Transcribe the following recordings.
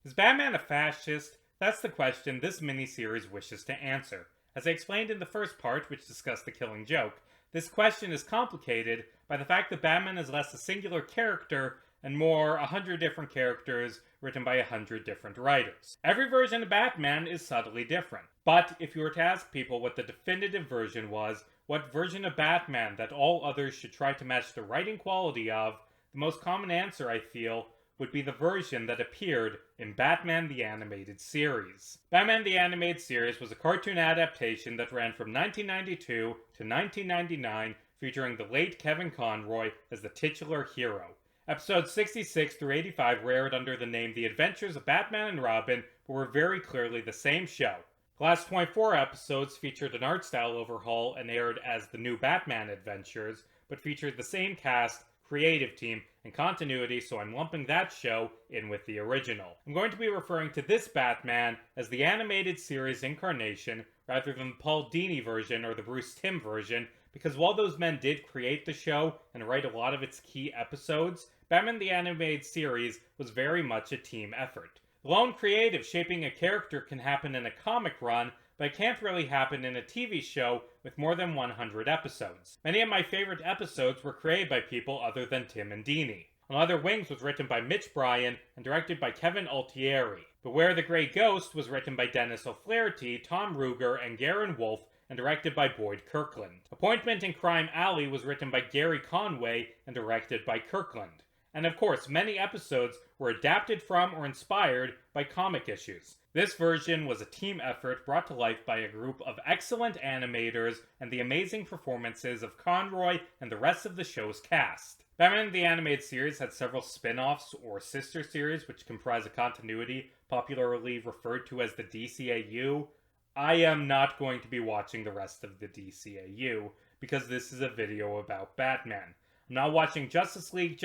Is Batman a fascist? That's the question this miniseries wishes to answer. As I explained in the first part, which discussed the Killing Joke, this question is complicated by the fact that Batman is less a singular character and more 100 different characters written by 100 different writers. Every version of Batman is subtly different. But if you were to ask people what the definitive version was, what version of Batman that all others should try to match the writing quality of, the most common answer, I feel, would be the version that appeared in Batman the Animated Series. Batman the Animated Series was a cartoon adaptation that ran from 1992 to 1999, featuring the late Kevin Conroy as the titular hero. Episodes 66 through 85 were aired under the name The Adventures of Batman and Robin, but were very clearly the same show. The last 24 episodes featured an art style overhaul and aired as The New Batman Adventures, but featured the same cast, creative team, and continuity, so I'm lumping that show in with the original. I'm going to be referring to this Batman as the animated series incarnation rather than the Paul Dini version or the Bruce Timm version, because while those men did create the show and write a lot of its key episodes, Batman the Animated Series was very much a team effort. The lone creative shaping a character can happen in a comic run, but it can't really happen in a TV show with more than 100 episodes. Many of my favorite episodes were created by people other than Tim and Dini. On Leather Wings was written by Mitch Bryan and directed by Kevin Altieri. Beware the Grey Ghost was written by Dennis O'Flaherty, Tom Ruger, and Garen Wolfe, and directed by Boyd Kirkland. Appointment in Crime Alley was written by Gary Conway and directed by Kirkland. And of course, many episodes were adapted from or inspired by comic issues. This version was a team effort brought to life by a group of excellent animators and the amazing performances of Conroy and the rest of the show's cast. Batman the Animated Series had several spin-offs or sister series which comprise a continuity popularly referred to as the DCAU. I am not going to be watching the rest of the DCAU because this is a video about Batman. I'm not watching Justice League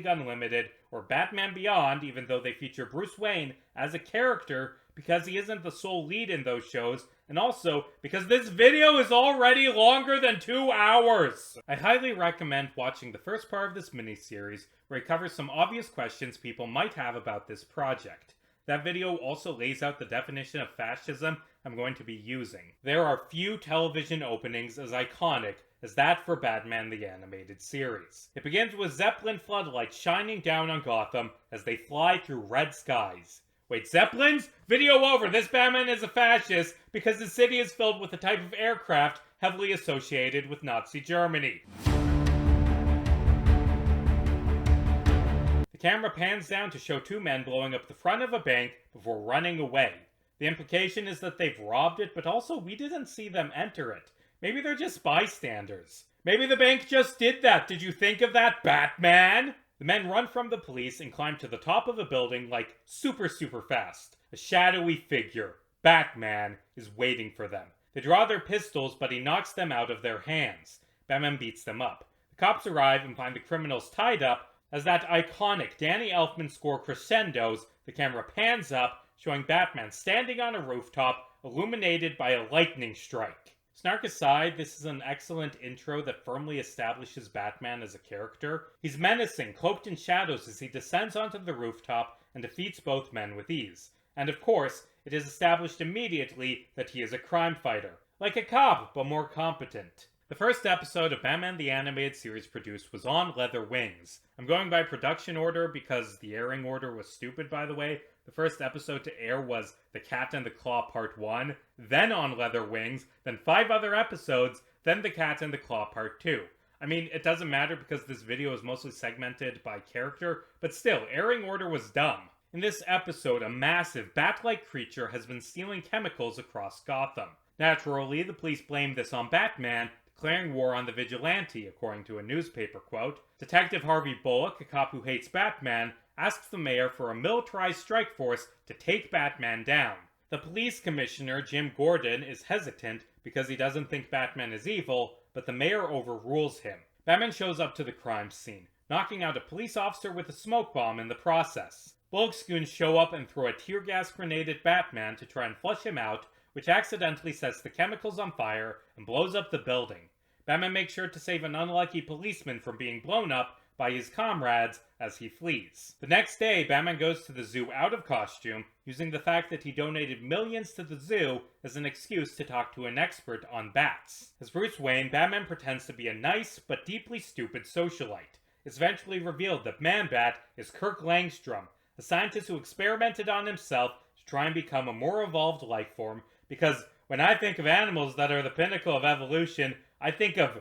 Unlimited, or Batman Beyond, even though they feature Bruce Wayne as a character, because he isn't the sole lead in those shows, and also because this video is already longer than 2 hours! I highly recommend watching the first part of this miniseries, where it covers some obvious questions people might have about this project. That video also lays out the definition of fascism I'm going to be using. There are few television openings as iconic as that for Batman the Animated Series. It begins with Zeppelin floodlights shining down on Gotham as they fly through red skies. Wait, Zeppelins? Video over! This Batman is a fascist because the city is filled with a type of aircraft heavily associated with Nazi Germany. The camera pans down to show two men blowing up the front of a bank before running away. The implication is that they've robbed it, but also we didn't see them enter it. Maybe they're just bystanders. Maybe the bank just did that. Did you think of that, Batman? The men run from the police and climb to the top of a building like super fast. A shadowy figure, Batman, is waiting for them. They draw their pistols, but he knocks them out of their hands. Batman beats them up. The cops arrive and find the criminals tied up. As that iconic Danny Elfman score crescendos, the camera pans up, showing Batman standing on a rooftop, illuminated by a lightning strike. Snark aside, this is an excellent intro that firmly establishes Batman as a character. He's menacing, cloaked in shadows as he descends onto the rooftop and defeats both men with ease. And of course, it is established immediately that he is a crime fighter. Like a cop, but more competent. The first episode of Batman the Animated Series produced was on Leather Wings. I'm going by production order because the airing order was stupid, by the way. The first episode to air was The Cat and the Claw Part 1, then On Leather Wings, then 5 other episodes, then The Cat and the Claw Part 2. I mean, it doesn't matter because this video is mostly segmented by character, but still, airing order was dumb. In this episode, a massive bat-like creature has been stealing chemicals across Gotham. Naturally, the police blame this on Batman, declaring war on the vigilante, according to a newspaper quote. Detective Harvey Bullock, a cop who hates Batman, asks the mayor for a militarized strike force to take Batman down. The police commissioner, Jim Gordon, is hesitant because he doesn't think Batman is evil, but the mayor overrules him. Batman shows up to the crime scene, knocking out a police officer with a smoke bomb in the process. Bullock's goons show up and throw a tear gas grenade at Batman to try and flush him out, which accidentally sets the chemicals on fire and blows up the building. Batman makes sure to save an unlucky policeman from being blown up by his comrades as he flees. The next day, Batman goes to the zoo out of costume, using the fact that he donated millions to the zoo as an excuse to talk to an expert on bats. As Bruce Wayne, Batman pretends to be a nice but deeply stupid socialite. It's eventually revealed that Man-Bat is Kirk Langstrom, a scientist who experimented on himself to try and become a more evolved life form, because when I think of animals that are the pinnacle of evolution, I think of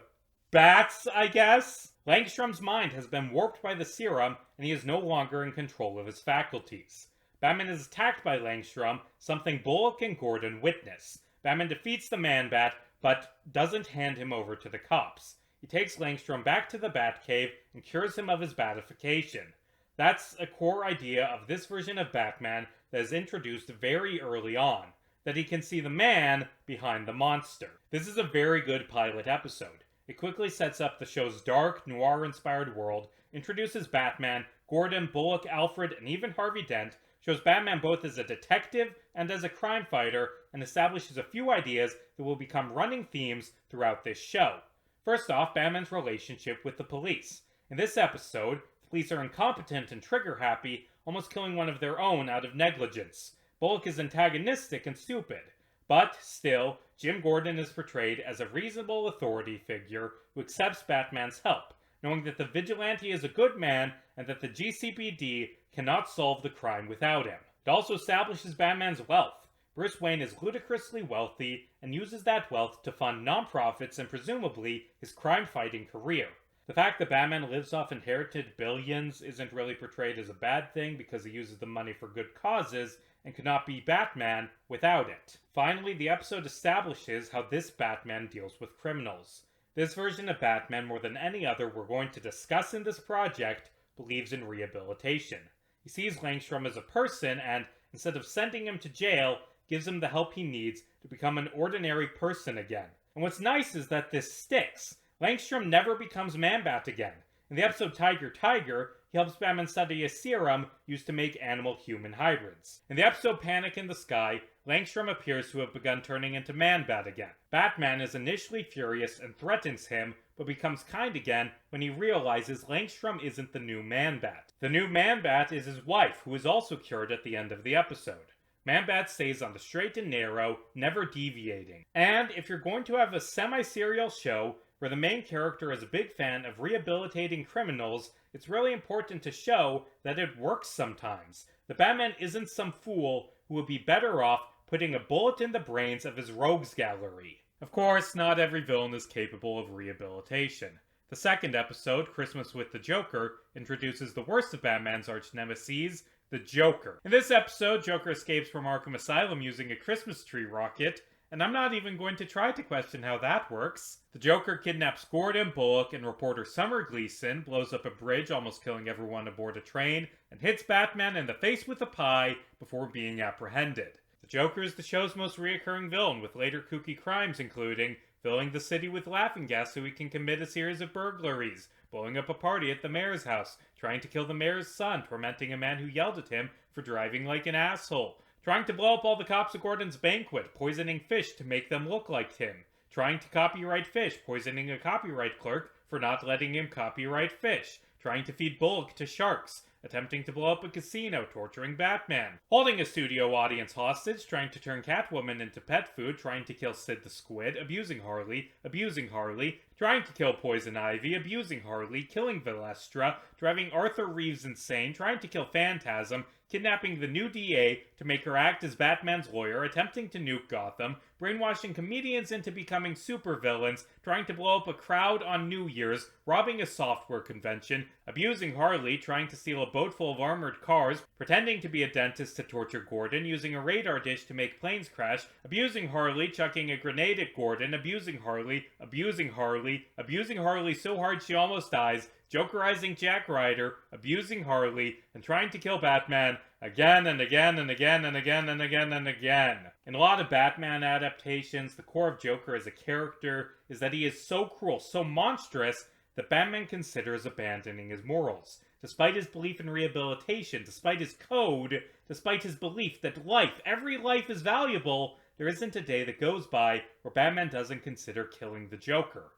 bats, I guess? Langstrom's mind has been warped by the serum, and he is no longer in control of his faculties. Batman is attacked by Langstrom, something Bullock and Gordon witness. Batman defeats the Man-Bat, but doesn't hand him over to the cops. He takes Langstrom back to the Batcave and cures him of his batification. That's a core idea of this version of Batman that is introduced very early on, that he can see the man behind the monster. This is a very good pilot episode. It quickly sets up the show's dark, noir-inspired world, introduces Batman, Gordon, Bullock, Alfred, and even Harvey Dent, shows Batman both as a detective and as a crime fighter, and establishes a few ideas that will become running themes throughout this show. First off, Batman's relationship with the police. In this episode, the police are incompetent and trigger-happy, almost killing one of their own out of negligence. Bullock is antagonistic and stupid. But, still, Jim Gordon is portrayed as a reasonable authority figure who accepts Batman's help, knowing that the vigilante is a good man and that the GCPD cannot solve the crime without him. It also establishes Batman's wealth. Bruce Wayne is ludicrously wealthy and uses that wealth to fund nonprofits and presumably his crime-fighting career. The fact that Batman lives off inherited billions isn't really portrayed as a bad thing because he uses the money for good causes and could not be Batman without it. Finally, the episode establishes how this Batman deals with criminals. This version of Batman, more than any other we're going to discuss in this project, believes in rehabilitation. He sees Langstrom as a person and, instead of sending him to jail, gives him the help he needs to become an ordinary person again. And what's nice is that this sticks. Langstrom never becomes Man-Bat again. In the episode Tiger Tiger, he helps Batman study a serum used to make animal-human hybrids. In the episode Panic in the Sky, Langstrom appears to have begun turning into Man-Bat again. Batman is initially furious and threatens him, but becomes kind again when he realizes Langstrom isn't the new Man-Bat. The new Man-Bat is his wife, who is also cured at the end of the episode. Man-Bat stays on the straight and narrow, never deviating. And if you're going to have a semi-serial show where the main character is a big fan of rehabilitating criminals, it's really important to show that it works sometimes. The Batman isn't some fool who would be better off putting a bullet in the brains of his rogues gallery. Of course, not every villain is capable of rehabilitation. The second episode, Christmas with the Joker, introduces the worst of Batman's arch-nemeses, the Joker. In this episode, Joker escapes from Arkham Asylum using a Christmas tree rocket, and I'm not even going to try to question how that works. The Joker kidnaps Gordon, Bullock, and reporter Summer Gleason, blows up a bridge, almost killing everyone aboard a train, and hits Batman in the face with a pie before being apprehended. The Joker is the show's most reoccurring villain, with later kooky crimes including filling the city with laughing gas so he can commit a series of burglaries, blowing up a party at the mayor's house, trying to kill the mayor's son, tormenting a man who yelled at him for driving like an asshole, trying to blow up all the cops at Gordon's banquet, poisoning fish to make them look like him, trying to copyright fish, poisoning a copyright clerk for not letting him copyright fish, trying to feed Bullock to sharks, attempting to blow up a casino, torturing Batman, holding a studio audience hostage, trying to turn Catwoman into pet food, trying to kill Sid the Squid, abusing Harley, trying to kill Poison Ivy, abusing Harley, killing Valestra, driving Arthur Reeves insane, trying to kill Phantasm, kidnapping the new DA to make her act as Batman's lawyer, attempting to nuke Gotham, brainwashing comedians into becoming supervillains, trying to blow up a crowd on New Year's, robbing a software convention, abusing Harley, trying to steal a boat full of armored cars, pretending to be a dentist to torture Gordon, using a radar dish to make planes crash, abusing Harley, chucking a grenade at Gordon, abusing Harley so hard she almost dies, Jokerizing Jack Ryder, abusing Harley, and trying to kill Batman again and again and again and again and again and again. In a lot of Batman adaptations, the core of Joker as a character is that he is so cruel, so monstrous, that Batman considers abandoning his morals. Despite his belief in rehabilitation, despite his code, despite his belief that life, every life is valuable, there isn't a day that goes by where Batman doesn't consider killing the Joker.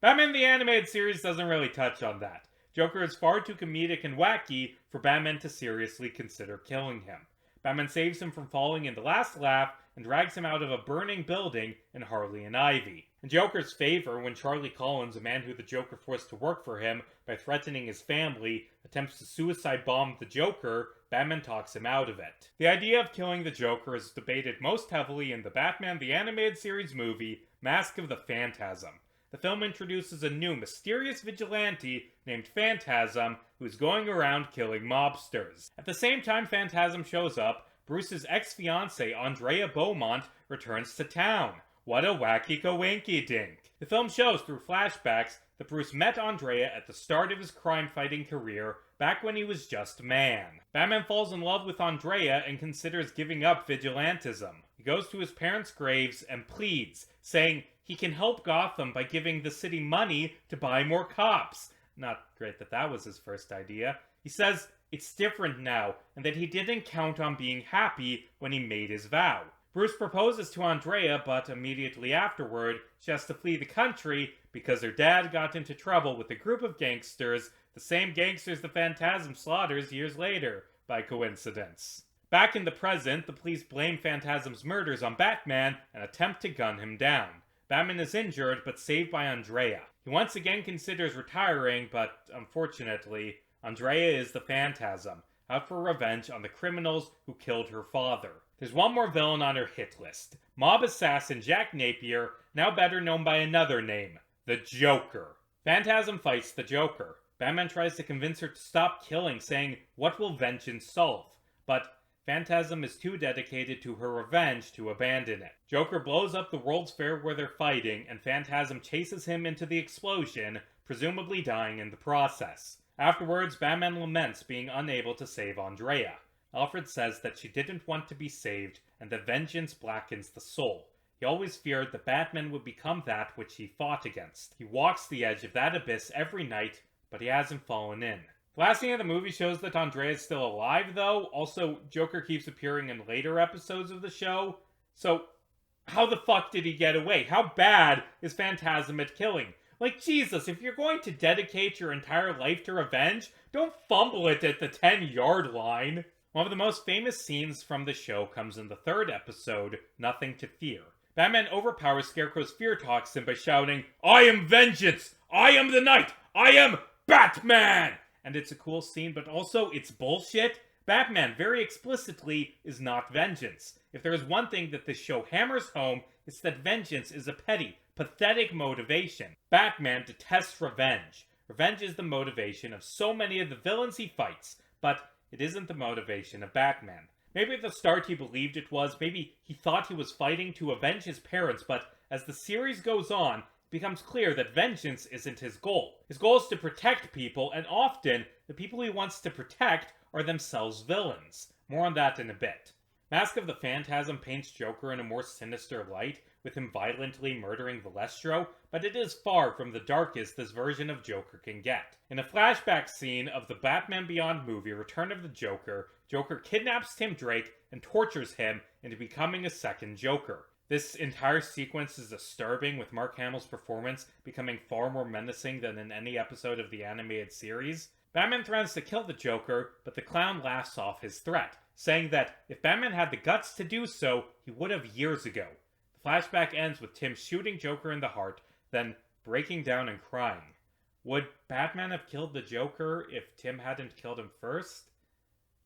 Batman the Animated Series doesn't really touch on that. Joker is far too comedic and wacky for Batman to seriously consider killing him. Batman saves him from falling in the last laugh and drags him out of a burning building in Harley and Ivy. In Joker's favor, when Charlie Collins, a man who the Joker forced to work for him by threatening his family, attempts to suicide bomb the Joker, Batman talks him out of it. The idea of killing the Joker is debated most heavily in the Batman the Animated Series movie, Mask of the Phantasm. The film introduces a new mysterious vigilante named Phantasm who's going around killing mobsters. At the same time Phantasm shows up, Bruce's ex-fiancée Andrea Beaumont returns to town. What a wacky coinky dink. The film shows through flashbacks that Bruce met Andrea at the start of his crime-fighting career, back when he was just man. Batman falls in love with Andrea and considers giving up vigilantism. He goes to his parents' graves and pleads, saying he can help Gotham by giving the city money to buy more cops. Not great that was his first idea. He says it's different now, and that he didn't count on being happy when he made his vow. Bruce proposes to Andrea, but immediately afterward, she has to flee the country because her dad got into trouble with a group of gangsters, the same gangsters the Phantasm slaughters years later, by coincidence. Back in the present, the police blame Phantasm's murders on Batman and attempt to gun him down. Batman is injured, but saved by Andrea. He once again considers retiring, but unfortunately, Andrea is the Phantasm, out for revenge on the criminals who killed her father. There's one more villain on her hit list. Mob assassin Jack Napier, now better known by another name, the Joker. Phantasm fights the Joker. Batman tries to convince her to stop killing, saying, "What will vengeance solve?" But Phantasm is too dedicated to her revenge to abandon it. Joker blows up the World's Fair where they're fighting, and Phantasm chases him into the explosion, presumably dying in the process. Afterwards, Batman laments being unable to save Andrea. Alfred says that she didn't want to be saved, and that vengeance blackens the soul. He always feared that Batman would become that which he fought against. He walks the edge of that abyss every night, but he hasn't fallen in. The last scene of the movie shows that Andrea is still alive, though. Also, Joker keeps appearing in later episodes of the show. So, how the fuck did he get away? How bad is Phantasm at killing? Like, Jesus, if you're going to dedicate your entire life to revenge, don't fumble it at the 10-yard line. One of the most famous scenes from the show comes in the third episode, Nothing to Fear. Batman overpowers Scarecrow's fear toxin by shouting, "I am vengeance! I am the night! I am Batman!" And it's a cool scene, but also it's bullshit. Batman, very explicitly, is not vengeance. If there is one thing that this show hammers home, it's that vengeance is a petty, pathetic motivation. Batman detests revenge. Revenge is the motivation of so many of the villains he fights, but it isn't the motivation of Batman. Maybe at the start he believed it was, maybe he thought he was fighting to avenge his parents, but as the series goes on, it becomes clear that vengeance isn't his goal. His goal is to protect people, and often, the people he wants to protect are themselves villains. More on that in a bit. Mask of the Phantasm paints Joker in a more sinister light, with him violently murdering Valestro, but it is far from the darkest this version of Joker can get. In a flashback scene of the Batman Beyond movie, Return of the Joker, Joker kidnaps Tim Drake and tortures him into becoming a second Joker. This entire sequence is disturbing, with Mark Hamill's performance becoming far more menacing than in any episode of the animated series. Batman threatens to kill the Joker, but the clown laughs off his threat, saying that if Batman had the guts to do so, he would have years ago. The flashback ends with Tim shooting Joker in the heart, then breaking down and crying. Would Batman have killed the Joker if Tim hadn't killed him first?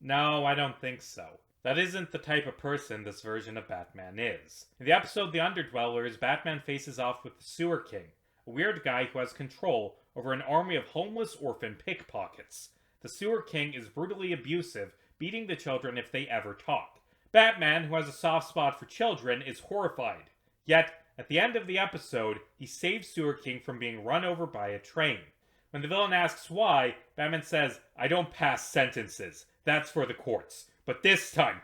No, I don't think so. That isn't the type of person this version of Batman is. In the episode The Underdwellers, Batman faces off with the Sewer King, a weird guy who has control over an army of homeless orphan pickpockets. The Sewer King is brutally abusive, beating the children if they ever talk. Batman, who has a soft spot for children, is horrified. Yet, at the end of the episode, he saves Sewer King from being run over by a train. When the villain asks why, Batman says, "I don't pass sentences. That's for the courts. But this time,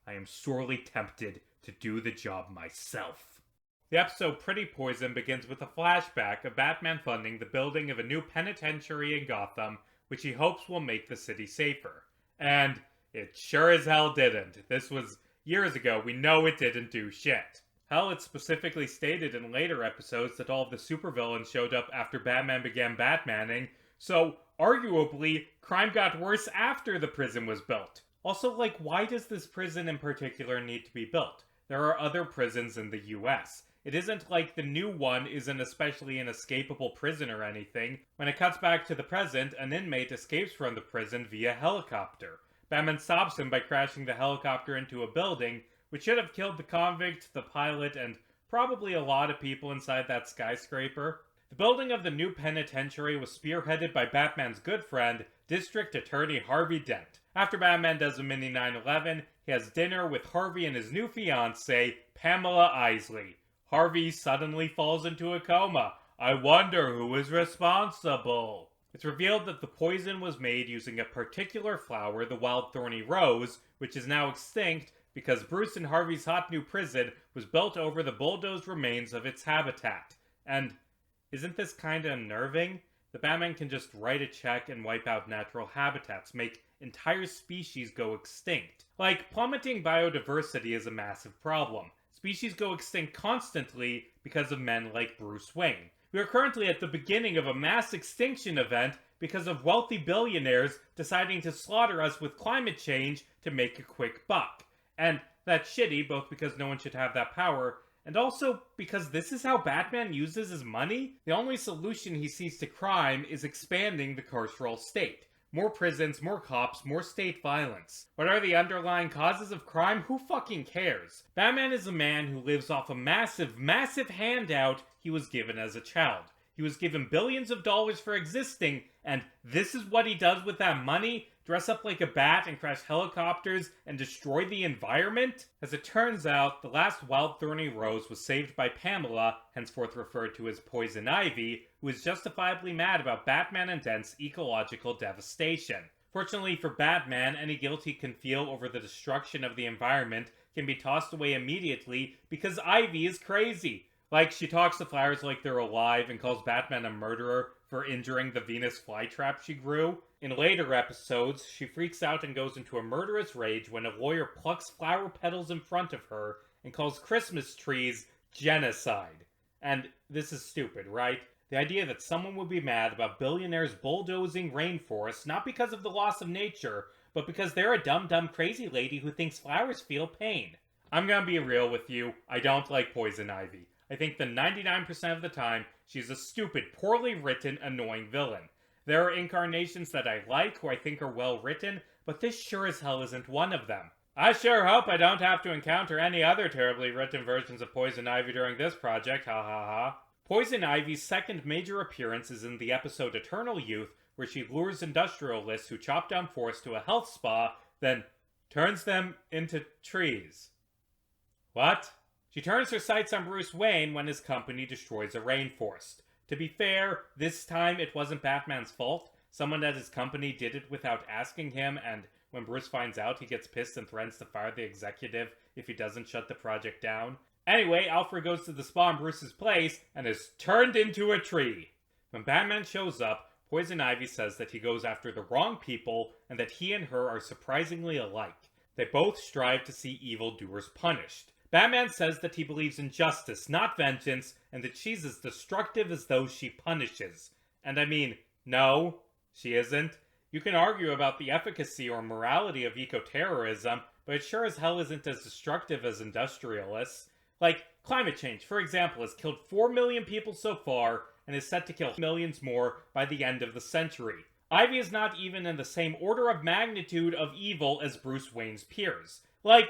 I am sorely tempted to do the job myself." The episode Pretty Poison begins with a flashback of Batman funding the building of a new penitentiary in Gotham, which he hopes will make the city safer. And it sure as hell didn't. This was years ago. We know it didn't do shit. Hell, it's specifically stated in later episodes that all of the supervillains showed up after Batman began Batmaning, So, arguably, crime got worse after the prison was built. Also, why does this prison in particular need to be built? There are other prisons in the US. It isn't like the new one is an especially inescapable prison or anything. When it cuts back to the present, an inmate escapes from the prison via helicopter. Batman stops him by crashing the helicopter into a building, which should have killed the convict, the pilot, and probably a lot of people inside that skyscraper. The building of the new penitentiary was spearheaded by Batman's good friend, District Attorney Harvey Dent. After Batman does a mini 9/11, he has dinner with Harvey and his new fiancée, Pamela Isley. Harvey suddenly falls into a coma. I wonder who is responsible. It's revealed that the poison was made using a particular flower, the wild thorny rose, which is now extinct because Bruce and Harvey's hot new prison was built over the bulldozed remains of its habitat. And isn't this kinda unnerving? The Batman can just write a check and wipe out natural habitats, make entire species go extinct. Plummeting biodiversity is a massive problem. Species go extinct constantly because of men like Bruce Wayne. We are currently at the beginning of a mass extinction event because of wealthy billionaires deciding to slaughter us with climate change to make a quick buck. And that's shitty, both because no one should have that power, and also because this is how Batman uses his money. The only solution he sees to crime is expanding the carceral state. More prisons, more cops, more state violence. What are the underlying causes of crime? Who fucking cares? Batman is a man who lives off a massive, massive handout he was given as a child. He was given billions of dollars for existing, and this is what he does with that money? Dress up like a bat and crash helicopters and destroy the environment? As it turns out, the last wild thorny rose was saved by Pamela, henceforth referred to as Poison Ivy, who is justifiably mad about Batman and Dent's ecological devastation. Fortunately for Batman, any guilt he can feel over the destruction of the environment can be tossed away immediately because Ivy is crazy. She talks to flowers like they're alive and calls Batman a murderer for injuring the Venus flytrap she grew. In later episodes, she freaks out and goes into a murderous rage when a lawyer plucks flower petals in front of her and calls Christmas trees genocide. And this is stupid, right? The idea that someone would be mad about billionaires bulldozing rainforests not because of the loss of nature, but because they're a dumb crazy lady who thinks flowers feel pain. I'm gonna be real with you, I don't like Poison Ivy. I think that 99% of the time, she's a stupid, poorly written, annoying villain. There are incarnations that I like, who I think are well written, but this sure as hell isn't one of them. I sure hope I don't have to encounter any other terribly written versions of Poison Ivy during this project, ha ha ha. Poison Ivy's second major appearance is in the episode Eternal Youth, where she lures industrialists who chop down forests to a health spa, then turns them into trees. What? She turns her sights on Bruce Wayne when his company destroys a rainforest. To be fair, this time it wasn't Batman's fault. Someone at his company did it without asking him, and when Bruce finds out, he gets pissed and threatens to fire the executive if he doesn't shut the project down. Anyway, Alfred goes to the spa in Bruce's place and is turned into a tree. When Batman shows up, Poison Ivy says that he goes after the wrong people and that he and her are surprisingly alike. They both strive to see evildoers punished. Batman says that he believes in justice, not vengeance, and that she's as destructive as those she punishes. And I mean, no, she isn't. You can argue about the efficacy or morality of eco-terrorism, but it sure as hell isn't as destructive as industrialists. Climate change, for example, has killed 4 million people so far, and is set to kill millions more by the end of the century. Ivy is not even in the same order of magnitude of evil as Bruce Wayne's peers.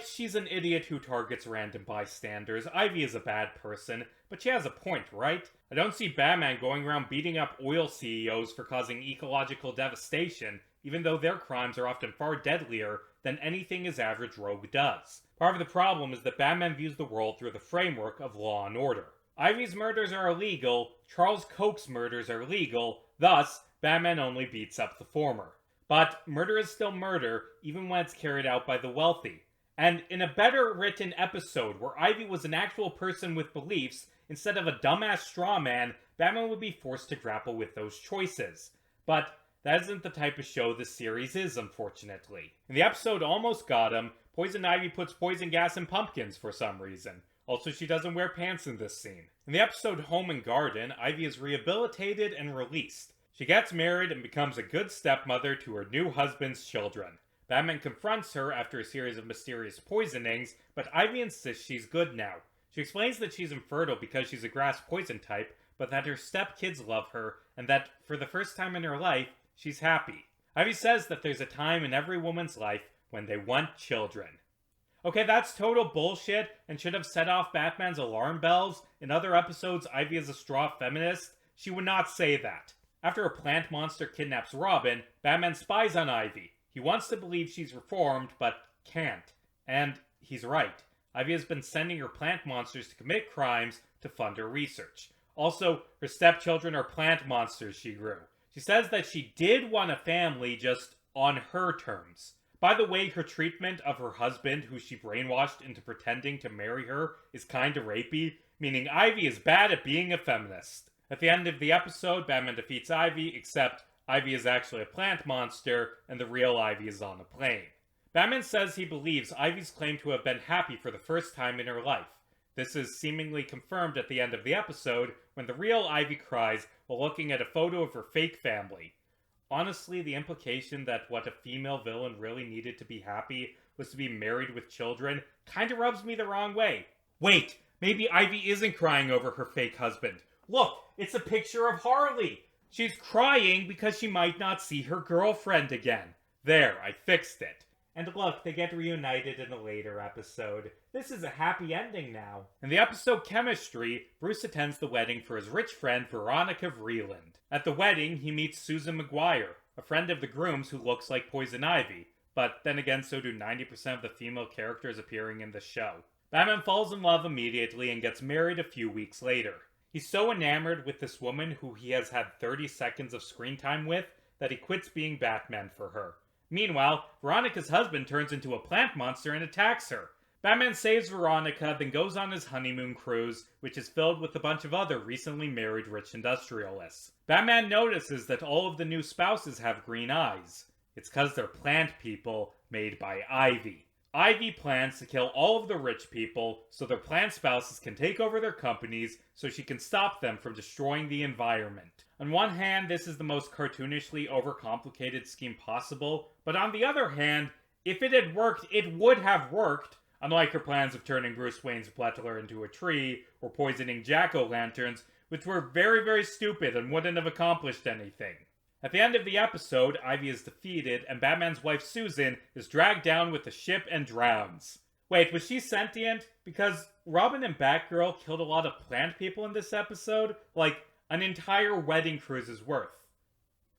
She's an idiot who targets random bystanders. Ivy is a bad person, but she has a point, right? I don't see Batman going around beating up oil CEOs for causing ecological devastation, even though their crimes are often far deadlier than anything his average rogue does. Part of the problem is that Batman views the world through the framework of law and order. Ivy's murders are illegal, Charles Koch's murders are legal, thus, Batman only beats up the former. But murder is still murder, even when it's carried out by the wealthy. And in a better written episode where Ivy was an actual person with beliefs, instead of a dumbass straw man, Batman would be forced to grapple with those choices. But that isn't the type of show this series is, unfortunately. In the episode Almost Got Him, Poison Ivy puts poison gas in pumpkins for some reason. Also, she doesn't wear pants in this scene. In the episode Home and Garden, Ivy is rehabilitated and released. She gets married and becomes a good stepmother to her new husband's children. Batman confronts her after a series of mysterious poisonings, but Ivy insists she's good now. She explains that she's infertile because she's a grass poison type, but that her stepkids love her, and that, for the first time in her life, she's happy. Ivy says that there's a time in every woman's life when they want children. Okay, that's total bullshit and should have set off Batman's alarm bells. In other episodes, Ivy is a straw feminist. She would not say that. After a plant monster kidnaps Robin, Batman spies on Ivy. He wants to believe she's reformed, but can't. And he's right. Ivy has been sending her plant monsters to commit crimes to fund her research. Also, her stepchildren are plant monsters she grew. She says that she did want a family, just on her terms. By the way, her treatment of her husband, who she brainwashed into pretending to marry her, is kinda rapey, meaning Ivy is bad at being a feminist. At the end of the episode, Batman defeats Ivy, except Ivy is actually a plant monster, and the real Ivy is on a plane. Batman says he believes Ivy's claim to have been happy for the first time in her life. This is seemingly confirmed at the end of the episode, when the real Ivy cries while looking at a photo of her fake family. Honestly, the implication that what a female villain really needed to be happy was to be married with children kinda rubs me the wrong way. Wait, maybe Ivy isn't crying over her fake husband. Look, it's a picture of Harley! She's crying because she might not see her girlfriend again. There, I fixed it. And look, they get reunited in a later episode. This is a happy ending now. In the episode Chemistry, Bruce attends the wedding for his rich friend Veronica Vreeland. At the wedding, he meets Susan McGuire, a friend of the groom's who looks like Poison Ivy. But then again, so do 90% of the female characters appearing in the show. Batman falls in love immediately and gets married a few weeks later. He's so enamored with this woman who he has had 30 seconds of screen time with that he quits being Batman for her. Meanwhile, Veronica's husband turns into a plant monster and attacks her. Batman saves Veronica, then goes on his honeymoon cruise, which is filled with a bunch of other recently married rich industrialists. Batman notices that all of the new spouses have green eyes. It's because they're plant people made by Ivy. Ivy plans to kill all of the rich people so their plant spouses can take over their companies so she can stop them from destroying the environment. On one hand, this is the most cartoonishly overcomplicated scheme possible, but on the other hand, if it had worked, it would have worked, unlike her plans of turning Bruce Wayne's butler into a tree or poisoning jack-o'-lanterns, which were very, very stupid and wouldn't have accomplished anything. At the end of the episode, Ivy is defeated, and Batman's wife Susan is dragged down with the ship and drowns. Wait, was she sentient? Because Robin and Batgirl killed a lot of plant people in this episode, like an entire wedding cruise's worth.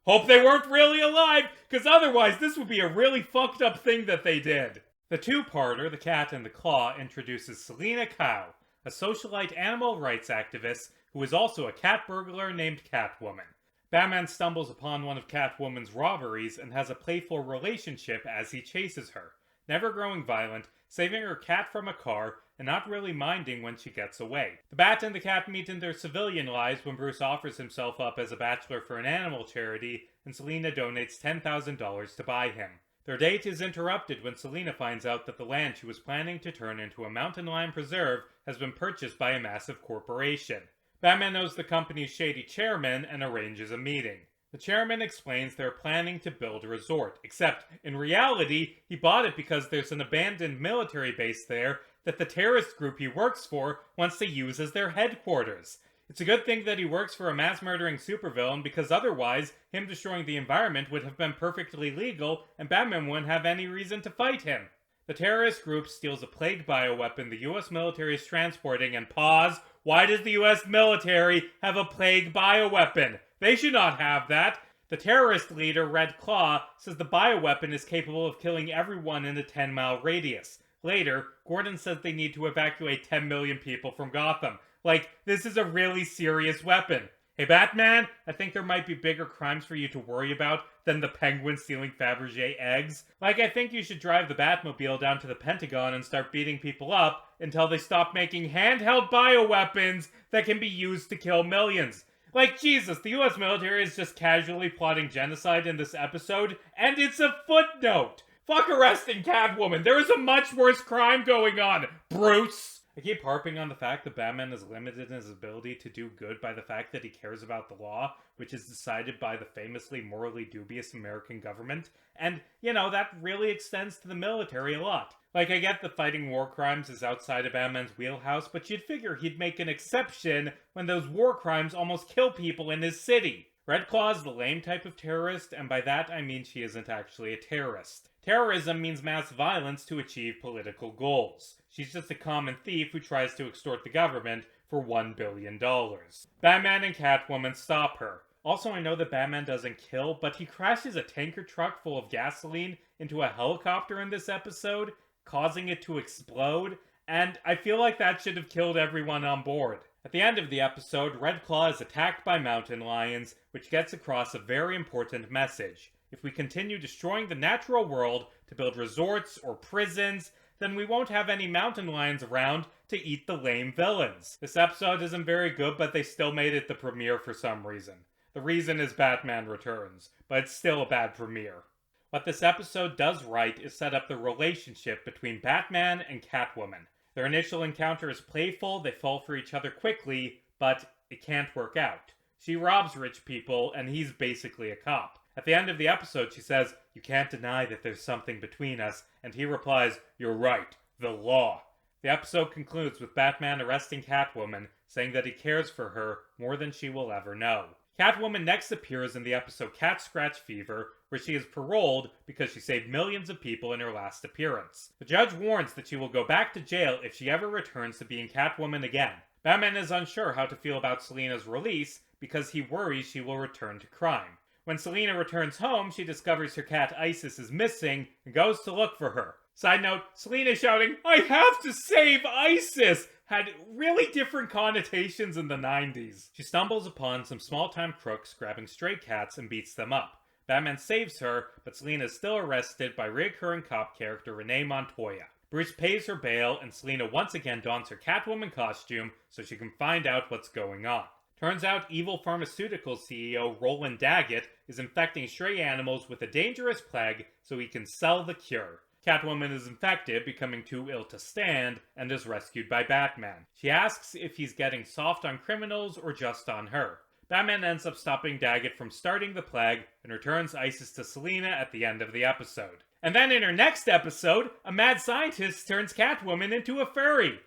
Hope they weren't really alive, because otherwise this would be a really fucked up thing that they did. The two-parter, The Cat and the Claw, introduces Selina Kyle, a socialite animal rights activist who is also a cat burglar named Catwoman. Batman stumbles upon one of Catwoman's robberies and has a playful relationship as he chases her, never growing violent, saving her cat from a car, and not really minding when she gets away. The Bat and the Cat meet in their civilian lives when Bruce offers himself up as a bachelor for an animal charity, and Selina donates $10,000 to buy him. Their date is interrupted when Selina finds out that the land she was planning to turn into a mountain lion preserve has been purchased by a massive corporation. Batman knows the company's shady chairman and arranges a meeting. The chairman explains they're planning to build a resort, except in reality, he bought it because there's an abandoned military base there that the terrorist group he works for wants to use as their headquarters. It's a good thing that he works for a mass-murdering supervillain, because otherwise, him destroying the environment would have been perfectly legal, and Batman wouldn't have any reason to fight him. The terrorist group steals a plague bioweapon the US military is transporting, and pause, why does the US military have a plague bioweapon? They should not have that. The terrorist leader, Red Claw, says the bioweapon is capable of killing everyone in a 10-mile radius. Later, Gordon says they need to evacuate 10 million people from Gotham. Like, this is a really serious weapon. Hey Batman, I think there might be bigger crimes for you to worry about than the Penguin stealing Fabergé eggs. Like, I think you should drive the Batmobile down to the Pentagon and start beating people up until they stop making handheld bioweapons that can be used to kill millions. Like, Jesus, the US military is just casually plotting genocide in this episode, and it's a footnote! Fuck arresting Catwoman, there is a much worse crime going on, Bruce! I keep harping on the fact that Batman is limited in his ability to do good by the fact that he cares about the law, which is decided by the famously morally dubious American government, and, that really extends to the military a lot. Like, I get that fighting war crimes is outside of Batman's wheelhouse, but you'd figure he'd make an exception when those war crimes almost kill people in his city. Red Claw is the lame type of terrorist, and by that I mean she isn't actually a terrorist. Terrorism means mass violence to achieve political goals. She's just a common thief who tries to extort the government for $1 billion. Batman and Catwoman stop her. Also, I know that Batman doesn't kill, but he crashes a tanker truck full of gasoline into a helicopter in this episode, causing it to explode, and I feel like that should have killed everyone on board. At the end of the episode, Red Claw is attacked by mountain lions, which gets across a very important message. If we continue destroying the natural world to build resorts or prisons, then we won't have any mountain lions around to eat the lame villains. This episode isn't very good, but they still made it the premiere for some reason. The reason is Batman Returns, but it's still a bad premiere. What this episode does right is set up the relationship between Batman and Catwoman. Their initial encounter is playful, they fall for each other quickly, but it can't work out. She robs rich people, and he's basically a cop. At the end of the episode, she says, "You can't deny that there's something between us," and he replies, "You're right, the law." The episode concludes with Batman arresting Catwoman, saying that he cares for her more than she will ever know. Catwoman next appears in the episode Cat Scratch Fever, where she is paroled because she saved millions of people in her last appearance. The judge warns that she will go back to jail if she ever returns to being Catwoman again. Batman is unsure how to feel about Selina's release because he worries she will return to crime. When Selina returns home, she discovers her cat Isis is missing and goes to look for her. Side note, Selina shouting, "I have to save Isis!" had really different connotations in the 90s. She stumbles upon some small-time crooks grabbing stray cats and beats them up. Batman saves her, but Selina is still arrested by recurring cop character Renee Montoya. Bruce pays her bail, and Selina once again dons her Catwoman costume so she can find out what's going on. Turns out evil pharmaceutical CEO Roland Daggett is infecting stray animals with a dangerous plague so he can sell the cure. Catwoman is infected, becoming too ill to stand, and is rescued by Batman. She asks if he's getting soft on criminals or just on her. Batman ends up stopping Daggett from starting the plague and returns Isis to Selina at the end of the episode. And then in her next episode, a mad scientist turns Catwoman into a furry.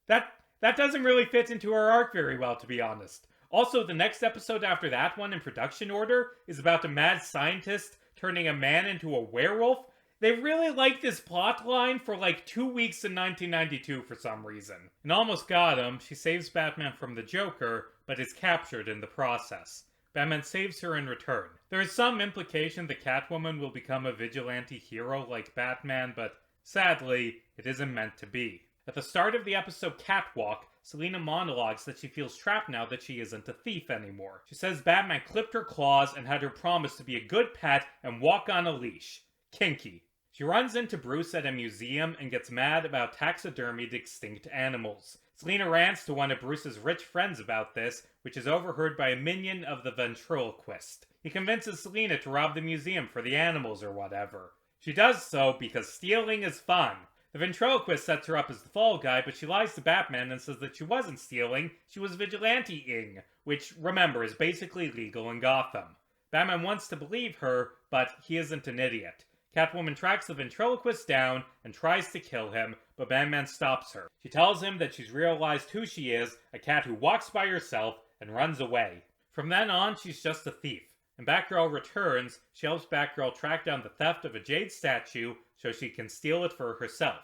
That doesn't really fit into her arc very well, to be honest. Also, the next episode after that one in production order is about a mad scientist turning a man into a werewolf. They really liked this plot line for like 2 weeks in 1992 for some reason. In Almost Got Him, she saves Batman from the Joker, but is captured in the process. Batman saves her in return. There is some implication that Catwoman will become a vigilante hero like Batman, but sadly, it isn't meant to be. At the start of the episode Catwalk, Selina monologues that she feels trapped now that she isn't a thief anymore. She says Batman clipped her claws and had her promise to be a good pet and walk on a leash. Kinky. She runs into Bruce at a museum and gets mad about taxidermied extinct animals. Selina rants to one of Bruce's rich friends about this, which is overheard by a minion of the ventriloquist. He convinces Selina to rob the museum for the animals or whatever. She does so because stealing is fun. The ventriloquist sets her up as the fall guy, but she lies to Batman and says that she wasn't stealing, she was vigilante-ing, which, remember, is basically legal in Gotham. Batman wants to believe her, but he isn't an idiot. Catwoman tracks the ventriloquist down and tries to kill him, but Batman stops her. She tells him that she's realized who she is, a cat who walks by herself and runs away. From then on, she's just a thief. When Batgirl returns, she helps Batgirl track down the theft of a jade statue so she can steal it for herself.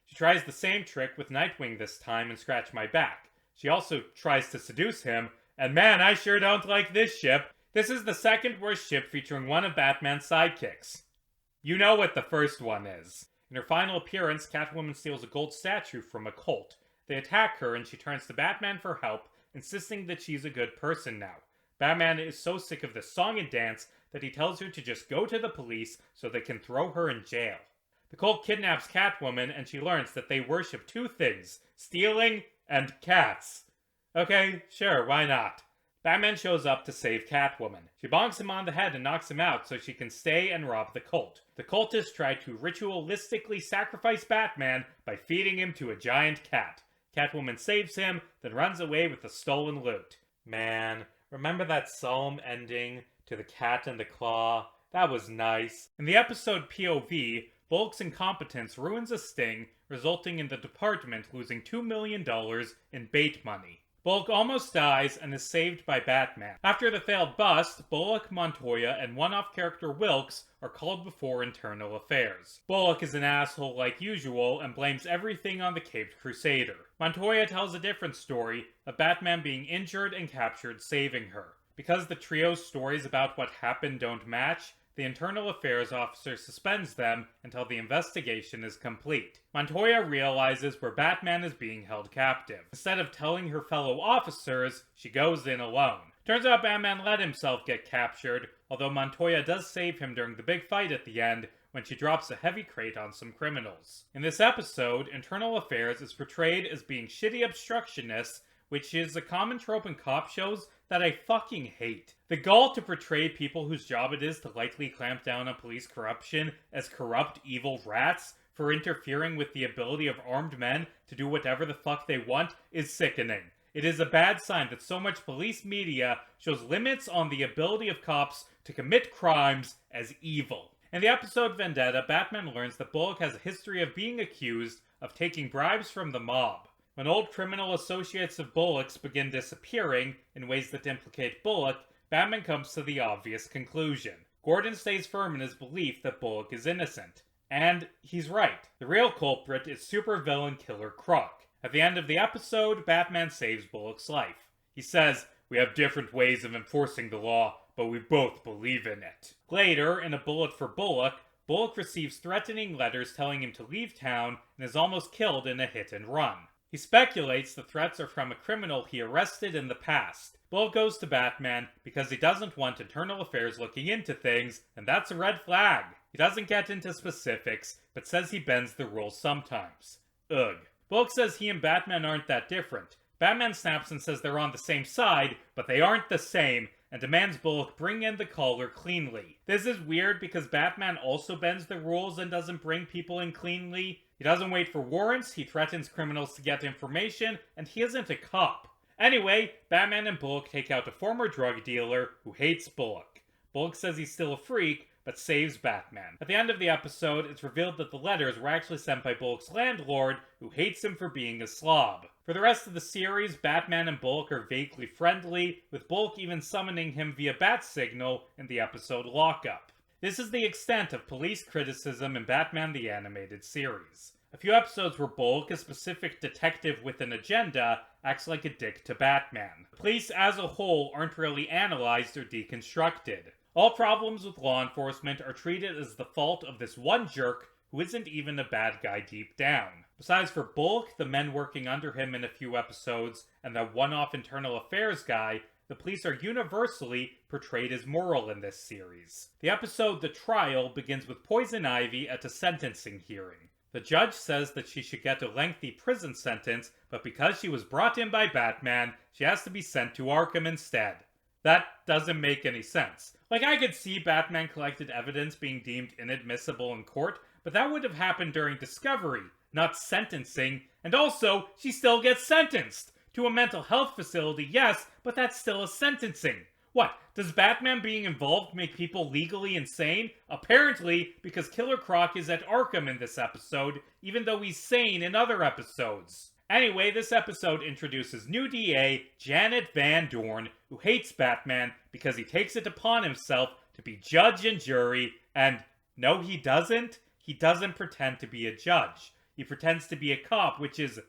She tries the same trick with Nightwing this time and Scratch My Back. She also tries to seduce him, and man, I sure don't like this ship. This is the second worst ship featuring one of Batman's sidekicks. You know what the first one is. In her final appearance, Catwoman steals a gold statue from a cult. They attack her and she turns to Batman for help, insisting that she's a good person now. Batman is so sick of this song and dance that he tells her to just go to the police so they can throw her in jail. The cult kidnaps Catwoman and she learns that they worship two things: stealing and cats. Okay, sure, why not? Batman shows up to save Catwoman. She bonks him on the head and knocks him out so she can stay and rob the cult. The cultists try to ritualistically sacrifice Batman by feeding him to a giant cat. Catwoman saves him, then runs away with the stolen loot. Man, remember that psalm ending to The Cat and the Claw? That was nice. In the episode POV, Bullock's incompetence ruins a sting, resulting in the department losing $2 million in bait money. Bullock almost dies and is saved by Batman. After the failed bust, Bullock, Montoya, and one-off character Wilkes are called before Internal Affairs. Bullock is an asshole like usual and blames everything on the Caped Crusader. Montoya tells a different story of Batman being injured and captured, saving her. Because the trio's stories about what happened don't match, the Internal Affairs officer suspends them until the investigation is complete. Montoya realizes where Batman is being held captive. Instead of telling her fellow officers, she goes in alone. Turns out Batman let himself get captured, although Montoya does save him during the big fight at the end when she drops a heavy crate on some criminals. In this episode, Internal Affairs is portrayed as being shitty obstructionists, which is a common trope in cop shows that I fucking hate. The gall to portray people whose job it is to likely clamp down on police corruption as corrupt, evil rats for interfering with the ability of armed men to do whatever the fuck they want is sickening. It is a bad sign that so much police media shows limits on the ability of cops to commit crimes as evil. In the episode Vendetta, Batman learns that Bullock has a history of being accused of taking bribes from the mob. When old criminal associates of Bullock's begin disappearing in ways that implicate Bullock, Batman comes to the obvious conclusion. Gordon stays firm in his belief that Bullock is innocent. And he's right. The real culprit is supervillain Killer Croc. At the end of the episode, Batman saves Bullock's life. He says, "We have different ways of enforcing the law, but we both believe in it." Later, in a Bullet for Bullock, Bullock receives threatening letters telling him to leave town and is almost killed in a hit and run. He speculates the threats are from a criminal he arrested in the past. Bullock goes to Batman because he doesn't want Internal Affairs looking into things, and that's a red flag. He doesn't get into specifics, but says he bends the rules sometimes. Ugh. Bullock says he and Batman aren't that different. Batman snaps and says they're on the same side, but they aren't the same, and demands Bullock bring in the caller cleanly. This is weird because Batman also bends the rules and doesn't bring people in cleanly. He doesn't wait for warrants, he threatens criminals to get information, and he isn't a cop. Anyway, Batman and Bullock take out a former drug dealer who hates Bullock. Bullock says he's still a freak, but saves Batman. At the end of the episode, it's revealed that the letters were actually sent by Bullock's landlord, who hates him for being a slob. For the rest of the series, Batman and Bullock are vaguely friendly, with Bullock even summoning him via bat signal in the episode Lockup. This is the extent of police criticism in Batman the Animated Series. A few episodes where Bullock, a specific detective with an agenda, acts like a dick to Batman. The police as a whole aren't really analyzed or deconstructed. All problems with law enforcement are treated as the fault of this one jerk who isn't even a bad guy deep down. Besides for Bullock, the men working under him in a few episodes, and that one-off Internal Affairs guy, the police are universally portrayed as moral in this series. The episode The Trial begins with Poison Ivy at a sentencing hearing. The judge says that she should get a lengthy prison sentence, but because she was brought in by Batman, she has to be sent to Arkham instead. That doesn't make any sense. Like, I could see Batman collected evidence being deemed inadmissible in court, but that would have happened during discovery, not sentencing. And also, she still gets sentenced! To a mental health facility, yes, but that's still a sentencing. What, does Batman being involved make people legally insane? Apparently, because Killer Croc is at Arkham in this episode, even though he's sane in other episodes. Anyway, this episode introduces new DA, Janet Van Dorn, who hates Batman because he takes it upon himself to be judge and jury, and no, he doesn't. He doesn't pretend to be a judge. He pretends to be a cop, which is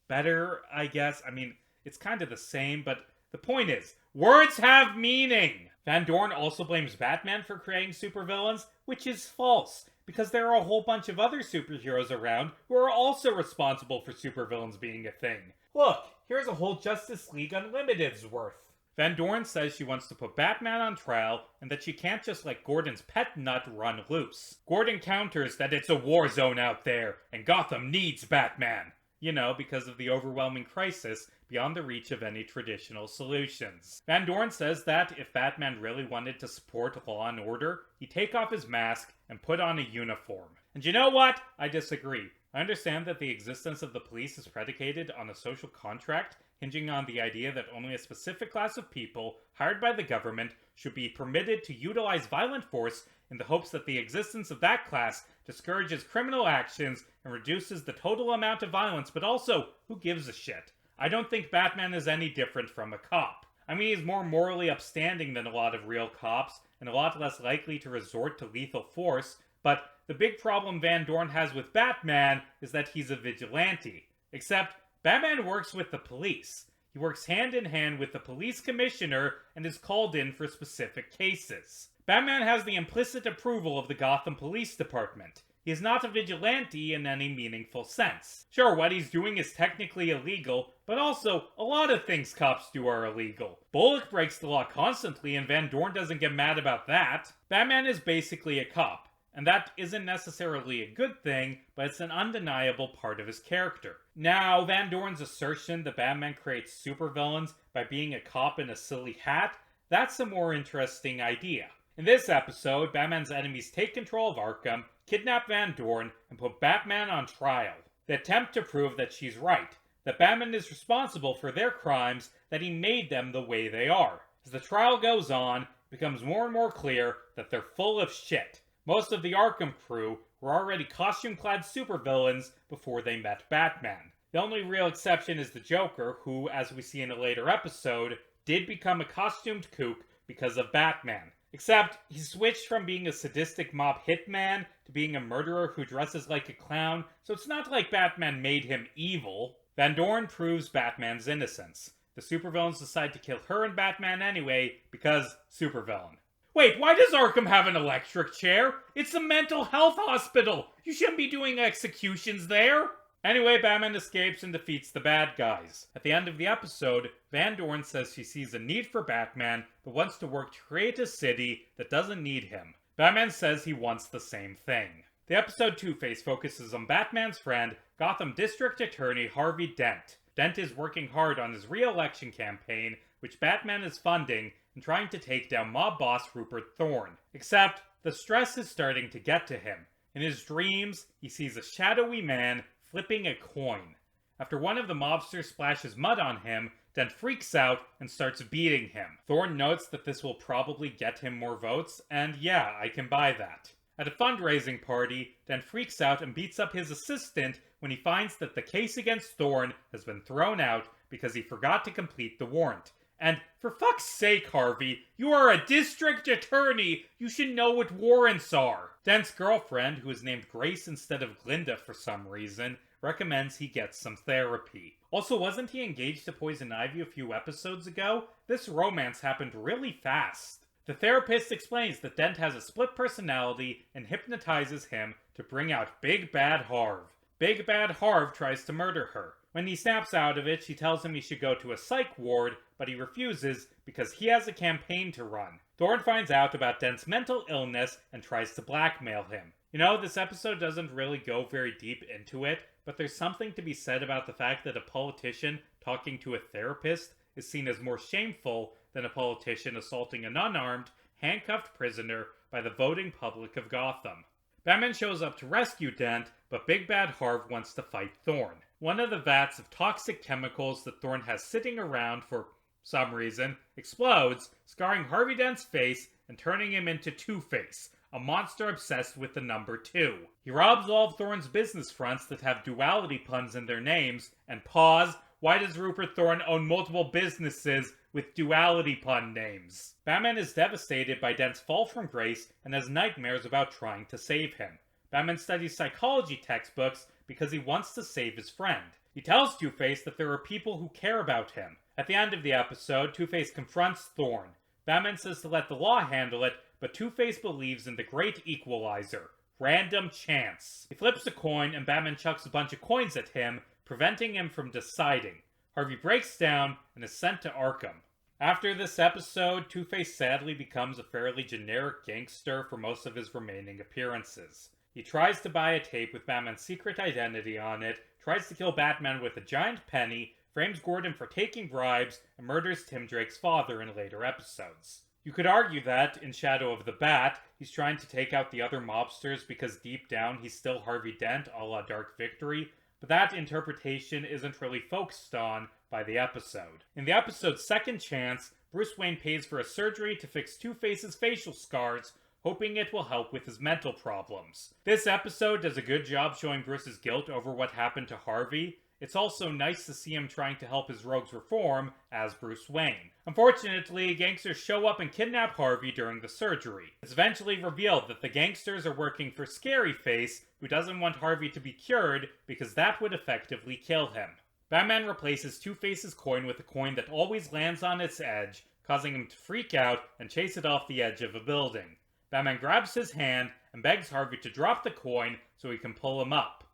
better, I guess. I mean, it's kind of the same, but the point is, words have meaning! Van Dorn also blames Batman for creating supervillains, which is false, because there are a whole bunch of other superheroes around who are also responsible for supervillains being a thing. Look, here's a whole Justice League Unlimited's worth. Van Dorn says she wants to put Batman on trial and that she can't just let Gordon's pet nut run loose. Gordon counters that it's a war zone out there and Gotham needs Batman. You know, because of the overwhelming crisis beyond the reach of any traditional solutions. Van Dorn says that if Batman really wanted to support law and order, he'd take off his mask and put on a uniform. And you know what? I disagree. I understand that the existence of the police is predicated on a social contract hinging on the idea that only a specific class of people hired by the government should be permitted to utilize violent force in the hopes that the existence of that class discourages criminal actions and reduces the total amount of violence, but also, who gives a shit? I don't think Batman is any different from a cop. I mean, he's more morally upstanding than a lot of real cops, and a lot less likely to resort to lethal force, but the big problem Van Dorn has with Batman is that he's a vigilante. Except, Batman works with the police. He works hand in hand with the police commissioner and is called in for specific cases. Batman has the implicit approval of the Gotham Police Department. He is not a vigilante in any meaningful sense. Sure, what he's doing is technically illegal, but also, a lot of things cops do are illegal. Bullock breaks the law constantly and Van Dorn doesn't get mad about that. Batman is basically a cop. And that isn't necessarily a good thing, but it's an undeniable part of his character. Now, Van Dorn's assertion that Batman creates supervillains by being a cop in a silly hat, that's a more interesting idea. In this episode, Batman's enemies take control of Arkham, kidnap Van Dorn, and put Batman on trial. They attempt to prove that she's right, that Batman is responsible for their crimes, that he made them the way they are. As the trial goes on, it becomes more and more clear that they're full of shit. Most of the Arkham crew were already costume-clad supervillains before they met Batman. The only real exception is the Joker, who, as we see in a later episode, did become a costumed kook because of Batman. Except, he switched from being a sadistic mob hitman to being a murderer who dresses like a clown, so it's not like Batman made him evil. Van Dorn proves Batman's innocence. The supervillains decide to kill her and Batman anyway, because supervillain. Wait, why does Arkham have an electric chair? It's a mental health hospital! You shouldn't be doing executions there! Anyway, Batman escapes and defeats the bad guys. At the end of the episode, Van Dorn says she sees a need for Batman, but wants to work to create a city that doesn't need him. Batman says he wants the same thing. The episode Two-Face focuses on Batman's friend, Gotham District Attorney Harvey Dent. Dent is working hard on his re-election campaign, which Batman is funding, and trying to take down mob boss Rupert Thorne. Except, the stress is starting to get to him. In his dreams, he sees a shadowy man flipping a coin. After one of the mobsters splashes mud on him, Dent freaks out and starts beating him. Thorne notes that this will probably get him more votes, and yeah, I can buy that. At a fundraising party, Dent freaks out and beats up his assistant when he finds that the case against Thorne has been thrown out because he forgot to complete the warrant. And, for fuck's sake, Harvey, you are a district attorney! You should know what warrants are! Dent's girlfriend, who is named Grace instead of Glinda for some reason, recommends he gets some therapy. Also, wasn't he engaged to Poison Ivy a few episodes ago? This romance happened really fast. The therapist explains that Dent has a split personality and hypnotizes him to bring out Big Bad Harv. Big Bad Harv tries to murder her. When he snaps out of it, she tells him he should go to a psych ward, but he refuses because he has a campaign to run. Thorne finds out about Dent's mental illness and tries to blackmail him. You know, this episode doesn't really go very deep into it, but there's something to be said about the fact that a politician talking to a therapist is seen as more shameful than a politician assaulting an unarmed, handcuffed prisoner by the voting public of Gotham. Batman shows up to rescue Dent, but Big Bad Harv wants to fight Thorne. One of the vats of toxic chemicals that Thorne has sitting around for some reason explodes, scarring Harvey Dent's face and turning him into Two-Face, a monster obsessed with the number 2. He robs all of Thorne's business fronts that have duality puns in their names, and pause, why does Rupert Thorne own multiple businesses with duality pun names? Batman is devastated by Dent's fall from grace and has nightmares about trying to save him. Batman studies psychology textbooks because he wants to save his friend. He tells Two-Face that there are people who care about him. At the end of the episode, Two-Face confronts Thorne. Batman says to let the law handle it, but Two-Face believes in the great equalizer, random chance. He flips a coin and Batman chucks a bunch of coins at him, preventing him from deciding. Harvey breaks down and is sent to Arkham. After this episode, Two-Face sadly becomes a fairly generic gangster for most of his remaining appearances. He tries to buy a tape with Batman's secret identity on it, tries to kill Batman with a giant penny, frames Gordon for taking bribes, and murders Tim Drake's father in later episodes. You could argue that, in Shadow of the Bat, he's trying to take out the other mobsters because deep down he's still Harvey Dent a la Dark Victory, but that interpretation isn't really focused on by the episode. In the episode's Second Chance, Bruce Wayne pays for a surgery to fix Two-Face's facial scars, hoping it will help with his mental problems. This episode does a good job showing Bruce's guilt over what happened to Harvey. It's also nice to see him trying to help his rogues reform as Bruce Wayne. Unfortunately, gangsters show up and kidnap Harvey during the surgery. It's eventually revealed that the gangsters are working for Scary Face, who doesn't want Harvey to be cured because that would effectively kill him. Batman replaces Two-Face's coin with a coin that always lands on its edge, causing him to freak out and chase it off the edge of a building. Batman grabs his hand and begs Harvey to drop the coin so he can pull him up.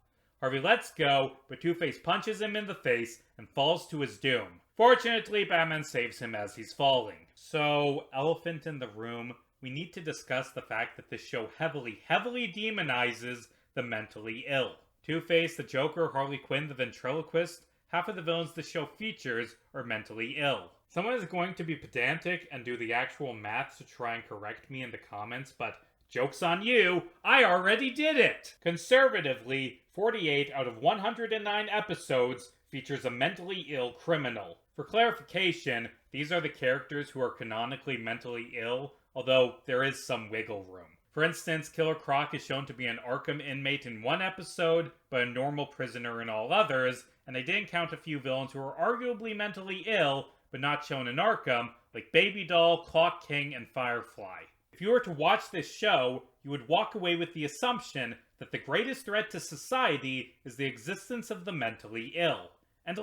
Harvey lets go, but Two-Face punches him in the face and falls to his doom. Fortunately, Batman saves him as he's falling. So, elephant in the room, we need to discuss the fact that this show heavily demonizes the mentally ill. Two-Face, the Joker, Harley Quinn, the ventriloquist, half of the villains the show features are mentally ill. Someone is going to be pedantic and do the actual math to try and correct me in the comments, but joke's on you, I already did it! Conservatively, 48 out of 109 episodes features a mentally ill criminal. For clarification, these are the characters who are canonically mentally ill, although there is some wiggle room. For instance, Killer Croc is shown to be an Arkham inmate in one episode, but a normal prisoner in all others, and they didn't count a few villains who are arguably mentally ill, but not shown in Arkham, like Baby Doll, Clock King, and Firefly. If you were to watch this show, you would walk away with the assumption that the greatest threat to society is the existence of the mentally ill. And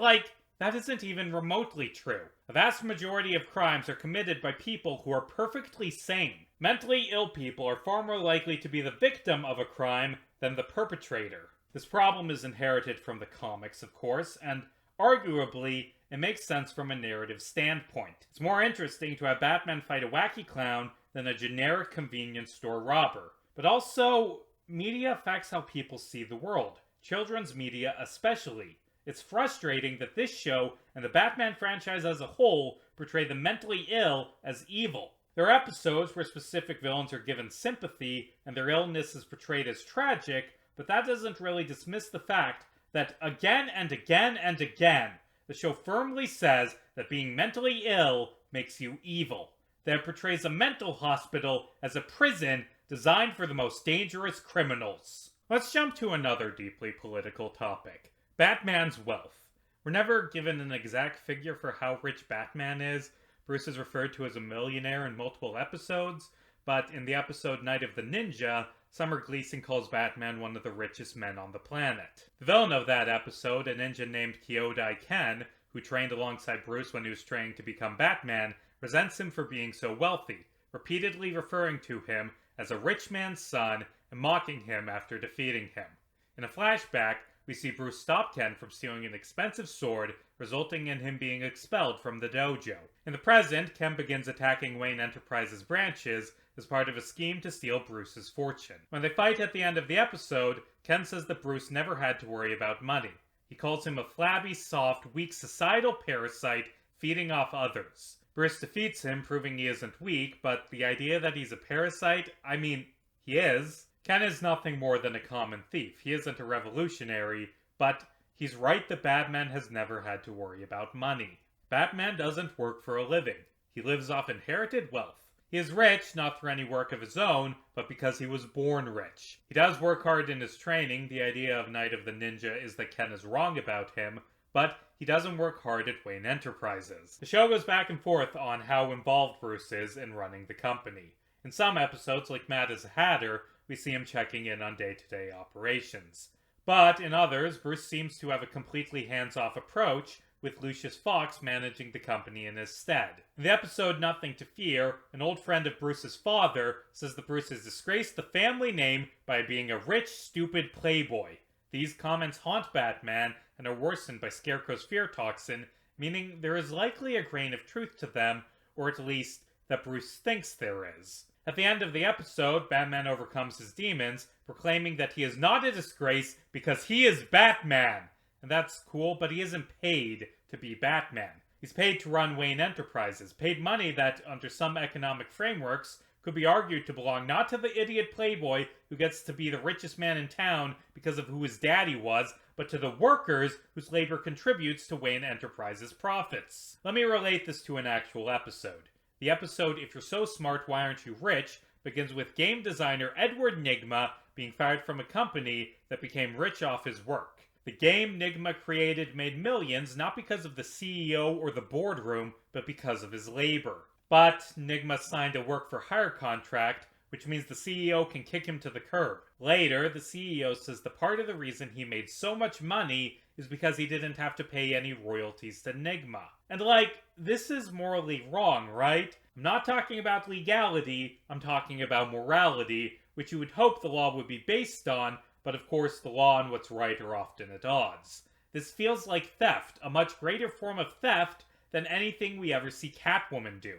that isn't even remotely true. A vast majority of crimes are committed by people who are perfectly sane. Mentally ill people are far more likely to be the victim of a crime than the perpetrator. This problem is inherited from the comics, of course, and arguably, it makes sense from a narrative standpoint. It's more interesting to have Batman fight a wacky clown than a generic convenience store robber. But also, media affects how people see the world. Children's media especially. It's frustrating that this show, and the Batman franchise as a whole, portray the mentally ill as evil. There are episodes where specific villains are given sympathy, and their illness is portrayed as tragic, but that doesn't really dismiss the fact that again and again and again, the show firmly says that being mentally ill makes you evil. That it portrays a mental hospital as a prison designed for the most dangerous criminals. Let's jump to another deeply political topic. Batman's wealth. We're never given an exact figure for how rich Batman is. Bruce is referred to as a millionaire in multiple episodes, but in the episode Night of the Ninja, Summer Gleason calls Batman one of the richest men on the planet. The villain of that episode, a ninja named Kyodai Ken, who trained alongside Bruce when he was training to become Batman, resents him for being so wealthy, repeatedly referring to him as a rich man's son and mocking him after defeating him. In a flashback, we see Bruce stop Ken from stealing an expensive sword, resulting in him being expelled from the dojo. In the present, Ken begins attacking Wayne Enterprises branches as part of a scheme to steal Bruce's fortune. When they fight at the end of the episode, Ken says that Bruce never had to worry about money. He calls him a flabby, soft, weak societal parasite feeding off others. Bruce defeats him, proving he isn't weak, but the idea that he's a parasite, he is. Ken is nothing more than a common thief. He isn't a revolutionary, but he's right that Batman has never had to worry about money. Batman doesn't work for a living. He lives off inherited wealth. He is rich, not through any work of his own, but because he was born rich. He does work hard in his training. The idea of Night of the Ninja is that Ken is wrong about him, but he doesn't work hard at Wayne Enterprises. The show goes back and forth on how involved Bruce is in running the company. In some episodes, like Mad as a Hatter, we see him checking in on day-to-day operations. But in others, Bruce seems to have a completely hands-off approach, with Lucius Fox managing the company in his stead. In the episode Nothing to Fear, an old friend of Bruce's father says that Bruce has disgraced the family name by being a rich, stupid playboy. These comments haunt Batman and are worsened by Scarecrow's fear toxin, meaning there is likely a grain of truth to them, or at least that Bruce thinks there is. At the end of the episode, Batman overcomes his demons, proclaiming that he is not a disgrace because he is Batman! And that's cool, but he isn't paid to be Batman. He's paid to run Wayne Enterprises, paid money that, under some economic frameworks, could be argued to belong not to the idiot playboy who gets to be the richest man in town because of who his daddy was, but to the workers whose labor contributes to Wayne Enterprises' profits. Let me relate this to an actual episode. The episode, If You're So Smart, Why Aren't You Rich?, begins with game designer Edward Nygma being fired from a company that became rich off his work. The game Nygma created made millions not because of the CEO or the boardroom, but because of his labor. But Nygma signed a work-for-hire contract, which means the CEO can kick him to the curb. Later, the CEO says the part of the reason he made so much money is because he didn't have to pay any royalties to Nygma. And this is morally wrong, right? I'm not talking about legality, I'm talking about morality, which you would hope the law would be based on, but of course the law and what's right are often at odds. This feels like theft, a much greater form of theft than anything we ever see Catwoman do.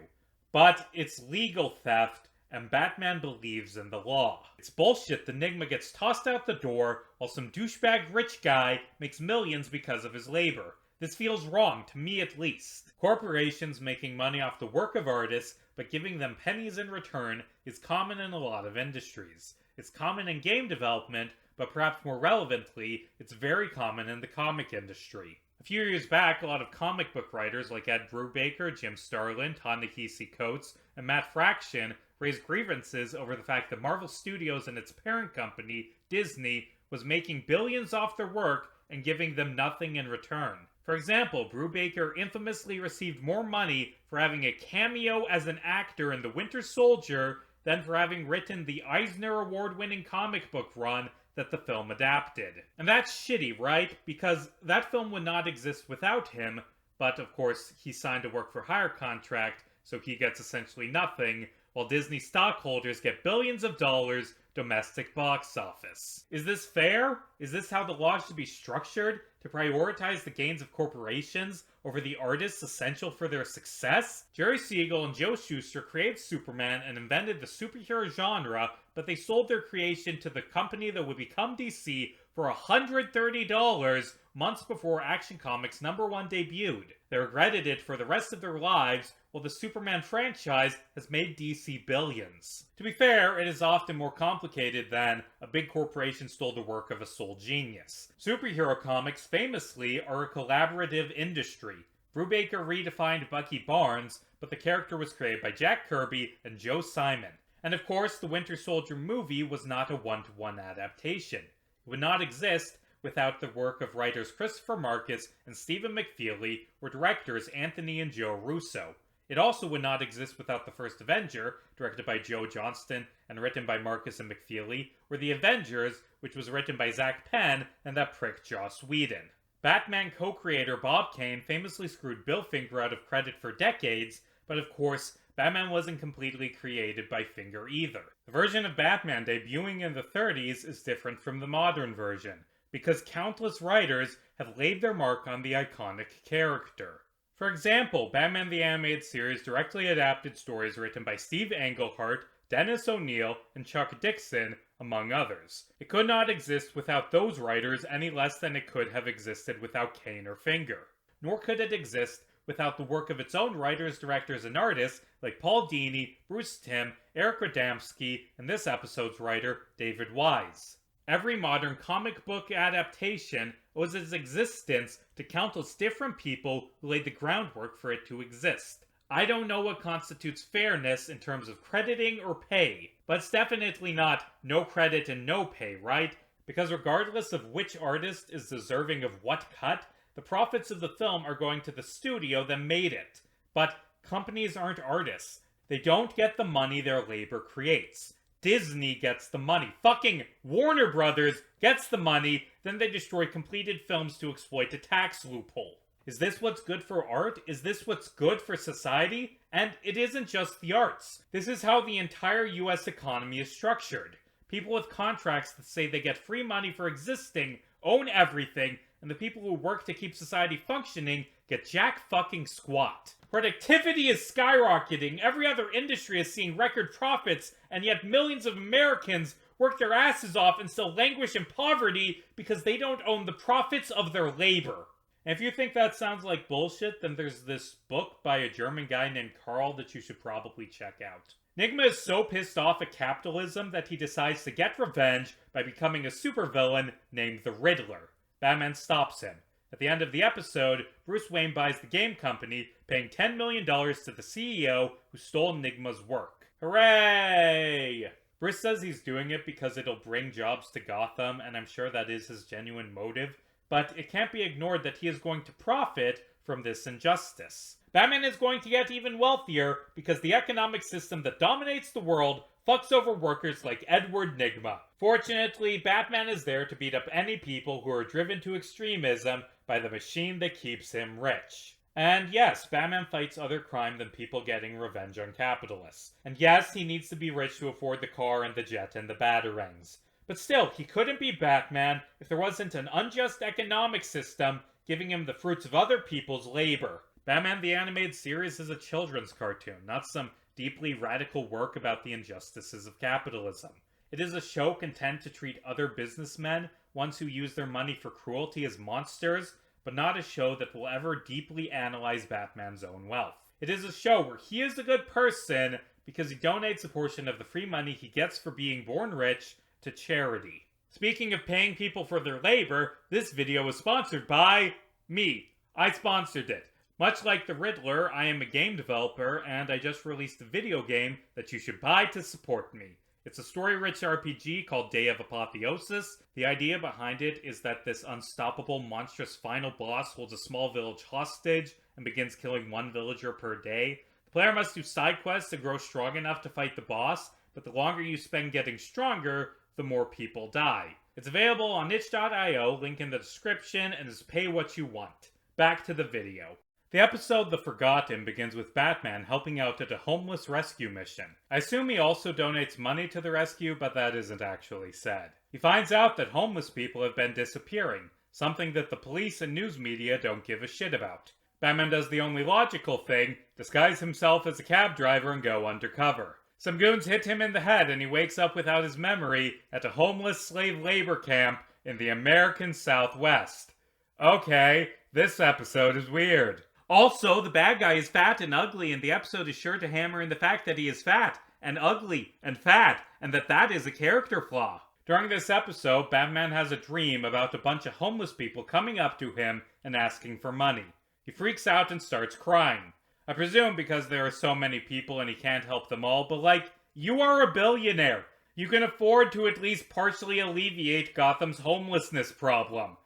But it's legal theft, and Batman believes in the law. It's bullshit that Nygma gets tossed out the door while some douchebag rich guy makes millions because of his labor. This feels wrong, to me at least. Corporations making money off the work of artists, but giving them pennies in return, is common in a lot of industries. It's common in game development, but perhaps more relevantly, it's very common in the comic industry. A few years back, a lot of comic book writers like Ed Brubaker, Jim Starlin, Ta-Nehisi Coates, and Matt Fraction raised grievances over the fact that Marvel Studios and its parent company, Disney, was making billions off their work and giving them nothing in return. For example, Brubaker infamously received more money for having a cameo as an actor in The Winter Soldier than for having written the Eisner Award-winning comic book run that the film adapted. And that's shitty, right? Because that film would not exist without him, but of course he signed a work-for-hire contract, so he gets essentially nothing, while Disney stockholders get billions of dollars domestic box office. Is this fair? Is this how the law should be structured? To prioritize the gains of corporations over the artists essential for their success? Jerry Siegel and Joe Shuster created Superman and invented the superhero genre, but they sold their creation to the company that would become DC for $130 months before Action Comics #1 debuted. They regretted it for the rest of their lives, while the Superman franchise has made DC billions. To be fair, it is often more complicated than a big corporation stole the work of a sole genius. Superhero comics, famously, are a collaborative industry. Brubaker redefined Bucky Barnes, but the character was created by Jack Kirby and Joe Simon. And of course, the Winter Soldier movie was not a one-to-one adaptation. It would not exist without the work of writers Christopher Marcus and Stephen McFeely, or directors Anthony and Joe Russo. It also would not exist without the first Avenger, directed by Joe Johnston and written by Marcus and McFeely, or The Avengers, which was written by Zach Penn and that prick Joss Whedon. Batman co-creator Bob Kane famously screwed Bill Finger out of credit for decades, but of course, Batman wasn't completely created by Finger either. The version of Batman debuting in the 30s is different from the modern version, because countless writers have laid their mark on the iconic character. For example, Batman the Animated Series directly adapted stories written by Steve Englehart, Dennis O'Neil, and Chuck Dixon, among others. It could not exist without those writers any less than it could have existed without Kane or Finger. Nor could it exist without the work of its own writers, directors, and artists like Paul Dini, Bruce Timm, Eric Radomski, and this episode's writer, David Wise. Every modern comic book adaptation owes its existence to countless different people who laid the groundwork for it to exist. I don't know what constitutes fairness in terms of crediting or pay, but it's definitely not no credit and no pay, right? Because regardless of which artist is deserving of what cut, the profits of the film are going to the studio that made it. But companies aren't artists. They don't get the money their labor creates. Disney gets the money. Fucking Warner Brothers gets the money, then they destroy completed films to exploit a tax loophole. Is this what's good for art? Is this what's good for society? And it isn't just the arts. This is how the entire US economy is structured. People with contracts that say they get free money for existing own everything, and the people who work to keep society functioning get jack fucking squat. Productivity is skyrocketing, every other industry is seeing record profits, and yet millions of Americans work their asses off and still languish in poverty because they don't own the profits of their labor. And if you think that sounds like bullshit, then there's this book by a German guy named Karl that you should probably check out. Nigma is so pissed off at capitalism that he decides to get revenge by becoming a supervillain named the Riddler. Batman stops him. At the end of the episode, Bruce Wayne buys the game company, paying $10 million to the CEO who stole Nigma's work. Hooray! Bruce says he's doing it because it'll bring jobs to Gotham, and I'm sure that is his genuine motive, but it can't be ignored that he is going to profit from this injustice. Batman is going to get even wealthier because the economic system that dominates the world fucks over workers like Edward Nygma. Fortunately, Batman is there to beat up any people who are driven to extremism by the machine that keeps him rich. And yes, Batman fights other crime than people getting revenge on capitalists. And yes, he needs to be rich to afford the car and the jet and the batarangs. But still, he couldn't be Batman if there wasn't an unjust economic system giving him the fruits of other people's labor. Batman the Animated Series is a children's cartoon, not some deeply radical work about the injustices of capitalism. It is a show content to treat other businessmen, ones who use their money for cruelty, as monsters, but not a show that will ever deeply analyze Batman's own wealth. It is a show where he is a good person because he donates a portion of the free money he gets for being born rich to charity. Speaking of paying people for their labor, this video was sponsored by me. I sponsored it. Much like the Riddler, I am a game developer, and I just released a video game that you should buy to support me. It's a story-rich RPG called Day of Apotheosis. The idea behind it is that this unstoppable, monstrous final boss holds a small village hostage and begins killing one villager per day. The player must do side quests to grow strong enough to fight the boss, but the longer you spend getting stronger, the more people die. It's available on itch.io, link in the description, and is pay what you want. Back to the video. The episode The Forgotten begins with Batman helping out at a homeless rescue mission. I assume he also donates money to the rescue, but that isn't actually said. He finds out that homeless people have been disappearing, something that the police and news media don't give a shit about. Batman does the only logical thing, disguise himself as a cab driver and go undercover. Some goons hit him in the head and he wakes up without his memory at a homeless slave labor camp in the American Southwest. Okay, this episode is weird. Also, the bad guy is fat and ugly, and the episode is sure to hammer in the fact that he is fat, and ugly, and fat, and that is a character flaw. During this episode, Batman has a dream about a bunch of homeless people coming up to him and asking for money. He freaks out and starts crying. I presume because there are so many people and he can't help them all, but you are a billionaire. You can afford to at least partially alleviate Gotham's homelessness problem.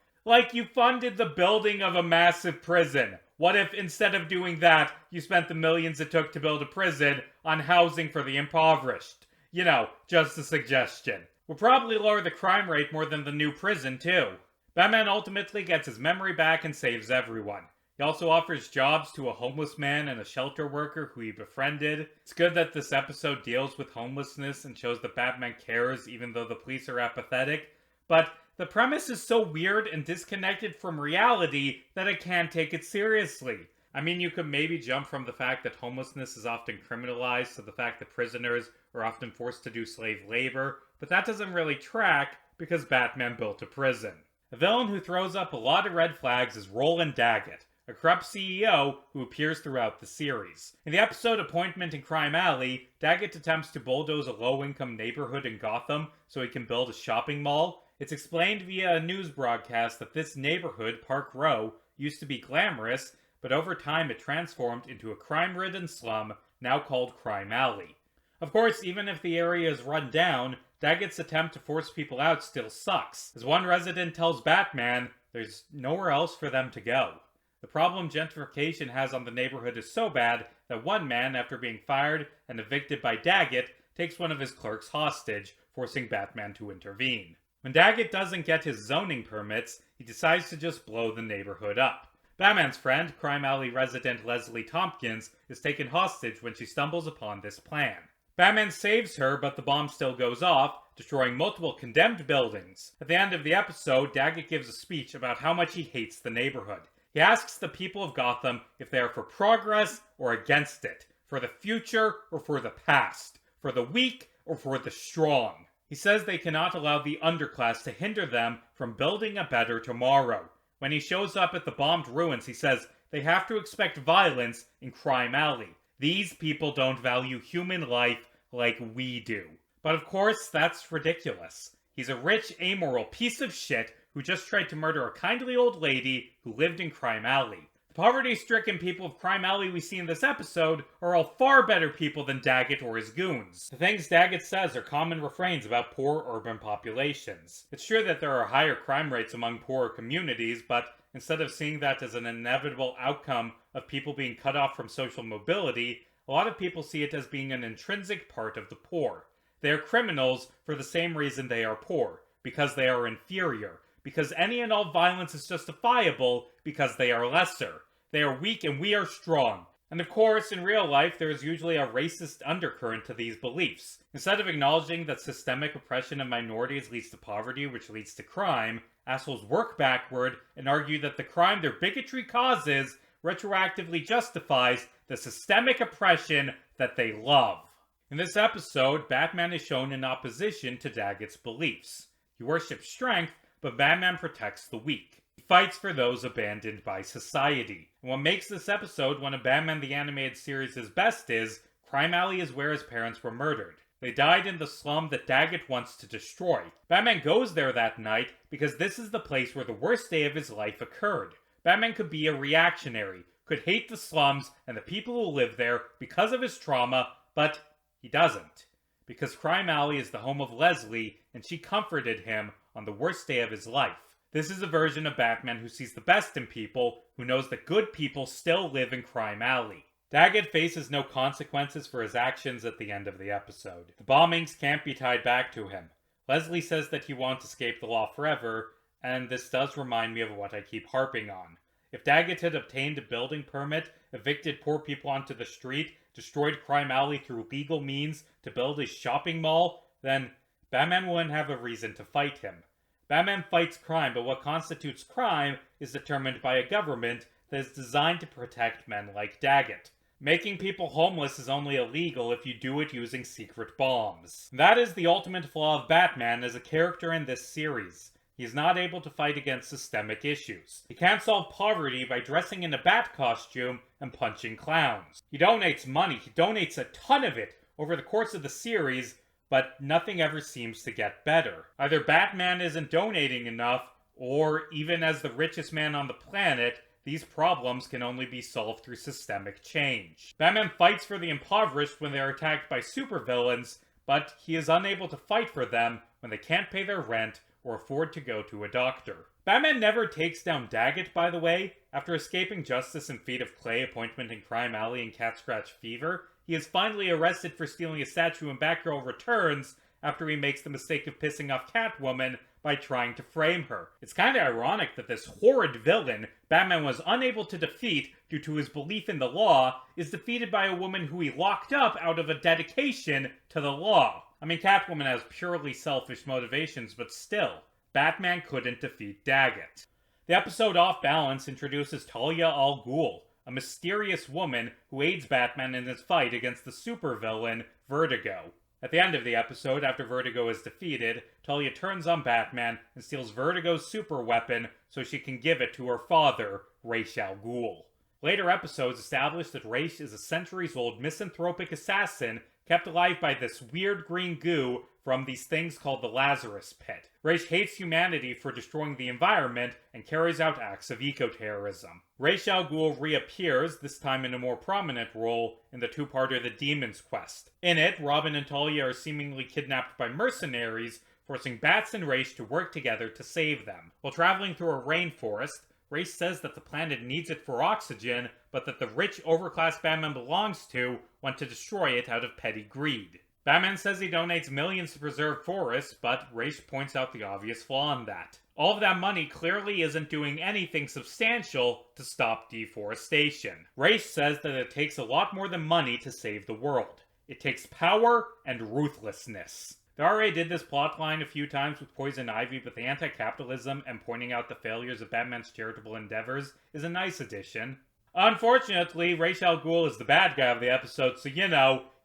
You funded the building of a massive prison. What if, instead of doing that, you spent the millions it took to build a prison on housing for the impoverished? Just a suggestion. Will probably lower the crime rate more than the new prison, too. Batman ultimately gets his memory back and saves everyone. He also offers jobs to a homeless man and a shelter worker who he befriended. It's good that this episode deals with homelessness and shows that Batman cares even though the police are apathetic, but the premise is so weird and disconnected from reality that I can't take it seriously. I mean, you could maybe jump from the fact that homelessness is often criminalized to the fact that prisoners are often forced to do slave labor, but that doesn't really track because Batman built a prison. A villain who throws up a lot of red flags is Roland Daggett, a corrupt CEO who appears throughout the series. In the episode Appointment in Crime Alley, Daggett attempts to bulldoze a low-income neighborhood in Gotham so he can build a shopping mall. It's explained via a news broadcast that this neighborhood, Park Row, used to be glamorous, but over time it transformed into a crime-ridden slum, now called Crime Alley. Of course, even if the area is run down, Daggett's attempt to force people out still sucks. As one resident tells Batman, there's nowhere else for them to go. The problem gentrification has on the neighborhood is so bad that one man, after being fired and evicted by Daggett, takes one of his clerks hostage, forcing Batman to intervene. When Daggett doesn't get his zoning permits, he decides to just blow the neighborhood up. Batman's friend, Crime Alley resident Leslie Tompkins, is taken hostage when she stumbles upon this plan. Batman saves her, but the bomb still goes off, destroying multiple condemned buildings. At the end of the episode, Daggett gives a speech about how much he hates the neighborhood. He asks the people of Gotham if they are for progress or against it, for the future or for the past, for the weak or for the strong. He says they cannot allow the underclass to hinder them from building a better tomorrow. When he shows up at the bombed ruins, he says they have to expect violence in Crime Alley. These people don't value human life like we do. But of course, that's ridiculous. He's a rich, amoral piece of shit who just tried to murder a kindly old lady who lived in Crime Alley. The poverty-stricken people of Crime Alley we see in this episode are all far better people than Daggett or his goons. The things Daggett says are common refrains about poor urban populations. It's true that there are higher crime rates among poorer communities, but instead of seeing that as an inevitable outcome of people being cut off from social mobility, a lot of people see it as being an intrinsic part of the poor. They are criminals for the same reason they are poor, because they are inferior, because any and all violence is justifiable because they are lesser. They are weak and we are strong. And of course, in real life, there is usually a racist undercurrent to these beliefs. Instead of acknowledging that systemic oppression of minorities leads to poverty, which leads to crime, assholes work backward and argue that the crime their bigotry causes retroactively justifies the systemic oppression that they love. In this episode, Batman is shown in opposition to Daggett's beliefs. He worships strength, but Batman protects the weak. He fights for those abandoned by society. And what makes this episode one of Batman the Animated Series' best is, Crime Alley is where his parents were murdered. They died in the slum that Daggett wants to destroy. Batman goes there that night because this is the place where the worst day of his life occurred. Batman could be a reactionary, could hate the slums and the people who live there because of his trauma, but he doesn't. Because Crime Alley is the home of Leslie, and she comforted him on the worst day of his life. This is a version of Batman who sees the best in people, who knows that good people still live in Crime Alley. Daggett faces no consequences for his actions at the end of the episode. The bombings can't be tied back to him. Leslie says that he won't escape the law forever, and this does remind me of what I keep harping on. If Daggett had obtained a building permit, evicted poor people onto the street, destroyed Crime Alley through legal means to build a shopping mall, then Batman wouldn't have a reason to fight him. Batman fights crime, but what constitutes crime is determined by a government that is designed to protect men like Daggett. Making people homeless is only illegal if you do it using secret bombs. That is the ultimate flaw of Batman as a character in this series. He is not able to fight against systemic issues. He can't solve poverty by dressing in a bat costume and punching clowns. He donates money, he donates a ton of it over the course of the series, but nothing ever seems to get better. Either Batman isn't donating enough, or even as the richest man on the planet, these problems can only be solved through systemic change. Batman fights for the impoverished when they are attacked by supervillains, but he is unable to fight for them when they can't pay their rent or afford to go to a doctor. Batman never takes down Daggett, by the way. After escaping justice in Feet of Clay, Appointment in Crime Alley, and Cat Scratch Fever, he is finally arrested for stealing a statue in Batgirl Returns after he makes the mistake of pissing off Catwoman by trying to frame her. It's kinda ironic that this horrid villain Batman was unable to defeat due to his belief in the law is defeated by a woman who he locked up out of a dedication to the law. I mean, Catwoman has purely selfish motivations, but still, Batman couldn't defeat Daggett. The episode Off Balance introduces Talia al Ghul, a mysterious woman who aids Batman in his fight against the supervillain Vertigo. At the end of the episode, after Vertigo is defeated, Talia turns on Batman and steals Vertigo's super weapon so she can give it to her father, Ra's al Ghul. Later episodes establish that Ra's is a centuries-old misanthropic assassin kept alive by this weird green goo from these things called the Lazarus Pit. Ra's hates humanity for destroying the environment and carries out acts of eco-terrorism. Ra's al Ghul reappears, this time in a more prominent role, in the two-parter The Demon's Quest. In it, Robin and Talia are seemingly kidnapped by mercenaries, forcing Bats and Ra's to work together to save them. While traveling through a rainforest, Ra's says that the planet needs it for oxygen, but that the rich, overclass Batman belongs to want to destroy it out of petty greed. Batman says he donates millions to preserve forests, but Ra's points out the obvious flaw in that. All of that money clearly isn't doing anything substantial to stop deforestation. Ra's says that it takes a lot more than money to save the world. It takes power and ruthlessness. The RA did this plotline a few times with Poison Ivy, but the anti-capitalism and pointing out the failures of Batman's charitable endeavors is a nice addition. Unfortunately, Ra's al Ghul is the bad guy of the episode, so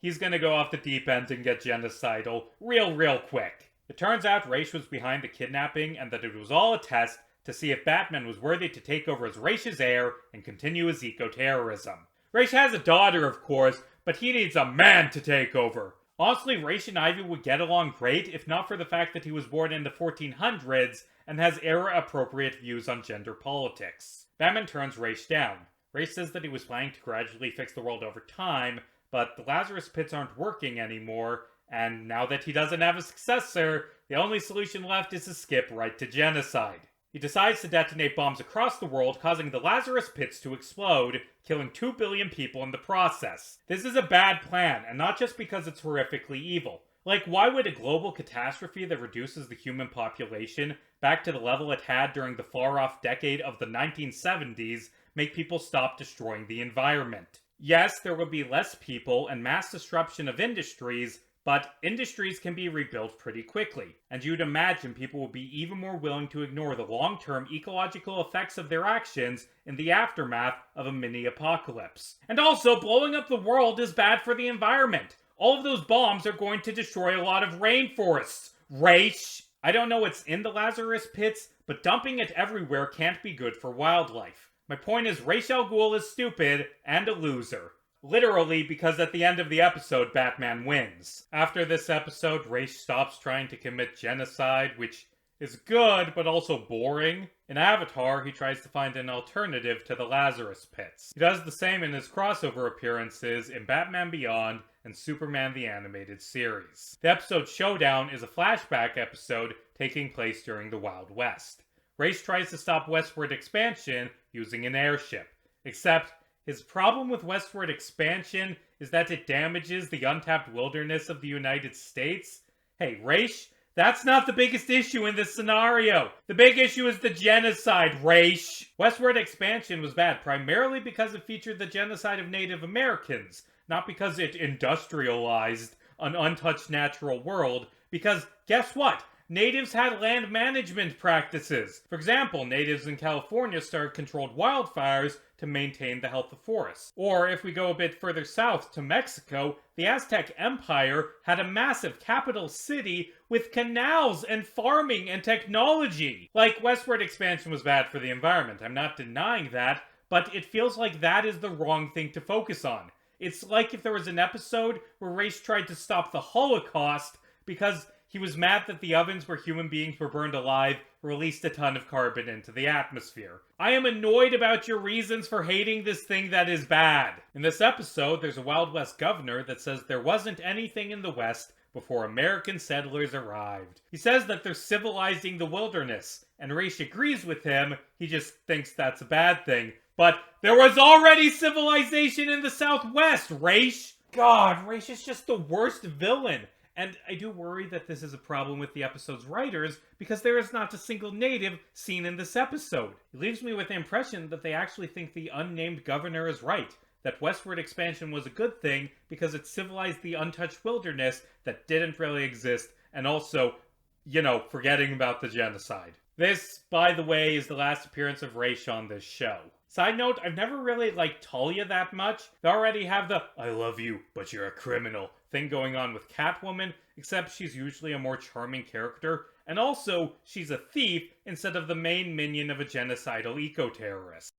he's gonna go off the deep end and get genocidal real quick. It turns out Ra's was behind the kidnapping and that it was all a test to see if Batman was worthy to take over as Ra's heir and continue his eco-terrorism. Ra's has a daughter, of course, but he needs a man to take over. Honestly, Ra's and Ivy would get along great if not for the fact that he was born in the 1400s and has era-appropriate views on gender politics. Batman turns Ra's down. Ra's says that he was planning to gradually fix the world over time, but the Lazarus pits aren't working anymore, and now that he doesn't have a successor, the only solution left is to skip right to genocide. He decides to detonate bombs across the world, causing the Lazarus pits to explode, killing 2 billion people in the process. This is a bad plan, and not just because it's horrifically evil. Like, why would a global catastrophe that reduces the human population back to the level it had during the far-off decade of the 1970s make people stop destroying the environment? Yes, there will be less people and mass disruption of industries, but industries can be rebuilt pretty quickly, and you'd imagine people will be even more willing to ignore the long-term ecological effects of their actions in the aftermath of a mini-apocalypse. And also, blowing up the world is bad for the environment. All of those bombs are going to destroy a lot of rainforests. Ra's! I don't know what's in the Lazarus pits, but dumping it everywhere can't be good for wildlife. My point is, Ra's al Ghul is stupid and a loser. Literally, because at the end of the episode, Batman wins. After this episode, Ra's stops trying to commit genocide, which is good, but also boring. In Avatar, he tries to find an alternative to the Lazarus pits. He does the same in his crossover appearances in Batman Beyond and Superman the Animated Series. The episode Showdown is a flashback episode taking place during the Wild West. Ra's tries to stop westward expansion using an airship, except his problem with westward expansion is that it damages the untapped wilderness of the United States. Hey, Ra's, that's not the biggest issue in this scenario. The big issue is the genocide, Ra's. Westward expansion was bad primarily because it featured the genocide of Native Americans, not because it industrialized an untouched natural world, because guess what? Natives had land management practices. For example, natives in California started controlled wildfires to maintain the health of forests. Or, if we go a bit further south to Mexico, the Aztec Empire had a massive capital city with canals and farming and technology. Like, westward expansion was bad for the environment, I'm not denying that, but it feels like that is the wrong thing to focus on. It's like if there was an episode where Ra's tried to stop the Holocaust because he was mad that the ovens where human beings were burned alive released a ton of carbon into the atmosphere. I am annoyed about your reasons for hating this thing that is bad. In this episode, there's a Wild West governor that says there wasn't anything in the West before American settlers arrived. He says that they're civilizing the wilderness, and Ra's agrees with him, he just thinks that's a bad thing. But there was already civilization in the Southwest, Ra's! God, Ra's is just the worst villain. And I do worry that this is a problem with the episode's writers, because there is not a single native seen in this episode. It leaves me with the impression that they actually think the unnamed governor is right, that westward expansion was a good thing because it civilized the untouched wilderness that didn't really exist, and also, forgetting about the genocide. This, by the way, is the last appearance of Ra's on this show. Side note, I've never really liked Talia that much. They already have the "I love you, but you're a criminal" thing going on with Catwoman, except she's usually a more charming character, and also, she's a thief instead of the main minion of a genocidal eco-terrorist.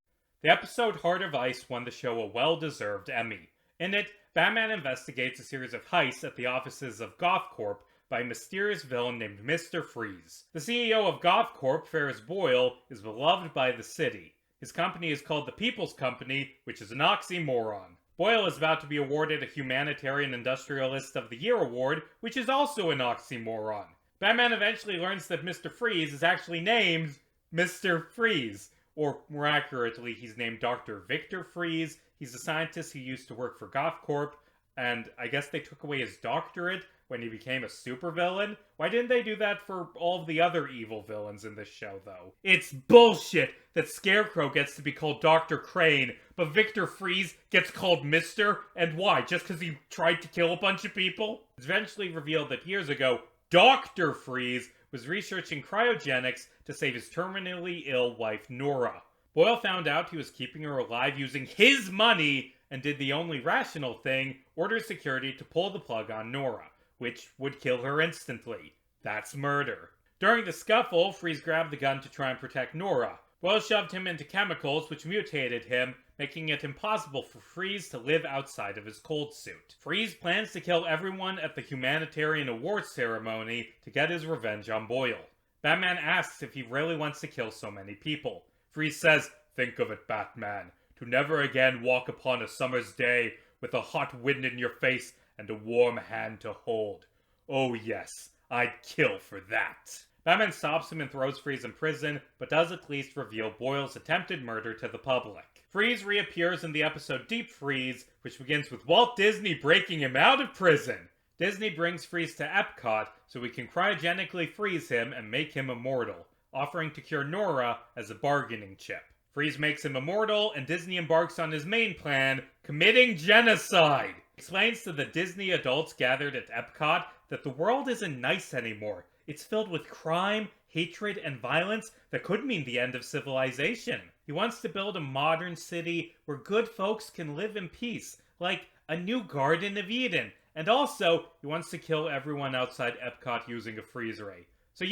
The episode Heart of Ice won the show a well-deserved Emmy. In it, Batman investigates a series of heists at the offices of Goth Corp by a mysterious villain named Mr. Freeze. The CEO of Goth Corp, Ferris Boyle, is beloved by the city. His company is called the People's Company, which is an oxymoron. Boyle is about to be awarded a Humanitarian Industrialist of the Year award, which is also an oxymoron. Batman eventually learns that Mr. Freeze is actually named Mr. Freeze, or more accurately, he's named Dr. Victor Freeze. He's a scientist who used to work for Goth Corp, and I guess they took away his doctorate when he became a supervillain? Why didn't they do that for all of the other evil villains in this show, though? It's bullshit that Scarecrow gets to be called Dr. Crane, but Victor Freeze gets called Mr. And why? Just because he tried to kill a bunch of people? It's eventually revealed that years ago, Dr. Freeze was researching cryogenics to save his terminally ill wife, Nora. Boyle found out he was keeping her alive using his money and did the only rational thing, order security to pull the plug on Nora, which would kill her instantly. That's murder. During the scuffle, Freeze grabbed the gun to try and protect Nora. Boyle shoved him into chemicals which mutated him, making it impossible for Freeze to live outside of his cold suit. Freeze plans to kill everyone at the humanitarian awards ceremony to get his revenge on Boyle. Batman asks if he really wants to kill so many people. Freeze says, "Think of it, Batman, to never again walk upon a summer's day with a hot wind in your face and a warm hand to hold. Oh yes, I'd kill for that." Batman stops him and throws Freeze in prison, but does at least reveal Boyle's attempted murder to the public. Freeze reappears in the episode Deep Freeze, which begins with Walt Disney breaking him out of prison. Disney brings Freeze to Epcot so we can cryogenically freeze him and make him immortal, offering to cure Nora as a bargaining chip. Freeze makes him immortal, and Disney embarks on his main plan, committing genocide. Explains to the Disney adults gathered at Epcot that the world isn't nice anymore. It's filled with crime, hatred, and violence that could mean the end of civilization. He wants to build a modern city where good folks can live in peace, like a new Garden of Eden. And also, he wants to kill everyone outside Epcot using a freeze ray. So,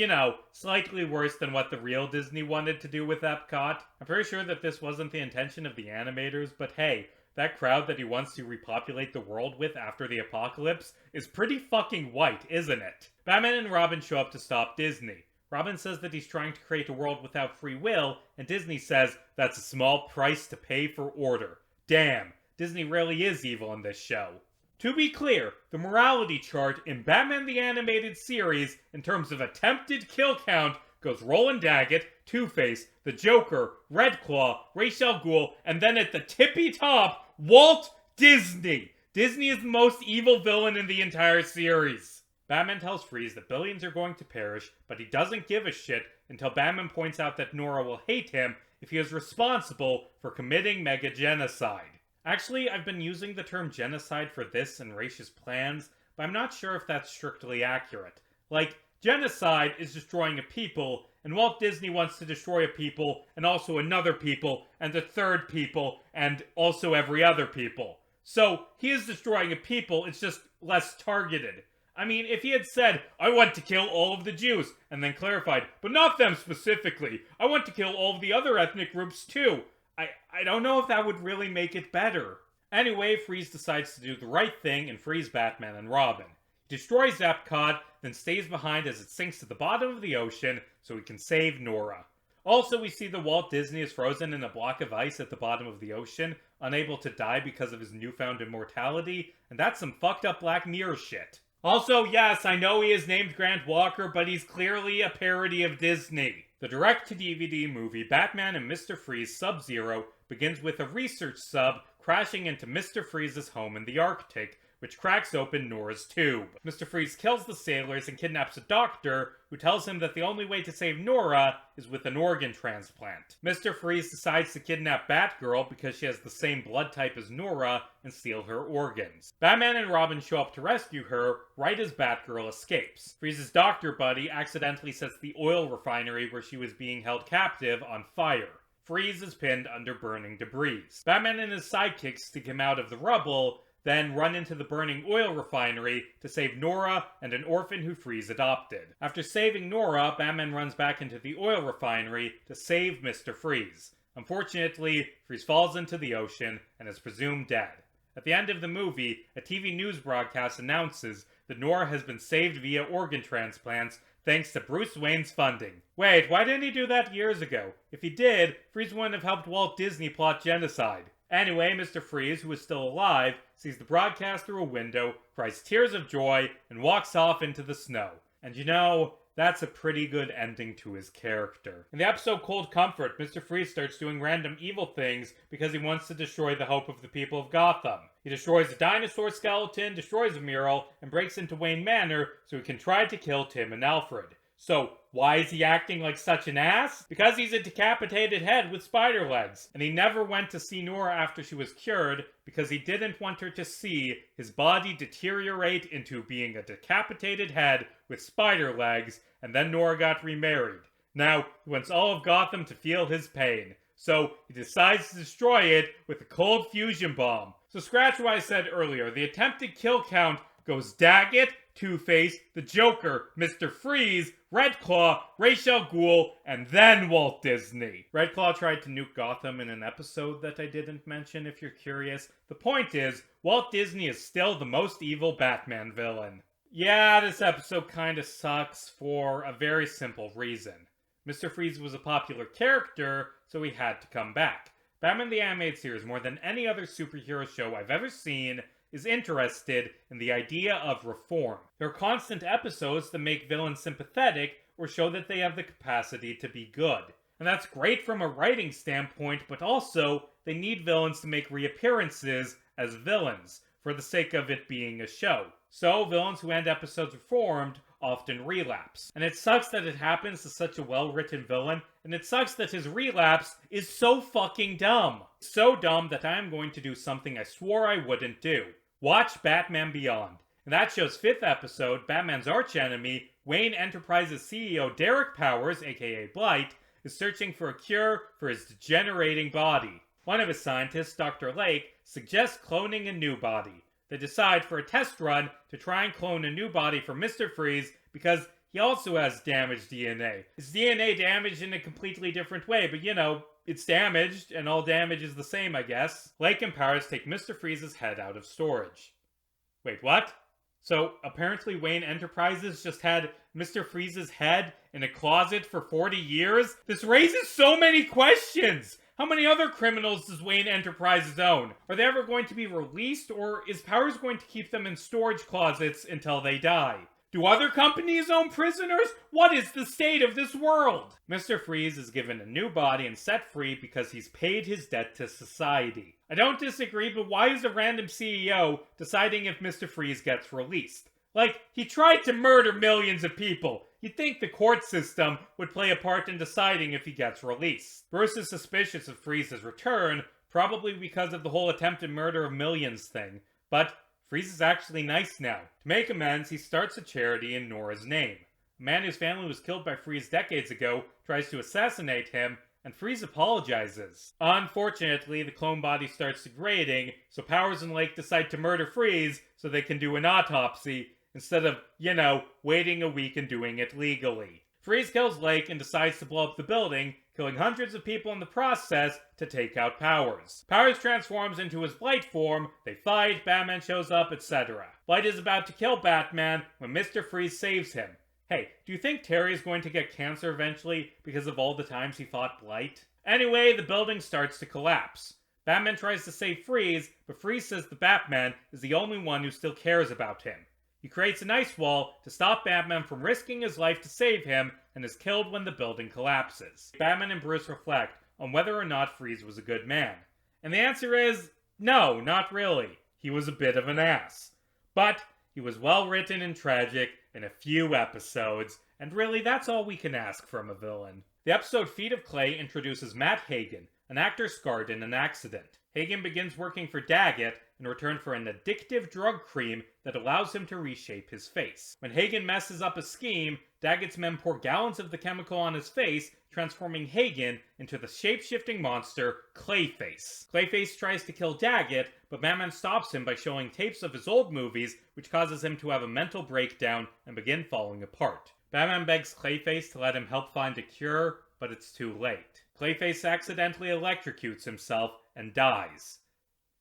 slightly worse than what the real Disney wanted to do with Epcot. I'm pretty sure that this wasn't the intention of the animators, but hey, that crowd that he wants to repopulate the world with after the apocalypse is pretty fucking white, isn't it? Batman and Robin show up to stop Disney. Robin says that he's trying to create a world without free will, and Disney says that's a small price to pay for order. Damn, Disney really is evil in this show. To be clear, the morality chart in Batman the Animated Series in terms of attempted kill count goes Roland Daggett, Two-Face, the Joker, Red Claw, Ra's al Ghul, and then at the tippy top, Walt Disney! Disney is the most evil villain in the entire series. Batman tells Freeze that billions are going to perish, but he doesn't give a shit until Batman points out that Nora will hate him if he is responsible for committing mega genocide. Actually, I've been using the term genocide for this and Raish's plans, but I'm not sure if that's strictly accurate. Like, genocide is destroying a people, and Walt Disney wants to destroy a people, and also another people, and a third people, and also every other people. So, he is destroying a people, it's just less targeted. I mean, if he had said, "I want to kill all of the Jews," and then clarified, "but not them specifically, I want to kill all of the other ethnic groups too," I don't know if that would really make it better. Anyway, Freeze decides to do the right thing and frees Batman and Robin. He destroys Epcot, then stays behind as it sinks to the bottom of the ocean so he can save Nora. Also, we see that Walt Disney is frozen in a block of ice at the bottom of the ocean, unable to die because of his newfound immortality, and that's some fucked up Black Mirror shit. Also, yes, I know he is named Grant Walker, but he's clearly a parody of Disney. The direct-to-DVD movie Batman and Mr. Freeze Sub-Zero begins with a research sub crashing into Mr. Freeze's home in the Arctic, which cracks open Nora's tube. Mr. Freeze kills the sailors and kidnaps a doctor, who tells him that the only way to save Nora is with an organ transplant. Mr. Freeze decides to kidnap Batgirl because she has the same blood type as Nora and steal her organs. Batman and Robin show up to rescue her right as Batgirl escapes. Freeze's doctor buddy accidentally sets the oil refinery where she was being held captive on fire. Freeze is pinned under burning debris. Batman and his sidekicks stick him out of the rubble, then run into the burning oil refinery to save Nora and an orphan who Freeze adopted. After saving Nora, Batman runs back into the oil refinery to save Mr. Freeze. Unfortunately, Freeze falls into the ocean and is presumed dead. At the end of the movie, a TV news broadcast announces that Nora has been saved via organ transplants thanks to Bruce Wayne's funding. Wait, why didn't he do that years ago? If he did, Freeze wouldn't have helped Walt Disney plot genocide. Anyway, Mr. Freeze, who is still alive, sees the broadcast through a window, cries tears of joy, and walks off into the snow. And that's a pretty good ending to his character. In the episode Cold Comfort, Mr. Freeze starts doing random evil things because he wants to destroy the hope of the people of Gotham. He destroys a dinosaur skeleton, destroys a mural, and breaks into Wayne Manor so he can try to kill Tim and Alfred. So, why is he acting like such an ass? Because he's a decapitated head with spider legs. And he never went to see Nora after she was cured because he didn't want her to see his body deteriorate into being a decapitated head with spider legs, and then Nora got remarried. Now, he wants all of Gotham to feel his pain. So, he decides to destroy it with a cold fusion bomb. So scratch what I said earlier, the attempted kill count goes Daggett, Two-Face, the Joker, Mr. Freeze, Red Claw, Ra's al Ghul, and then Walt Disney. Red Claw tried to nuke Gotham in an episode that I didn't mention if you're curious. The point is, Walt Disney is still the most evil Batman villain. Yeah, this episode kinda sucks for a very simple reason. Mr. Freeze was a popular character, so he had to come back. Batman the Animated Series, more than any other superhero show I've ever seen, is interested in the idea of reform. There are constant episodes that make villains sympathetic or show that they have the capacity to be good. And that's great from a writing standpoint, but also they need villains to make reappearances as villains, for the sake of it being a show. So, villains who end episodes reformed often relapse. And it sucks that it happens to such a well-written villain, and it sucks that his relapse is so fucking dumb. So dumb that I am going to do something I swore I wouldn't do. Watch Batman Beyond. In that show's 5th episode, Batman's archenemy, Wayne Enterprises CEO Derek Powers, aka Blight, is searching for a cure for his degenerating body. One of his scientists, Dr. Lake, suggests cloning a new body. They decide for a test run to try and clone a new body for Mr. Freeze because he also has damaged DNA. His DNA damaged in a completely different way, but you know, it's damaged, and all damage is the same, I guess. Lake and Powers take Mr. Freeze's head out of storage. Wait, what? So, apparently Wayne Enterprises just had Mr. Freeze's head in a closet for 40 years? This raises so many questions! How many other criminals does Wayne Enterprises own? Are they ever going to be released, or is Powers going to keep them in storage closets until they die? Do other companies own prisoners? What is the state of this world? Mr. Freeze is given a new body and set free because he's paid his debt to society. I don't disagree, but why is a random CEO deciding if Mr. Freeze gets released? Like, he tried to murder millions of people. You'd think the court system would play a part in deciding if he gets released. Bruce is suspicious of Freeze's return, probably because of the whole attempted murder of millions thing. But Freeze is actually nice now. To make amends, he starts a charity in Nora's name. A man whose family was killed by Freeze decades ago tries to assassinate him, and Freeze apologizes. Unfortunately, the clone body starts degrading, so Powers and Lake decide to murder Freeze so they can do an autopsy, instead of, you know, waiting a week and doing it legally. Freeze kills Lake and decides to blow up the building, killing hundreds of people in the process to take out Powers. Powers transforms into his Blight form, they fight, Batman shows up, etc. Blight is about to kill Batman when Mr. Freeze saves him. Hey, do you think Terry is going to get cancer eventually because of all the times he fought Blight? Anyway, the building starts to collapse. Batman tries to save Freeze, but Freeze says the Batman is the only one who still cares about him. He creates an ice wall to stop Batman from risking his life to save him, and is killed when the building collapses. Batman and Bruce reflect on whether or not Freeze was a good man. And the answer is, no, not really. He was a bit of an ass. But he was well written and tragic in a few episodes, and really that's all we can ask from a villain. The episode Feet of Clay introduces Matt Hagen, an actor scarred in an accident. Hagen begins working for Daggett in return for an addictive drug cream that allows him to reshape his face. When Hagen messes up a scheme, Daggett's men pour gallons of the chemical on his face, transforming Hagen into the shape-shifting monster Clayface. Clayface tries to kill Daggett, but Batman stops him by showing tapes of his old movies, which causes him to have a mental breakdown and begin falling apart. Batman begs Clayface to let him help find a cure, but it's too late. Clayface accidentally electrocutes himself and dies.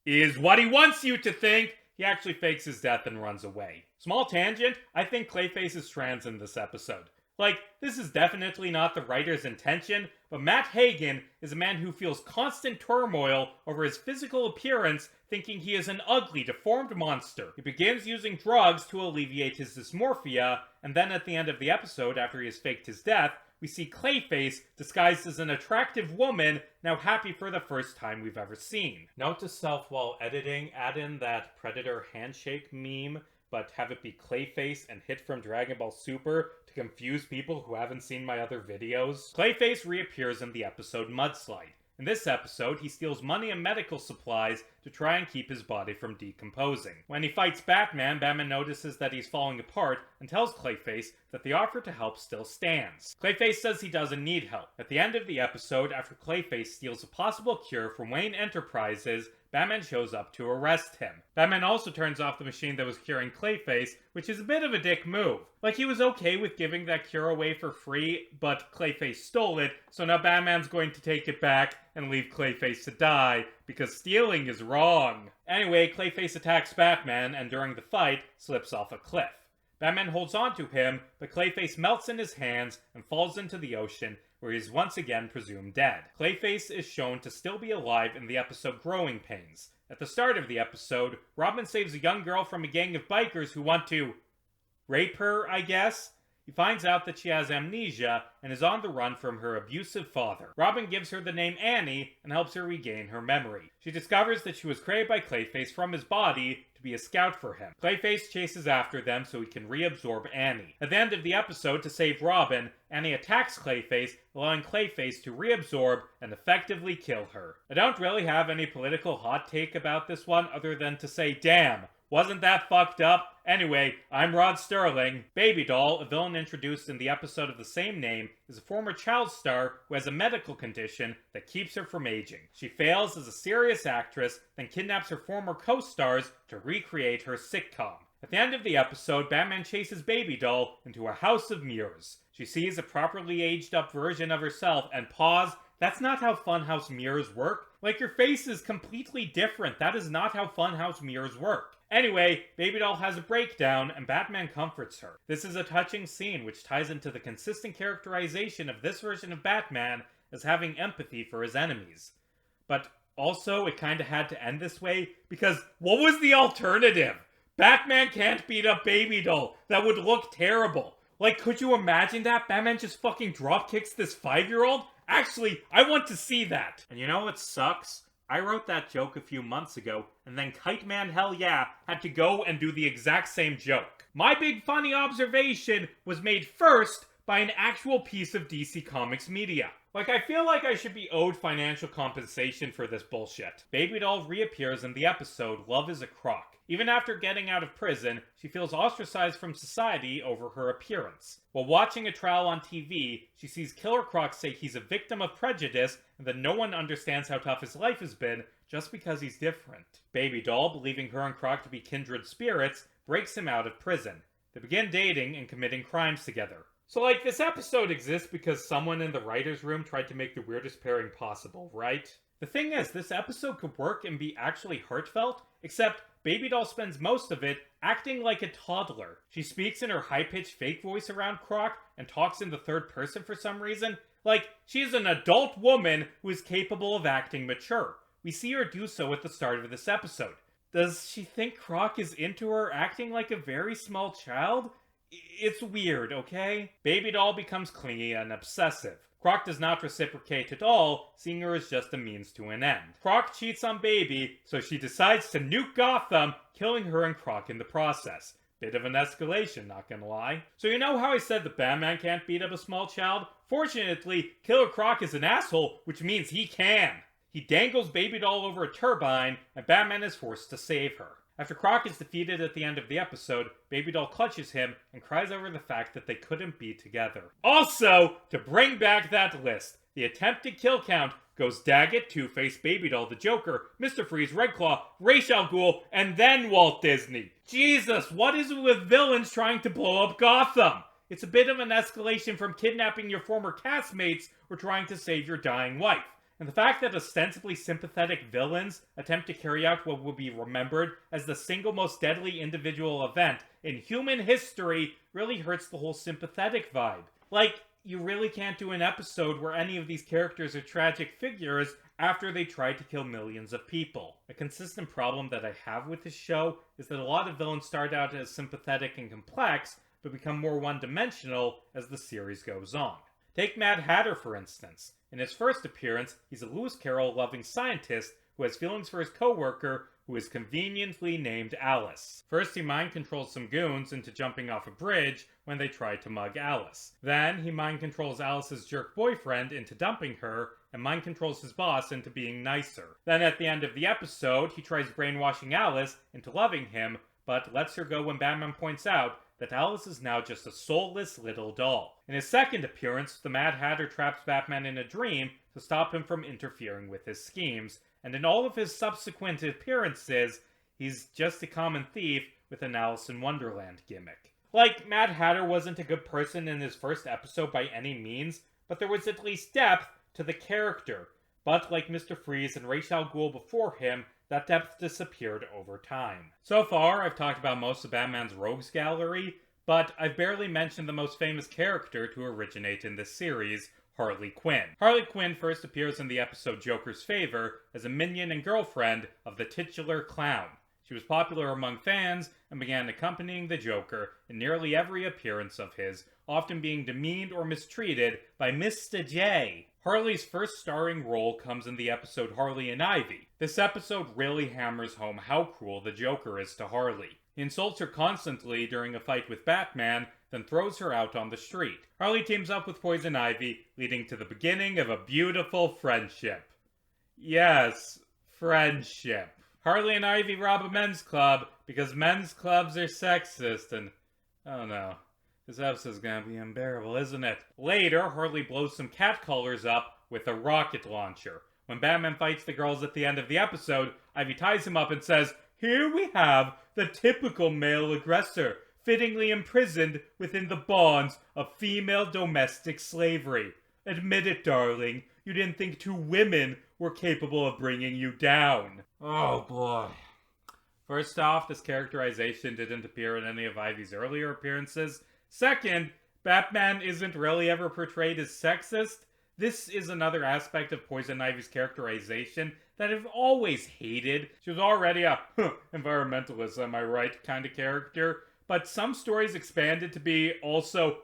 Is what he wants you to think! He actually fakes his death and runs away. Small tangent, I think Clayface is trans in this episode. Like, this is definitely not the writer's intention, but Matt Hagen is a man who feels constant turmoil over his physical appearance, thinking he is an ugly, deformed monster. He begins using drugs to alleviate his dysmorphia, and then at the end of the episode, after he has faked his death, we see Clayface disguised as an attractive woman, now happy for the first time we've ever seen. Note to self while editing, add in that Predator handshake meme, but have it be Clayface and Hit from Dragon Ball Super to confuse people who haven't seen my other videos. Clayface reappears in the episode Mudslide. In this episode, he steals money and medical supplies to try and keep his body from decomposing. When he fights Batman, Batman notices that he's falling apart and tells Clayface that the offer to help still stands. Clayface says he doesn't need help. At the end of the episode, after Clayface steals a possible cure from Wayne Enterprises, Batman shows up to arrest him. Batman also turns off the machine that was curing Clayface, which is a bit of a dick move. Like, he was okay with giving that cure away for free, but Clayface stole it, so now Batman's going to take it back and leave Clayface to die, because stealing is wrong. Anyway, Clayface attacks Batman, and during the fight, slips off a cliff. Batman holds onto him, but Clayface melts in his hands and falls into the ocean, where he is once again presumed dead. Clayface is shown to still be alive in the episode Growing Pains. At the start of the episode, Robin saves a young girl from a gang of bikers who want to rape her, I guess? He finds out that she has amnesia and is on the run from her abusive father. Robin gives her the name Annie and helps her regain her memory. She discovers that she was created by Clayface from his body to be a scout for him. Clayface chases after them so he can reabsorb Annie. At the end of the episode, to save Robin, Annie attacks Clayface, allowing Clayface to reabsorb and effectively kill her. I don't really have any political hot take about this one other than to say, damn, wasn't that fucked up? Anyway, I'm Rod Sterling. Baby Doll, a villain introduced in the episode of the same name, is a former child star who has a medical condition that keeps her from aging. She fails as a serious actress, then kidnaps her former co-stars to recreate her sitcom. At the end of the episode, Batman chases Baby Doll into a house of mirrors. She sees a properly aged up version of herself and pause. That's not how funhouse mirrors work. Like, your face is completely different. That is not how funhouse mirrors work. Anyway, Baby Doll has a breakdown, and Batman comforts her. This is a touching scene which ties into the consistent characterization of this version of Batman as having empathy for his enemies. But also, it kinda had to end this way, because what was the alternative? Batman can't beat up Baby Doll. That would look terrible. Like, could you imagine that? Batman just fucking dropkicks this 5-year-old? Actually, I want to see that. And you know what sucks? I wrote that joke a few months ago, and then Kite Man Hell Yeah had to go and do the exact same joke. My big funny observation was made first by an actual piece of DC Comics media. Like, I feel like I should be owed financial compensation for this bullshit. Baby Doll reappears in the episode Love is a Crock. Even after getting out of prison, she feels ostracized from society over her appearance. While watching a trial on TV, she sees Killer Croc say he's a victim of prejudice and that no one understands how tough his life has been just because he's different. Baby Doll, believing her and Croc to be kindred spirits, breaks him out of prison. They begin dating and committing crimes together. So, like, this episode exists because someone in the writer's room tried to make the weirdest pairing possible, right? The thing is, this episode could work and be actually heartfelt, except Baby Doll spends most of it acting like a toddler. She speaks in her high-pitched fake voice around Croc and talks in the third person for some reason. Like, she is an adult woman who is capable of acting mature. We see her do so at the start of this episode. Does she think Croc is into her acting like a very small child? It's weird, okay? Baby Doll becomes clingy and obsessive. Croc does not reciprocate at all, seeing her as just a means to an end. Croc cheats on Baby, so she decides to nuke Gotham, killing her and Croc in the process. Bit of an escalation, not gonna lie. So you know how I said that Batman can't beat up a small child? Fortunately, Killer Croc is an asshole, which means he can. He dangles Baby Doll over a turbine, and Batman is forced to save her. After Croc is defeated at the end of the episode, Baby Doll clutches him and cries over the fact that they couldn't be together. Also, to bring back that list, the attempted kill count goes Daggett, Two-Face, Baby Doll, the Joker, Mr. Freeze, Red Claw, Ra's al Ghul, and then Walt Disney. Jesus, what is it with villains trying to blow up Gotham? It's a bit of an escalation from kidnapping your former castmates or trying to save your dying wife. And the fact that ostensibly sympathetic villains attempt to carry out what will be remembered as the single most deadly individual event in human history really hurts the whole sympathetic vibe. Like, you really can't do an episode where any of these characters are tragic figures after they tried to kill millions of people. A consistent problem that I have with this show is that a lot of villains start out as sympathetic and complex, but become more one-dimensional as the series goes on. Take Mad Hatter, for instance. In his first appearance, he's a Lewis Carroll-loving scientist who has feelings for his co-worker, who is conveniently named Alice. First, he mind controls some goons into jumping off a bridge when they try to mug Alice. Then, he mind controls Alice's jerk boyfriend into dumping her, and mind controls his boss into being nicer. Then, at the end of the episode, he tries brainwashing Alice into loving him, but lets her go when Batman points out that Alice is now just a soulless little doll. In his second appearance, the Mad Hatter traps Batman in a dream to stop him from interfering with his schemes, and in all of his subsequent appearances, he's just a common thief with an Alice in Wonderland gimmick. Like, Mad Hatter wasn't a good person in his first episode by any means, but there was at least depth to the character. But like Mr. Freeze and Ra's al Ghul before him, that depth disappeared over time. So far, I've talked about most of Batman's rogues gallery, but I've barely mentioned the most famous character to originate in this series, Harley Quinn. Harley Quinn first appears in the episode Joker's Favor as a minion and girlfriend of the titular clown. She was popular among fans and began accompanying the Joker in nearly every appearance of his, often being demeaned or mistreated by Mr. J. Harley's first starring role comes in the episode Harley and Ivy. This episode really hammers home how cruel the Joker is to Harley. He insults her constantly during a fight with Batman, then throws her out on the street. Harley teams up with Poison Ivy, leading to the beginning of a beautiful friendship. Yes, friendship. Harley and Ivy rob a men's club because men's clubs are sexist and... oh no. This episode's gonna be unbearable, isn't it? Later, Harley blows some catcallers up with a rocket launcher. When Batman fights the girls at the end of the episode, Ivy ties him up and says, "Here we have the typical male aggressor, fittingly imprisoned within the bonds of female domestic slavery. Admit it, darling, you didn't think two women were capable of bringing you down." Oh boy. First off, this characterization didn't appear in any of Ivy's earlier appearances. Second, Batman isn't really ever portrayed as sexist. This is another aspect of Poison Ivy's characterization that I've always hated. She was already a environmentalist, am I right, kind of character, but some stories expanded to be also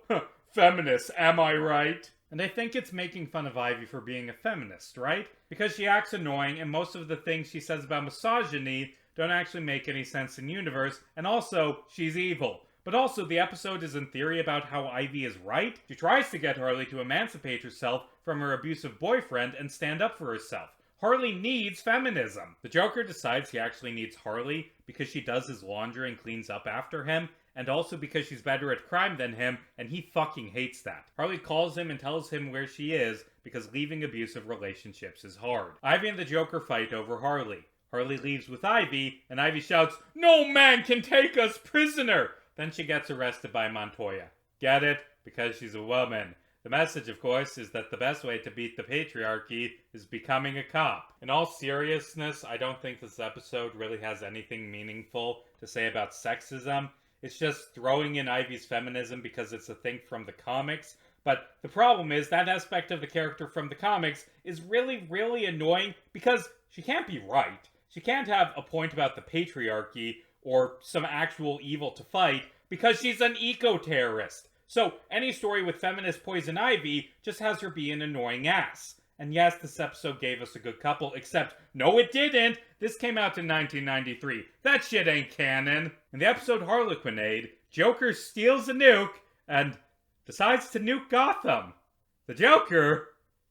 feminist, am I right? And I think it's making fun of Ivy for being a feminist, right? Because she acts annoying, and most of the things she says about misogyny don't actually make any sense in universe, and also, she's evil. But also, the episode is in theory about how Ivy is right. She tries to get Harley to emancipate herself from her abusive boyfriend and stand up for herself. Harley needs feminism. The Joker decides he actually needs Harley because she does his laundry and cleans up after him, and also because she's better at crime than him, and he fucking hates that. Harley calls him and tells him where she is because leaving abusive relationships is hard. Ivy and the Joker fight over Harley. Harley leaves with Ivy, and Ivy shouts, "No man can take us prisoner!" Then she gets arrested by Montoya. Get it? Because she's a woman. The message, of course, is that the best way to beat the patriarchy is becoming a cop. In all seriousness, I don't think this episode really has anything meaningful to say about sexism. It's just throwing in Ivy's feminism because it's a thing from the comics. But the problem is that aspect of the character from the comics is really, really annoying because she can't be right. She can't have a point about the patriarchy or some actual evil to fight, because she's an eco-terrorist. So, any story with feminist Poison Ivy just has her be an annoying ass. And yes, this episode gave us a good couple, except, no it didn't! This came out in 1993. That shit ain't canon! In the episode Harlequinade, Joker steals a nuke, and decides to nuke Gotham. The Joker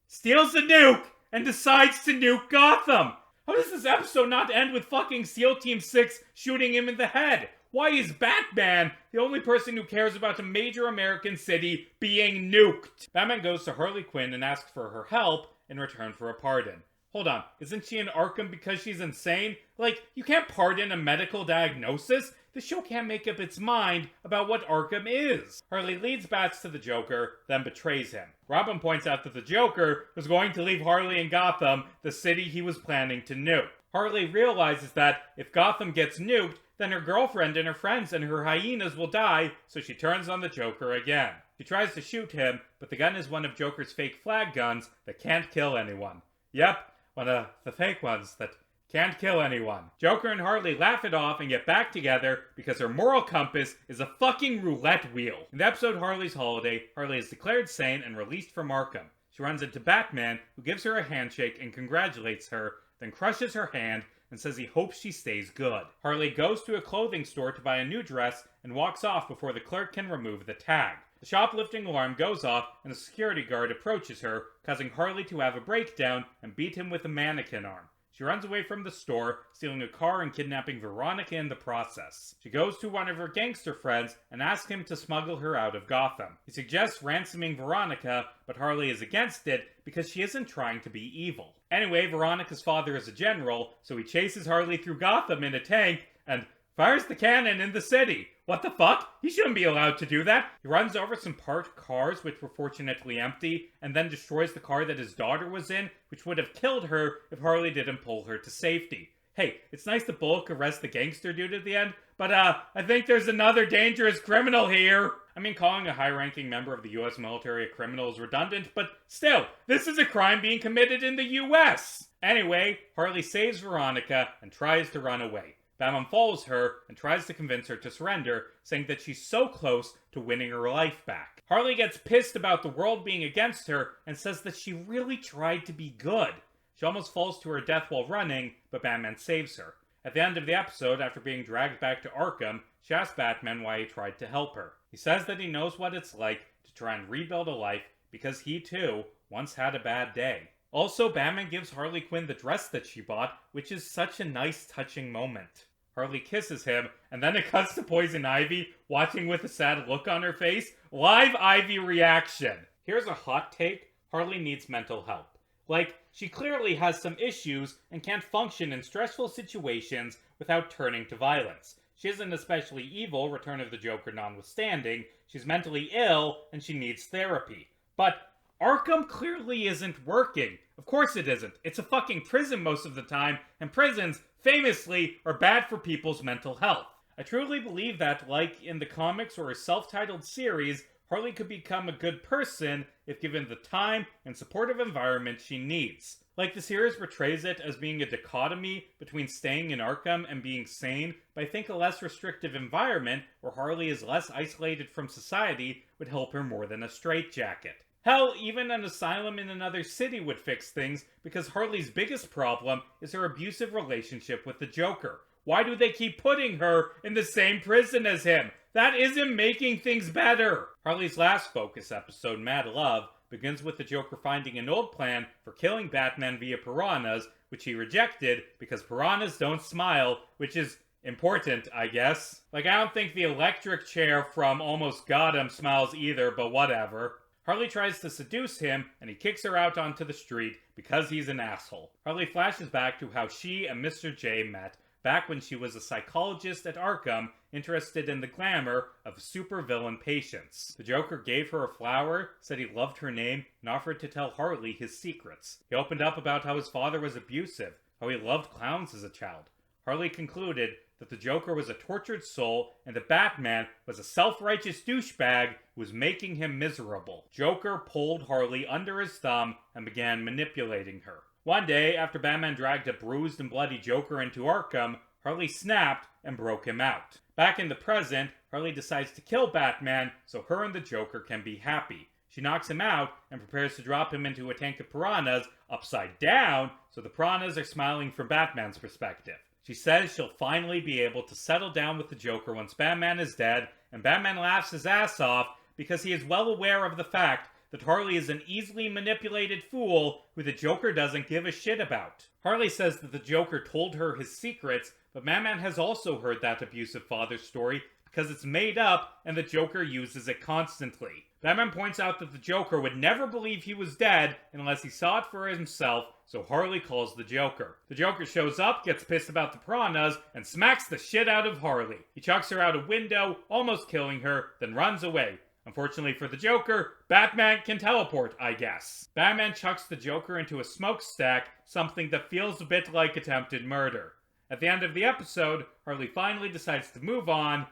steals a nuke, and decides to nuke Gotham! How does this episode not end with fucking SEAL Team 6 shooting him in the head? Why is Batman the only person who cares about a major American city being nuked? Batman goes to Harley Quinn and asks for her help in return for a pardon. Hold on, isn't she in Arkham because she's insane? Like, you can't pardon a medical diagnosis? The show can't make up its mind about what Arkham is. Harley leads Bats to the Joker, then betrays him. Robin points out that the Joker was going to leave Harley in Gotham, the city he was planning to nuke. Harley realizes that if Gotham gets nuked, then her girlfriend and her friends and her hyenas will die, so she turns on the Joker again. She tries to shoot him, but the gun is one of Joker's fake flag guns that can't kill anyone. Yep, one of the fake ones that can't kill anyone. Joker and Harley laugh it off and get back together because her moral compass is a fucking roulette wheel. In the episode Harley's Holiday, Harley is declared sane and released from Arkham. She runs into Batman, who gives her a handshake and congratulates her, then crushes her hand and says he hopes she stays good. Harley goes to a clothing store to buy a new dress and walks off before the clerk can remove the tag. The shoplifting alarm goes off and a security guard approaches her, causing Harley to have a breakdown and beat him with a mannequin arm. She runs away from the store, stealing a car and kidnapping Veronica in the process. She goes to one of her gangster friends and asks him to smuggle her out of Gotham. He suggests ransoming Veronica, but Harley is against it because she isn't trying to be evil. Anyway, Veronica's father is a general, so he chases Harley through Gotham in a tank and fires the cannon in the city. What the fuck? He shouldn't be allowed to do that. He runs over some parked cars, which were fortunately empty, and then destroys the car that his daughter was in, which would have killed her if Harley didn't pull her to safety. Hey, it's nice that Bullock arrests the gangster dude at the end, but I think there's another dangerous criminal here. I mean, calling a high-ranking member of the US military a criminal is redundant, but still, this is a crime being committed in the US! Anyway, Harley saves Veronica and tries to run away. Batman follows her and tries to convince her to surrender, saying that she's so close to winning her life back. Harley gets pissed about the world being against her and says that she really tried to be good. She almost falls to her death while running, but Batman saves her. At the end of the episode, after being dragged back to Arkham, she asks Batman why he tried to help her. He says that he knows what it's like to try and rebuild a life because he, too, once had a bad day. Also, Batman gives Harley Quinn the dress that she bought, which is such a nice, touching moment. Harley kisses him, and then it cuts to Poison Ivy, watching with a sad look on her face. Live Ivy reaction! Here's a hot take. Harley needs mental help. Like, she clearly has some issues and can't function in stressful situations without turning to violence. She isn't especially evil, Return of the Joker notwithstanding. She's mentally ill, and she needs therapy. But Arkham clearly isn't working. Of course it isn't. It's a fucking prison most of the time, and prisons, famously, are bad for people's mental health. I truly believe that, like in the comics or a self-titled series, Harley could become a good person if given the time and supportive environment she needs. Like the series portrays it as being a dichotomy between staying in Arkham and being sane, but I think a less restrictive environment where Harley is less isolated from society would help her more than a straitjacket. Hell, even an asylum in another city would fix things, because Harley's biggest problem is her abusive relationship with the Joker. Why do they keep putting her in the same prison as him? That isn't making things better! Harley's last focus episode, Mad Love, begins with the Joker finding an old plan for killing Batman via piranhas, which he rejected because piranhas don't smile, which is important, I guess. Like, I don't think the electric chair from Almost Got Him smiles either, but whatever. Harley tries to seduce him, and he kicks her out onto the street because he's an asshole. Harley flashes back to how she and Mr. J met back when she was a psychologist at Arkham, interested in the glamour of supervillain patients. The Joker gave her a flower, said he loved her name, and offered to tell Harley his secrets. He opened up about how his father was abusive, how he loved clowns as a child. Harley concluded that the Joker was a tortured soul and that Batman was a self-righteous douchebag who was making him miserable. Joker pulled Harley under his thumb and began manipulating her. One day, after Batman dragged a bruised and bloody Joker into Arkham, Harley snapped and broke him out. Back in the present, Harley decides to kill Batman so her and the Joker can be happy. She knocks him out and prepares to drop him into a tank of piranhas upside down so the piranhas are smiling from Batman's perspective. She says she'll finally be able to settle down with the Joker once Batman is dead, and Batman laughs his ass off because he is well aware of the fact that Harley is an easily manipulated fool who the Joker doesn't give a shit about. Harley says that the Joker told her his secrets, but Batman has also heard that abusive father story because it's made up and the Joker uses it constantly. Batman points out that the Joker would never believe he was dead unless he saw it for himself, so Harley calls the Joker. The Joker shows up, gets pissed about the piranhas, and smacks the shit out of Harley. He chucks her out a window, almost killing her, then runs away. Unfortunately for the Joker, Batman can teleport, I guess. Batman chucks the Joker into a smokestack, something that feels a bit like attempted murder. At the end of the episode, Harley finally decides to move on,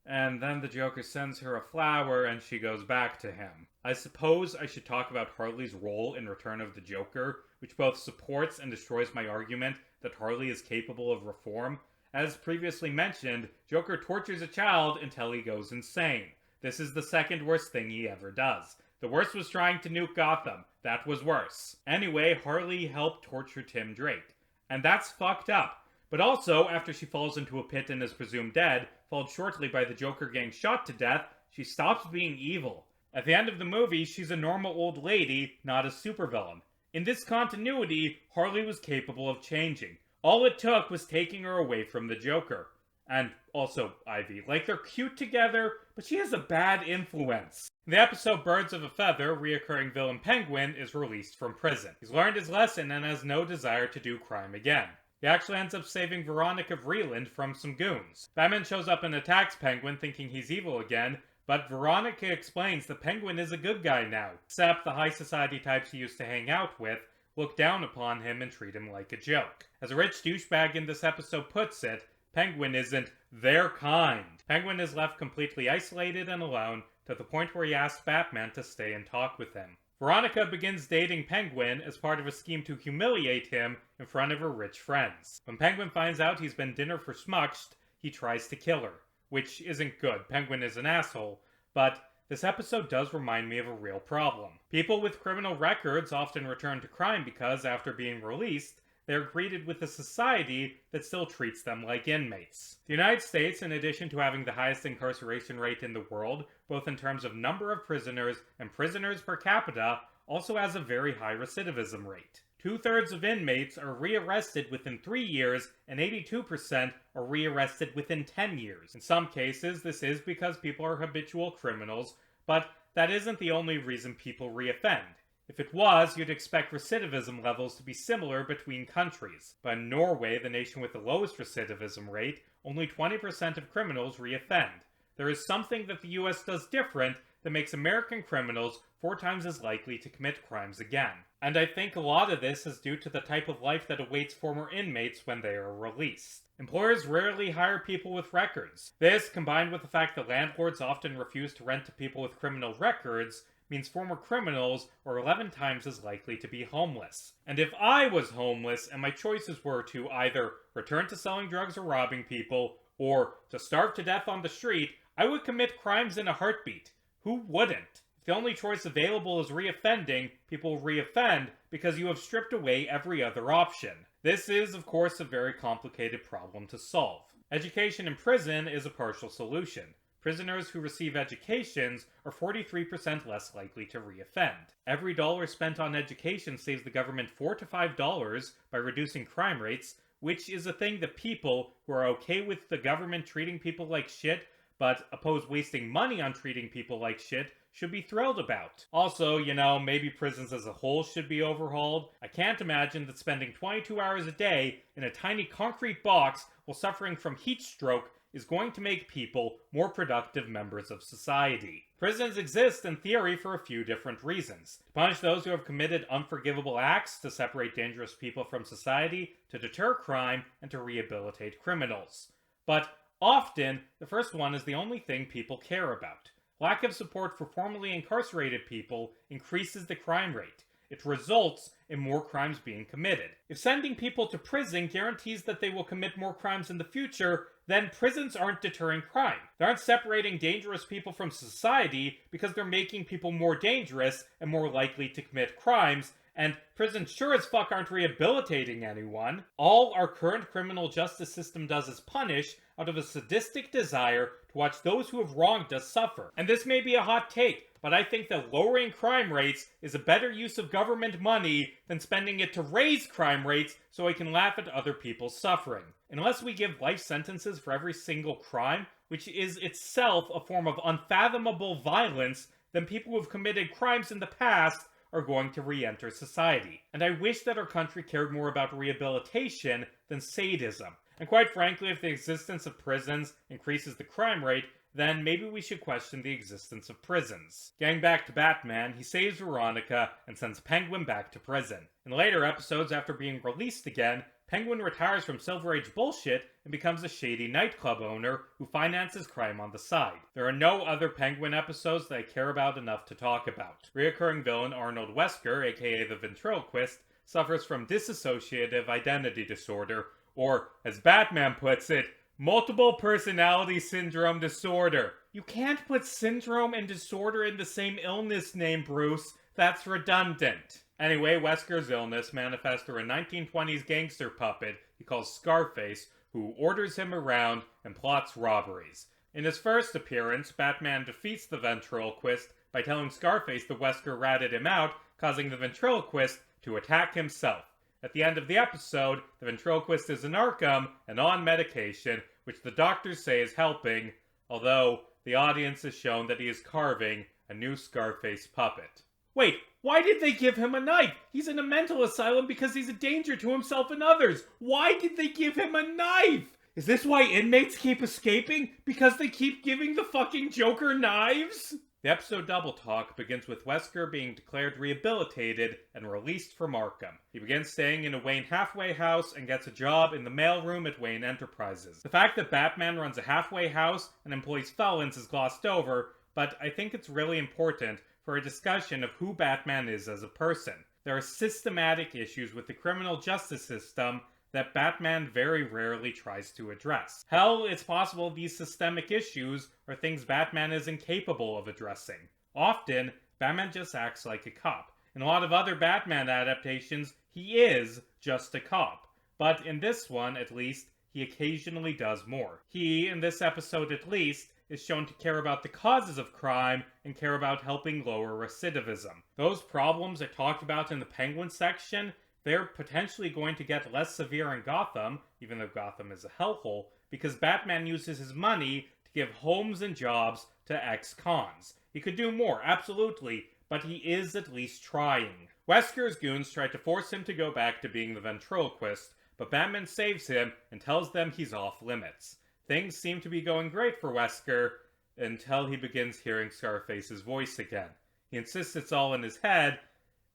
and then the Joker sends her a flower and she goes back to him. I suppose I should talk about Harley's role in Return of the Joker, which both supports and destroys my argument that Harley is capable of reform. As previously mentioned, Joker tortures a child until he goes insane. This is the second worst thing he ever does. The worst was trying to nuke Gotham. That was worse. Anyway, Harley helped torture Tim Drake. And that's fucked up. But also, after she falls into a pit and is presumed dead, followed shortly by the Joker getting shot to death, she stops being evil. At the end of the movie, she's a normal old lady, not a supervillain. In this continuity, Harley was capable of changing. All it took was taking her away from the Joker. And also Ivy. Like, they're cute together, but she has a bad influence. In the episode Birds of a Feather, reoccurring villain Penguin is released from prison. He's learned his lesson and has no desire to do crime again. He actually ends up saving Veronica Vreeland from some goons. Batman shows up and attacks Penguin thinking he's evil again, but Veronica explains that Penguin is a good guy now, except the high society types he used to hang out with look down upon him and treat him like a joke. As a rich douchebag in this episode puts it, Penguin isn't their kind. Penguin is left completely isolated and alone to the point where he asks Batman to stay and talk with him. Veronica begins dating Penguin as part of a scheme to humiliate him in front of her rich friends. When Penguin finds out he's been dinner for smuched, he tries to kill her, which isn't good. Penguin is an asshole, but this episode does remind me of a real problem. People with criminal records often return to crime because, after being released, they are greeted with a society that still treats them like inmates. The United States, in addition to having the highest incarceration rate in the world, both in terms of number of prisoners and prisoners per capita, also has a very high recidivism rate. 2/3 of inmates are rearrested within 3 years, and 82% are rearrested within 10 years. In some cases, this is because people are habitual criminals, but that isn't the only reason people reoffend. If it was, you'd expect recidivism levels to be similar between countries. But in Norway, the nation with the lowest recidivism rate, only 20% of criminals reoffend. There is something that the US does different that makes American criminals 4 times as likely to commit crimes again. And I think a lot of this is due to the type of life that awaits former inmates when they are released. Employers rarely hire people with records. This, combined with the fact that landlords often refuse to rent to people with criminal records, means former criminals are 11 times as likely to be homeless. And if I was homeless and my choices were to either return to selling drugs or robbing people, or to starve to death on the street, I would commit crimes in a heartbeat. Who wouldn't? If the only choice available is reoffending, people reoffend because you have stripped away every other option. This is, of course, a very complicated problem to solve. Education in prison is a partial solution. Prisoners who receive educations are 43% less likely to reoffend. Every dollar spent on education saves the government $4 to $5 by reducing crime rates, which is a thing that people who are okay with the government treating people like shit, but oppose wasting money on treating people like shit, should be thrilled about. Also, maybe prisons as a whole should be overhauled. I can't imagine that spending 22 hours a day in a tiny concrete box while suffering from heat stroke is going to make people more productive members of society. Prisons exist in theory for a few different reasons. To punish those who have committed unforgivable acts, to separate dangerous people from society, to deter crime, and to rehabilitate criminals. But often, the first one is the only thing people care about. Lack of support for formerly incarcerated people increases the crime rate. It results in more crimes being committed. If sending people to prison guarantees that they will commit more crimes in the future, then prisons aren't deterring crime. They aren't separating dangerous people from society because they're making people more dangerous and more likely to commit crimes, and prisons sure as fuck aren't rehabilitating anyone. All our current criminal justice system does is punish out of a sadistic desire to watch those who have wronged us suffer. And this may be a hot take, but I think that lowering crime rates is a better use of government money than spending it to raise crime rates so I can laugh at other people's suffering. Unless we give life sentences for every single crime, which is itself a form of unfathomable violence, then people who have committed crimes in the past are going to re-enter society. And I wish that our country cared more about rehabilitation than sadism. And quite frankly, if the existence of prisons increases the crime rate, then maybe we should question the existence of prisons. Getting back to Batman, he saves Veronica and sends Penguin back to prison. In later episodes, after being released again, Penguin retires from Silver Age bullshit and becomes a shady nightclub owner who finances crime on the side. There are no other Penguin episodes that I care about enough to talk about. Reoccurring villain Arnold Wesker, aka the Ventriloquist, suffers from dissociative identity disorder, or, as Batman puts it, multiple personality syndrome disorder. You can't put syndrome and disorder in the same illness name, Bruce. That's redundant. Anyway, Wesker's illness manifests through a 1920s gangster puppet he calls Scarface, who orders him around and plots robberies. In his first appearance, Batman defeats the ventriloquist by telling Scarface that Wesker ratted him out, causing the ventriloquist to attack himself. At the end of the episode, the ventriloquist is in Arkham and on medication, which the doctors say is helping, although the audience is shown that he is carving a new Scarface puppet. Wait, why did they give him a knife? He's in a mental asylum because he's a danger to himself and others. Why did they give him a knife? Is this why inmates keep escaping? Because they keep giving the fucking Joker knives? The episode Double Talk begins with Wesker being declared rehabilitated and released from Arkham. He begins staying in a Wayne halfway house and gets a job in the mailroom at Wayne Enterprises. The fact that Batman runs a halfway house and employs felons is glossed over, but I think it's really important for a discussion of who Batman is as a person. There are systematic issues with the criminal justice system that Batman very rarely tries to address. Hell, it's possible these systemic issues are things Batman is incapable of addressing. Often, Batman just acts like a cop. In a lot of other Batman adaptations, he is just a cop. But in this one, at least, he occasionally does more. He, in this episode at least, is shown to care about the causes of crime and care about helping lower recidivism. Those problems are talked about in the Penguin section. They're potentially going to get less severe in Gotham, even though Gotham is a hellhole, because Batman uses his money to give homes and jobs to ex-cons. He could do more, absolutely, but he is at least trying. Wesker's goons try to force him to go back to being the ventriloquist, but Batman saves him and tells them he's off limits. Things seem to be going great for Wesker until he begins hearing Scarface's voice again. He insists it's all in his head,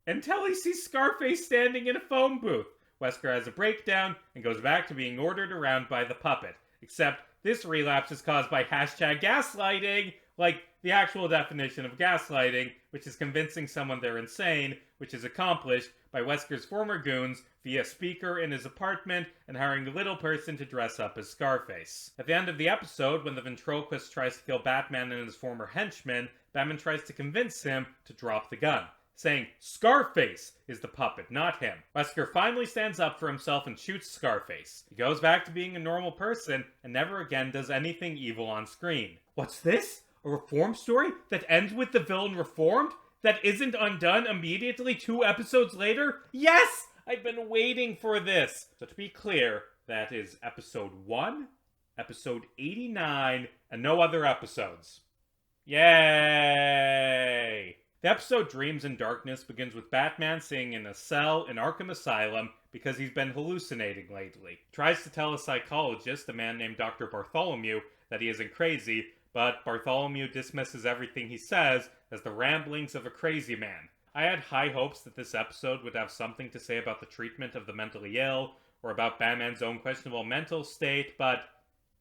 until he sees Scarface standing in a phone booth. Wesker has a breakdown and goes back to being ordered around by the puppet. Except this relapse is caused by #gaslighting, like the actual definition of gaslighting, which is convincing someone they're insane, which is accomplished by Wesker's former goons via speaker in his apartment and hiring the little person to dress up as Scarface. At the end of the episode, when the ventriloquist tries to kill Batman and his former henchmen, Batman tries to convince him to drop the gun, saying Scarface is the puppet, not him. Wesker finally stands up for himself and shoots Scarface. He goes back to being a normal person and never again does anything evil on screen. What's this? A reform story that ends with the villain reformed? That isn't undone immediately 2 episodes later? Yes! I've been waiting for this! So to be clear, that is episode 1, episode 89, and no other episodes. Yay! The episode Dreams in Darkness begins with Batman sitting in a cell in Arkham Asylum because he's been hallucinating lately. He tries to tell a psychologist, a man named Dr. Bartholomew, that he isn't crazy, but Bartholomew dismisses everything he says as the ramblings of a crazy man. I had high hopes that this episode would have something to say about the treatment of the mentally ill, or about Batman's own questionable mental state, but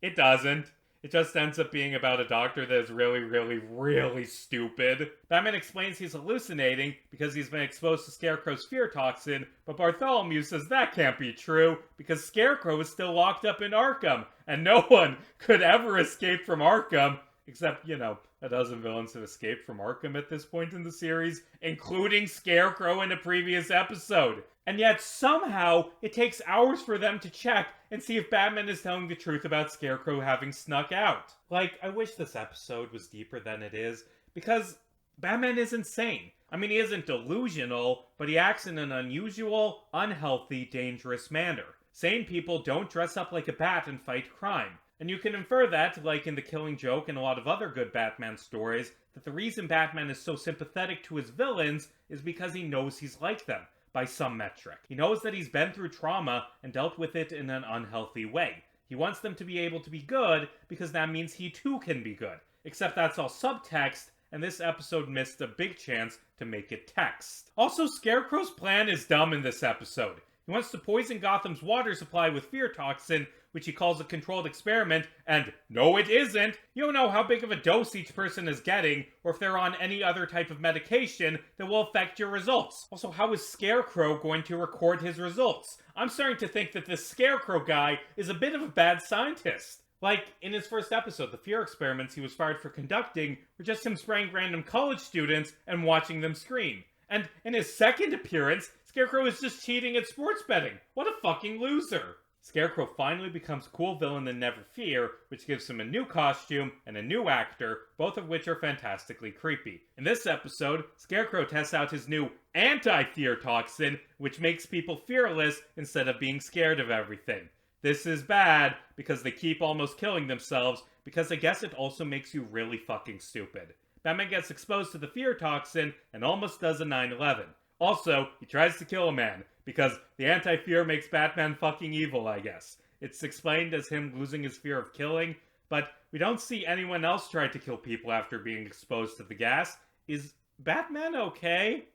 it doesn't. It just ends up being about a doctor that is really stupid. Batman explains he's hallucinating because he's been exposed to Scarecrow's fear toxin, but Bartholomew says that can't be true because Scarecrow is still locked up in Arkham, and no one could ever escape from Arkham, except, a dozen villains have escaped from Arkham at this point in the series, including Scarecrow in a previous episode. And yet, somehow, it takes hours for them to check and see if Batman is telling the truth about Scarecrow having snuck out. Like, I wish this episode was deeper than it is, because Batman is insane. I mean, he isn't delusional, but he acts in an unusual, unhealthy, dangerous manner. Sane people don't dress up like a bat and fight crime. And you can infer that, like in The Killing Joke and a lot of other good Batman stories, that the reason Batman is so sympathetic to his villains is because he knows he's like them. By some metric. He knows that he's been through trauma and dealt with it in an unhealthy way. He wants them to be able to be good because that means he too can be good. Except that's all subtext, and this episode missed a big chance to make it text. Also, Scarecrow's plan is dumb in this episode. He wants to poison Gotham's water supply with fear toxin, which he calls a controlled experiment, and no it isn't! You don't know how big of a dose each person is getting, or if they're on any other type of medication that will affect your results. Also, how is Scarecrow going to record his results? I'm starting to think that this Scarecrow guy is a bit of a bad scientist. Like, in his first episode, the fear experiments he was fired for conducting were just him spraying random college students and watching them scream. And in his second appearance, Scarecrow is just cheating at sports betting. What a fucking loser! Scarecrow finally becomes a cool villain in Never Fear, which gives him a new costume and a new actor, both of which are fantastically creepy. In this episode, Scarecrow tests out his new anti-fear toxin, which makes people fearless instead of being scared of everything. This is bad because they keep almost killing themselves, because I guess it also makes you really fucking stupid. Batman gets exposed to the fear toxin and almost does a 9/11. Also, he tries to kill a man, because the anti-fear makes Batman fucking evil, I guess. It's explained as him losing his fear of killing, but we don't see anyone else try to kill people after being exposed to the gas. Is Batman okay?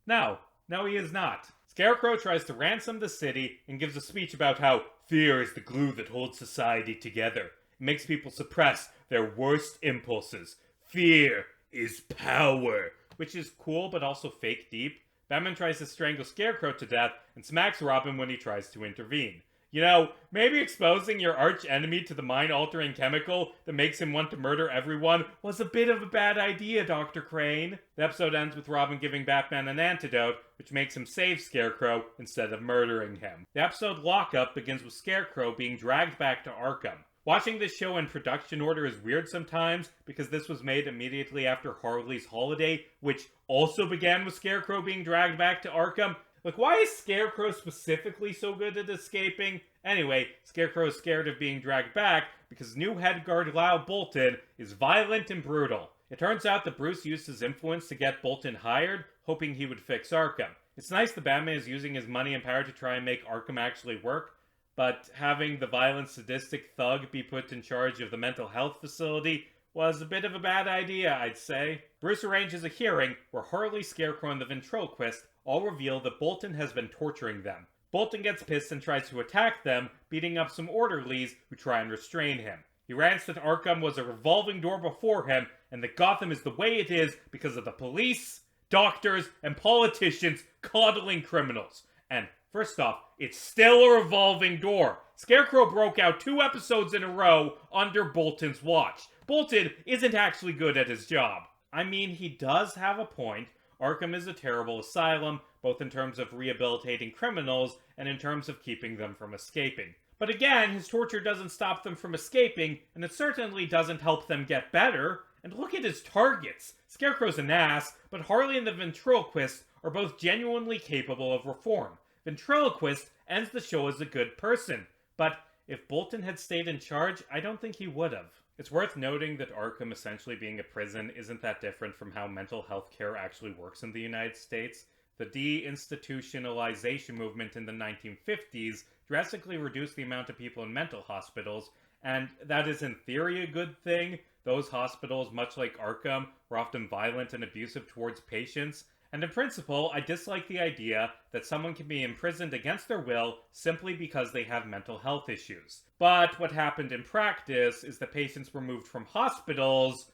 No, he is not. Scarecrow tries to ransom the city and gives a speech about how fear is the glue that holds society together. It makes people suppress their worst impulses. Fear is power. Which is cool but also fake deep. Batman tries to strangle Scarecrow to death and smacks Robin when he tries to intervene. You know, maybe exposing your arch enemy to the mind-altering chemical that makes him want to murder everyone was a bit of a bad idea, Dr. Crane. The episode ends with Robin giving Batman an antidote, which makes him save Scarecrow instead of murdering him. The episode Lockup begins with Scarecrow being dragged back to Arkham. Watching this show in production order is weird sometimes, because this was made immediately after Harley's Holiday, which also began with Scarecrow being dragged back to Arkham. Like, why is Scarecrow specifically so good at escaping? Anyway, Scarecrow is scared of being dragged back because new head guard Lyle Bolton is violent and brutal. It turns out that Bruce used his influence to get Bolton hired, hoping he would fix Arkham. It's nice that Batman is using his money and power to try and make Arkham actually work, but having the violent, sadistic thug be put in charge of the mental health facility was a bit of a bad idea, I'd say. Bruce arranges a hearing where Harley, Scarecrow, and the ventriloquist all reveal that Bolton has been torturing them. Bolton gets pissed and tries to attack them, beating up some orderlies who try and restrain him. He rants that Arkham was a revolving door before him, and that Gotham is the way it is because of the police, doctors, and politicians coddling criminals. And first off, it's still a revolving door. Scarecrow broke out 2 episodes in a row under Bolton's watch. Bolton isn't actually good at his job. I mean, he does have a point. Arkham is a terrible asylum, both in terms of rehabilitating criminals and in terms of keeping them from escaping. But again, his torture doesn't stop them from escaping, and it certainly doesn't help them get better. And look at his targets. Scarecrow's an ass, but Harley and the ventriloquist are both genuinely capable of reform. Ventriloquist ends the show as a good person, but if Bolton had stayed in charge, I don't think he would have. It's worth noting that Arkham essentially being a prison isn't that different from how mental health care actually works in the United States. The deinstitutionalization movement in the 1950s drastically reduced the amount of people in mental hospitals, and that is in theory a good thing. Those hospitals, much like Arkham, were often violent and abusive towards patients, and in principle, I dislike the idea that someone can be imprisoned against their will simply because they have mental health issues. But what happened in practice is that patients were moved from hospitals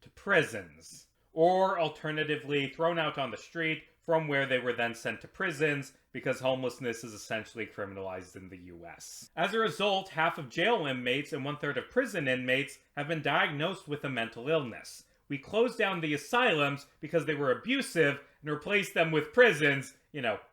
to prisons, or alternatively thrown out on the street, from where they were then sent to prisons, because homelessness is essentially criminalized in the US. As a result, half of jail inmates and 1/3 of prison inmates have been diagnosed with a mental illness. We closed down the asylums because they were abusive and replaced them with prisons,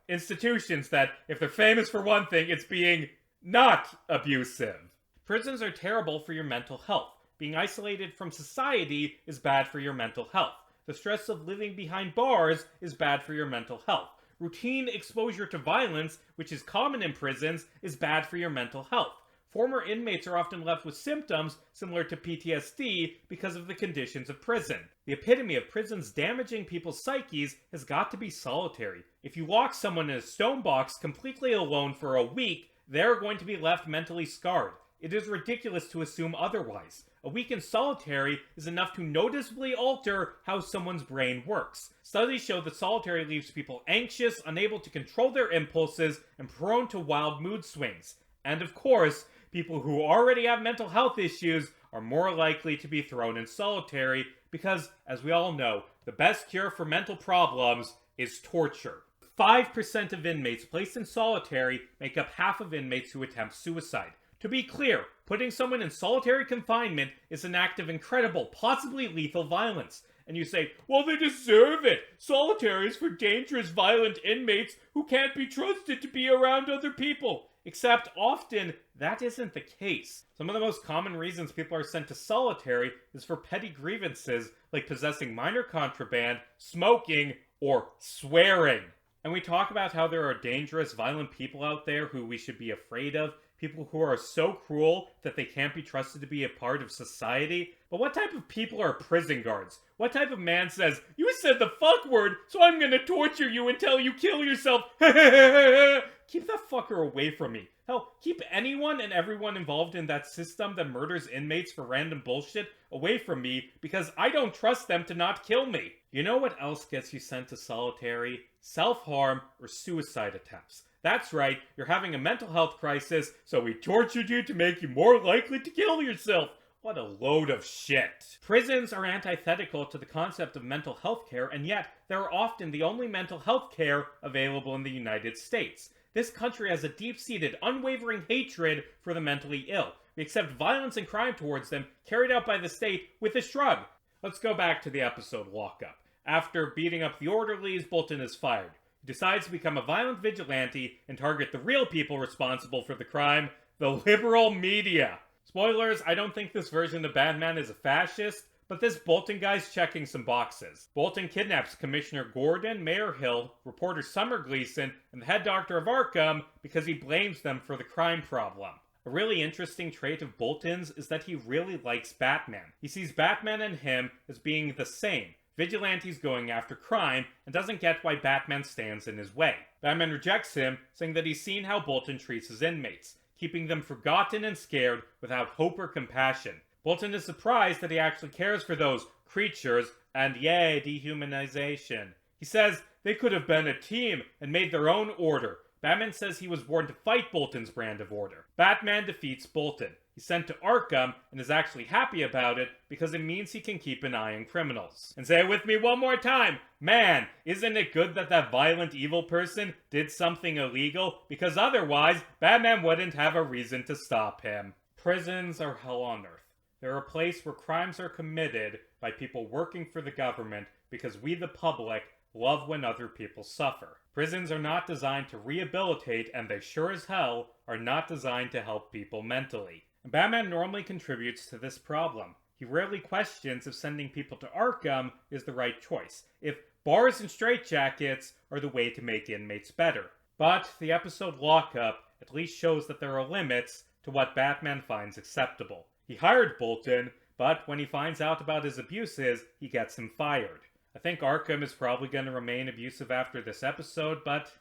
institutions that, if they're famous for one thing, it's being not abusive. Prisons are terrible for your mental health. Being isolated from society is bad for your mental health. The stress of living behind bars is bad for your mental health. Routine exposure to violence, which is common in prisons, is bad for your mental health. Former inmates are often left with symptoms similar to PTSD because of the conditions of prison. The epitome of prisons damaging people's psyches has got to be solitary. If you lock someone in a stone box completely alone for a week, they're going to be left mentally scarred. It is ridiculous to assume otherwise. A week in solitary is enough to noticeably alter how someone's brain works. Studies show that solitary leaves people anxious, unable to control their impulses, and prone to wild mood swings. And of course, people who already have mental health issues are more likely to be thrown in solitary because, as we all know, the best cure for mental problems is torture. 5% of inmates placed in solitary make up half of inmates who attempt suicide. To be clear, putting someone in solitary confinement is an act of incredible, possibly lethal violence. And you say, well, they deserve it. Solitary is for dangerous, violent inmates who can't be trusted to be around other people. Except often, that isn't the case. Some of the most common reasons people are sent to solitary is for petty grievances like possessing minor contraband, smoking, or swearing. And we talk about how there are dangerous, violent people out there who we should be afraid of. People who are so cruel that they can't be trusted to be a part of society. But what type of people are prison guards? What type of man says, "You said the fuck word, so I'm gonna torture you until you kill yourself"? Keep that fucker away from me. Hell, keep anyone and everyone involved in that system that murders inmates for random bullshit away from me, because I don't trust them to not kill me. You know what else gets you sent to solitary? Self-harm or suicide attempts. That's right, you're having a mental health crisis, so we tortured you to make you more likely to kill yourself. What a load of shit. Prisons are antithetical to the concept of mental health care, and yet they're often the only mental health care available in the United States. This country has a deep-seated, unwavering hatred for the mentally ill. We accept violence and crime towards them, carried out by the state, with a shrug. Let's go back to the episode Lockup. After beating up the orderlies, Bolton is fired. He decides to become a violent vigilante and target the real people responsible for the crime, the liberal media. Spoilers, I don't think this version of Batman is a fascist, but this Bolton guy's checking some boxes. Bolton kidnaps Commissioner Gordon, Mayor Hill, reporter Summer Gleason, and the head doctor of Arkham because he blames them for the crime problem. A really interesting trait of Bolton's is that he really likes Batman. He sees Batman and him as being the same, vigilantes going after crime, and doesn't get why Batman stands in his way. Batman rejects him, saying that he's seen how Bolton treats his inmates, keeping them forgotten and scared without hope or compassion. Bolton is surprised that he actually cares for those creatures, and yay, dehumanization. He says they could have been a team and made their own order. Batman says he was born to fight Bolton's brand of order. Batman defeats Bolton. He's sent to Arkham and is actually happy about it because it means he can keep an eye on criminals. And say it with me one more time. Man, isn't it good that that violent evil person did something illegal? Because otherwise, Batman wouldn't have a reason to stop him. Prisons are hell on earth. They're a place where crimes are committed by people working for the government because we, the public, love when other people suffer. Prisons are not designed to rehabilitate, and they sure as hell are not designed to help people mentally. And Batman normally contributes to this problem. He rarely questions if sending people to Arkham is the right choice, if bars and straitjackets are the way to make inmates better. But the episode Lockup at least shows that there are limits to what Batman finds acceptable. He hired Bolton, but when he finds out about his abuses, he gets him fired. I think Arkham is probably going to remain abusive after this episode, but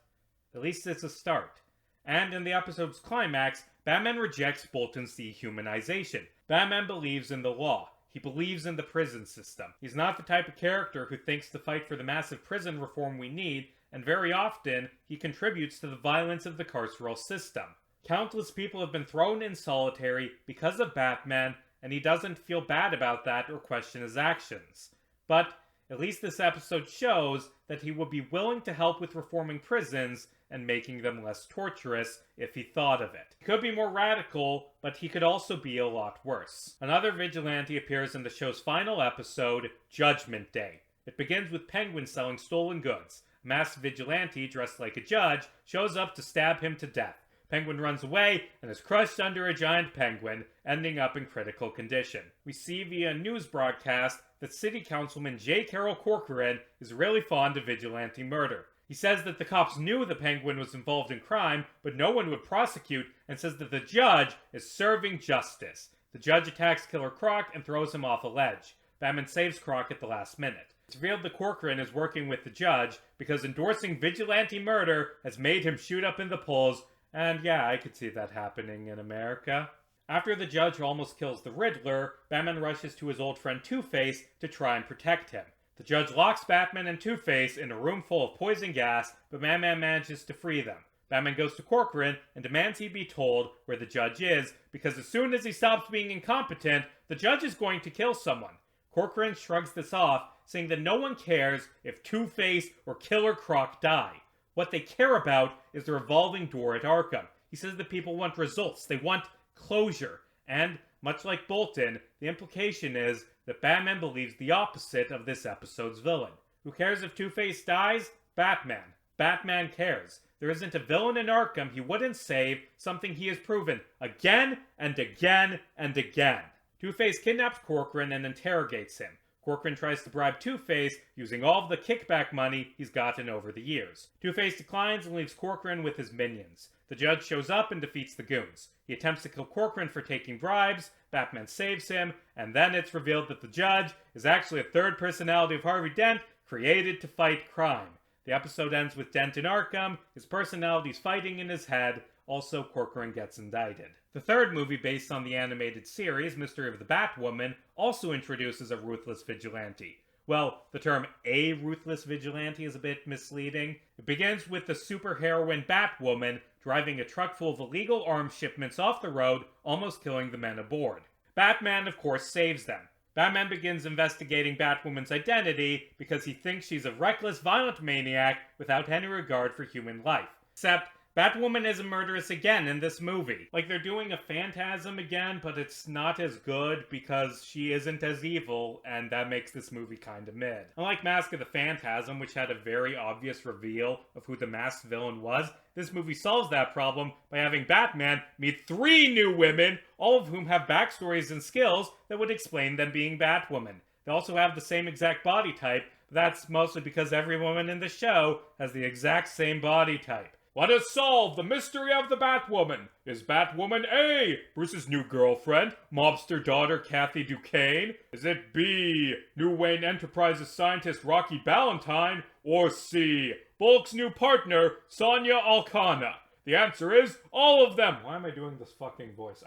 at least it's a start. And in the episode's climax, Batman rejects Bolton's dehumanization. Batman believes in the law. He believes in the prison system. He's not the type of character who thinks to fight for the massive prison reform we need, and very often, he contributes to the violence of the carceral system. Countless people have been thrown in solitary because of Batman, and he doesn't feel bad about that or question his actions. But at least this episode shows that he would be willing to help with reforming prisons and making them less torturous if he thought of it. He could be more radical, but he could also be a lot worse. Another vigilante appears in the show's final episode, Judgment Day. It begins with Penguin selling stolen goods. A masked vigilante dressed like a judge shows up to stab him to death. Penguin runs away and is crushed under a giant penguin, ending up in critical condition. We see via a news broadcast that City Councilman J. Carroll Corcoran is really fond of vigilante murder. He says that the cops knew the penguin was involved in crime, but no one would prosecute, and says that the judge is serving justice. The judge attacks Killer Croc and throws him off a ledge. Batman saves Croc at the last minute. It's revealed that Corcoran is working with the judge because endorsing vigilante murder has made him shoot up in the polls. And yeah, I could see that happening in America. After the judge almost kills the Riddler, Batman rushes to his old friend Two-Face to try and protect him. The judge locks Batman and Two-Face in a room full of poison gas, but Batman manages to free them. Batman goes to Corcoran and demands he be told where the judge is, because as soon as he stops being incompetent, the judge is going to kill someone. Corcoran shrugs this off, saying that no one cares if Two-Face or Killer Croc die. What they care about is the revolving door at Arkham. He says that people want results, they want closure. And, much like Bolton, the implication is that Batman believes the opposite of this episode's villain. Who cares if Two-Face dies? Batman. Batman cares. There isn't a villain in Arkham he wouldn't save, something he has proven again and again and again. Two-Face kidnaps Corcoran and interrogates him. Corcoran tries to bribe Two-Face using all of the kickback money he's gotten over the years. Two-Face declines and leaves Corcoran with his minions. The judge shows up and defeats the goons. He attempts to kill Corcoran for taking bribes, Batman saves him, and then it's revealed that the judge is actually a third personality of Harvey Dent created to fight crime. The episode ends with Dent in Arkham, his personality's fighting in his head. Also, Corcoran gets indicted. The third movie, based on the animated series, Mystery of the Batwoman, also introduces a ruthless vigilante. Well, the term a ruthless vigilante is a bit misleading. It begins with the superheroine Batwoman driving a truck full of illegal arms shipments off the road, almost killing the men aboard. Batman, of course, saves them. Batman begins investigating Batwoman's identity because he thinks she's a reckless, violent maniac without any regard for human life. Except, Batwoman isn't murderous again in this movie. Like, they're doing a Phantasm again, but it's not as good because she isn't as evil, and that makes this movie kinda mid. Unlike Mask of the Phantasm, which had a very obvious reveal of who the masked villain was, this movie solves that problem by having Batman meet 3 new women, all of whom have backstories and skills that would explain them being Batwoman. They also have the same exact body type, but that's mostly because every woman in the show has the exact same body type. Let us solve the mystery of the Batwoman. Is Batwoman A, Bruce's new girlfriend, mobster daughter Kathy Duquesne? Is it B, New Wayne Enterprises scientist Rocky Ballantyne? Or C, Bulk's new partner, Sonia Alcana? The answer is all of them. Why am I doing this fucking voice?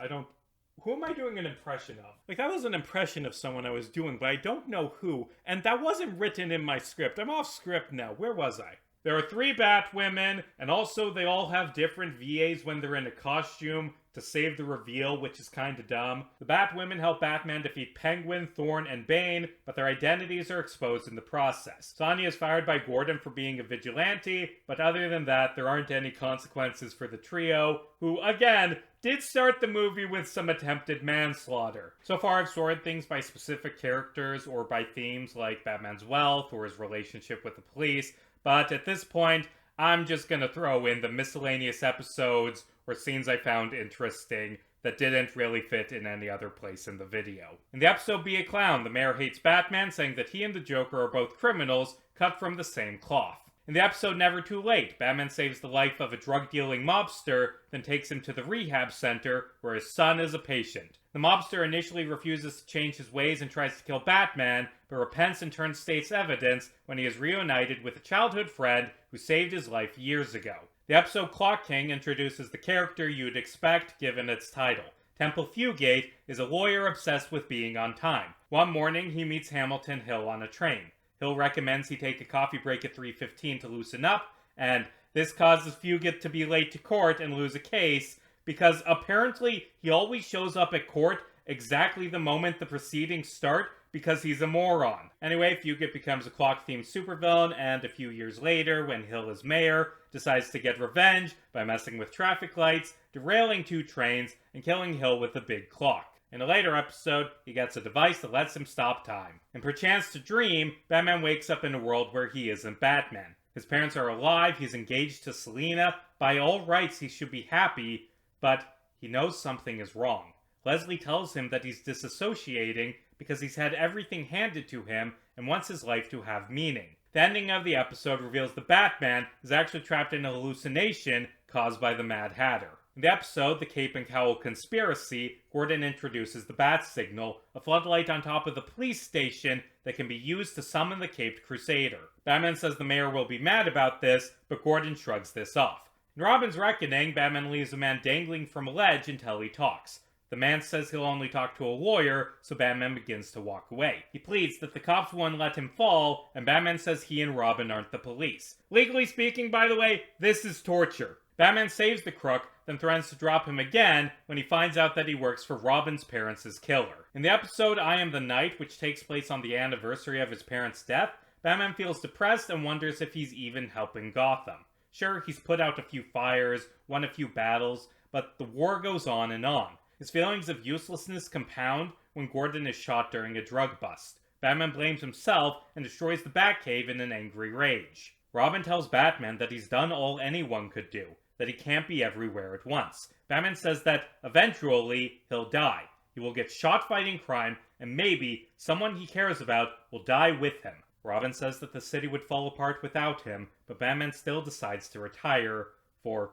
Who am I doing an impression of? Like, that was an impression of someone I was doing, but I don't know who. And that wasn't written in my script. I'm off script now. Where was I? There are 3 Batwomen, and also they all have different VAs when they're in a costume to save the reveal, which is kinda dumb. The Batwomen help Batman defeat Penguin, Thorn, and Bane, but their identities are exposed in the process. Sonya is fired by Gordon for being a vigilante, but other than that, there aren't any consequences for the trio, who, again, did start the movie with some attempted manslaughter. So far, I've sorted things by specific characters or by themes like Batman's wealth or his relationship with the police, but at this point, I'm just gonna throw in the miscellaneous episodes or scenes I found interesting that didn't really fit in any other place in the video. In the episode Be a Clown, the mayor hates Batman, saying that he and the Joker are both criminals cut from the same cloth. In the episode Never Too Late, Batman saves the life of a drug-dealing mobster, then takes him to the rehab center where his son is a patient. The mobster initially refuses to change his ways and tries to kill Batman, but repents and turns state's evidence when he is reunited with a childhood friend who saved his life years ago. The episode Clock King introduces the character you'd expect given its title. Temple Fugate is a lawyer obsessed with being on time. One morning, he meets Hamilton Hill on a train. Hill recommends he take a coffee break at 3:15 to loosen up, and this causes Fugate to be late to court and lose a case, because apparently he always shows up at court exactly the moment the proceedings start because he's a moron. Anyway, Fugate becomes a clock-themed supervillain, and a few years later, when Hill is mayor, decides to get revenge by messing with traffic lights, derailing 2 trains, and killing Hill with a big clock. In a later episode, he gets a device that lets him stop time. And perchance to dream, Batman wakes up in a world where he isn't Batman. His parents are alive, he's engaged to Selina. By all rights, he should be happy, but he knows something is wrong. Leslie tells him that he's disassociating because he's had everything handed to him and wants his life to have meaning. The ending of the episode reveals that Batman is actually trapped in a hallucination caused by the Mad Hatter. In the episode, The Cape and Cowl Conspiracy, Gordon introduces the Bat Signal, a floodlight on top of the police station that can be used to summon the Caped Crusader. Batman says the mayor will be mad about this, but Gordon shrugs this off. In Robin's Reckoning, Batman leaves a man dangling from a ledge until he talks. The man says he'll only talk to a lawyer, so Batman begins to walk away. He pleads that the cops won't let him fall, and Batman says he and Robin aren't the police. Legally speaking, by the way, this is torture. Batman saves the crook, then threatens to drop him again when he finds out that he works for Robin's parents' killer. In the episode I Am the Night, which takes place on the anniversary of his parents' death, Batman feels depressed and wonders if he's even helping Gotham. Sure, he's put out a few fires, won a few battles, but the war goes on and on. His feelings of uselessness compound when Gordon is shot during a drug bust. Batman blames himself and destroys the Batcave in an angry rage. Robin tells Batman that he's done all anyone could do, that he can't be everywhere at once. Batman says that, eventually, he'll die. He will get shot fighting crime, and maybe someone he cares about will die with him. Robin says that the city would fall apart without him, but Batman still decides to retire for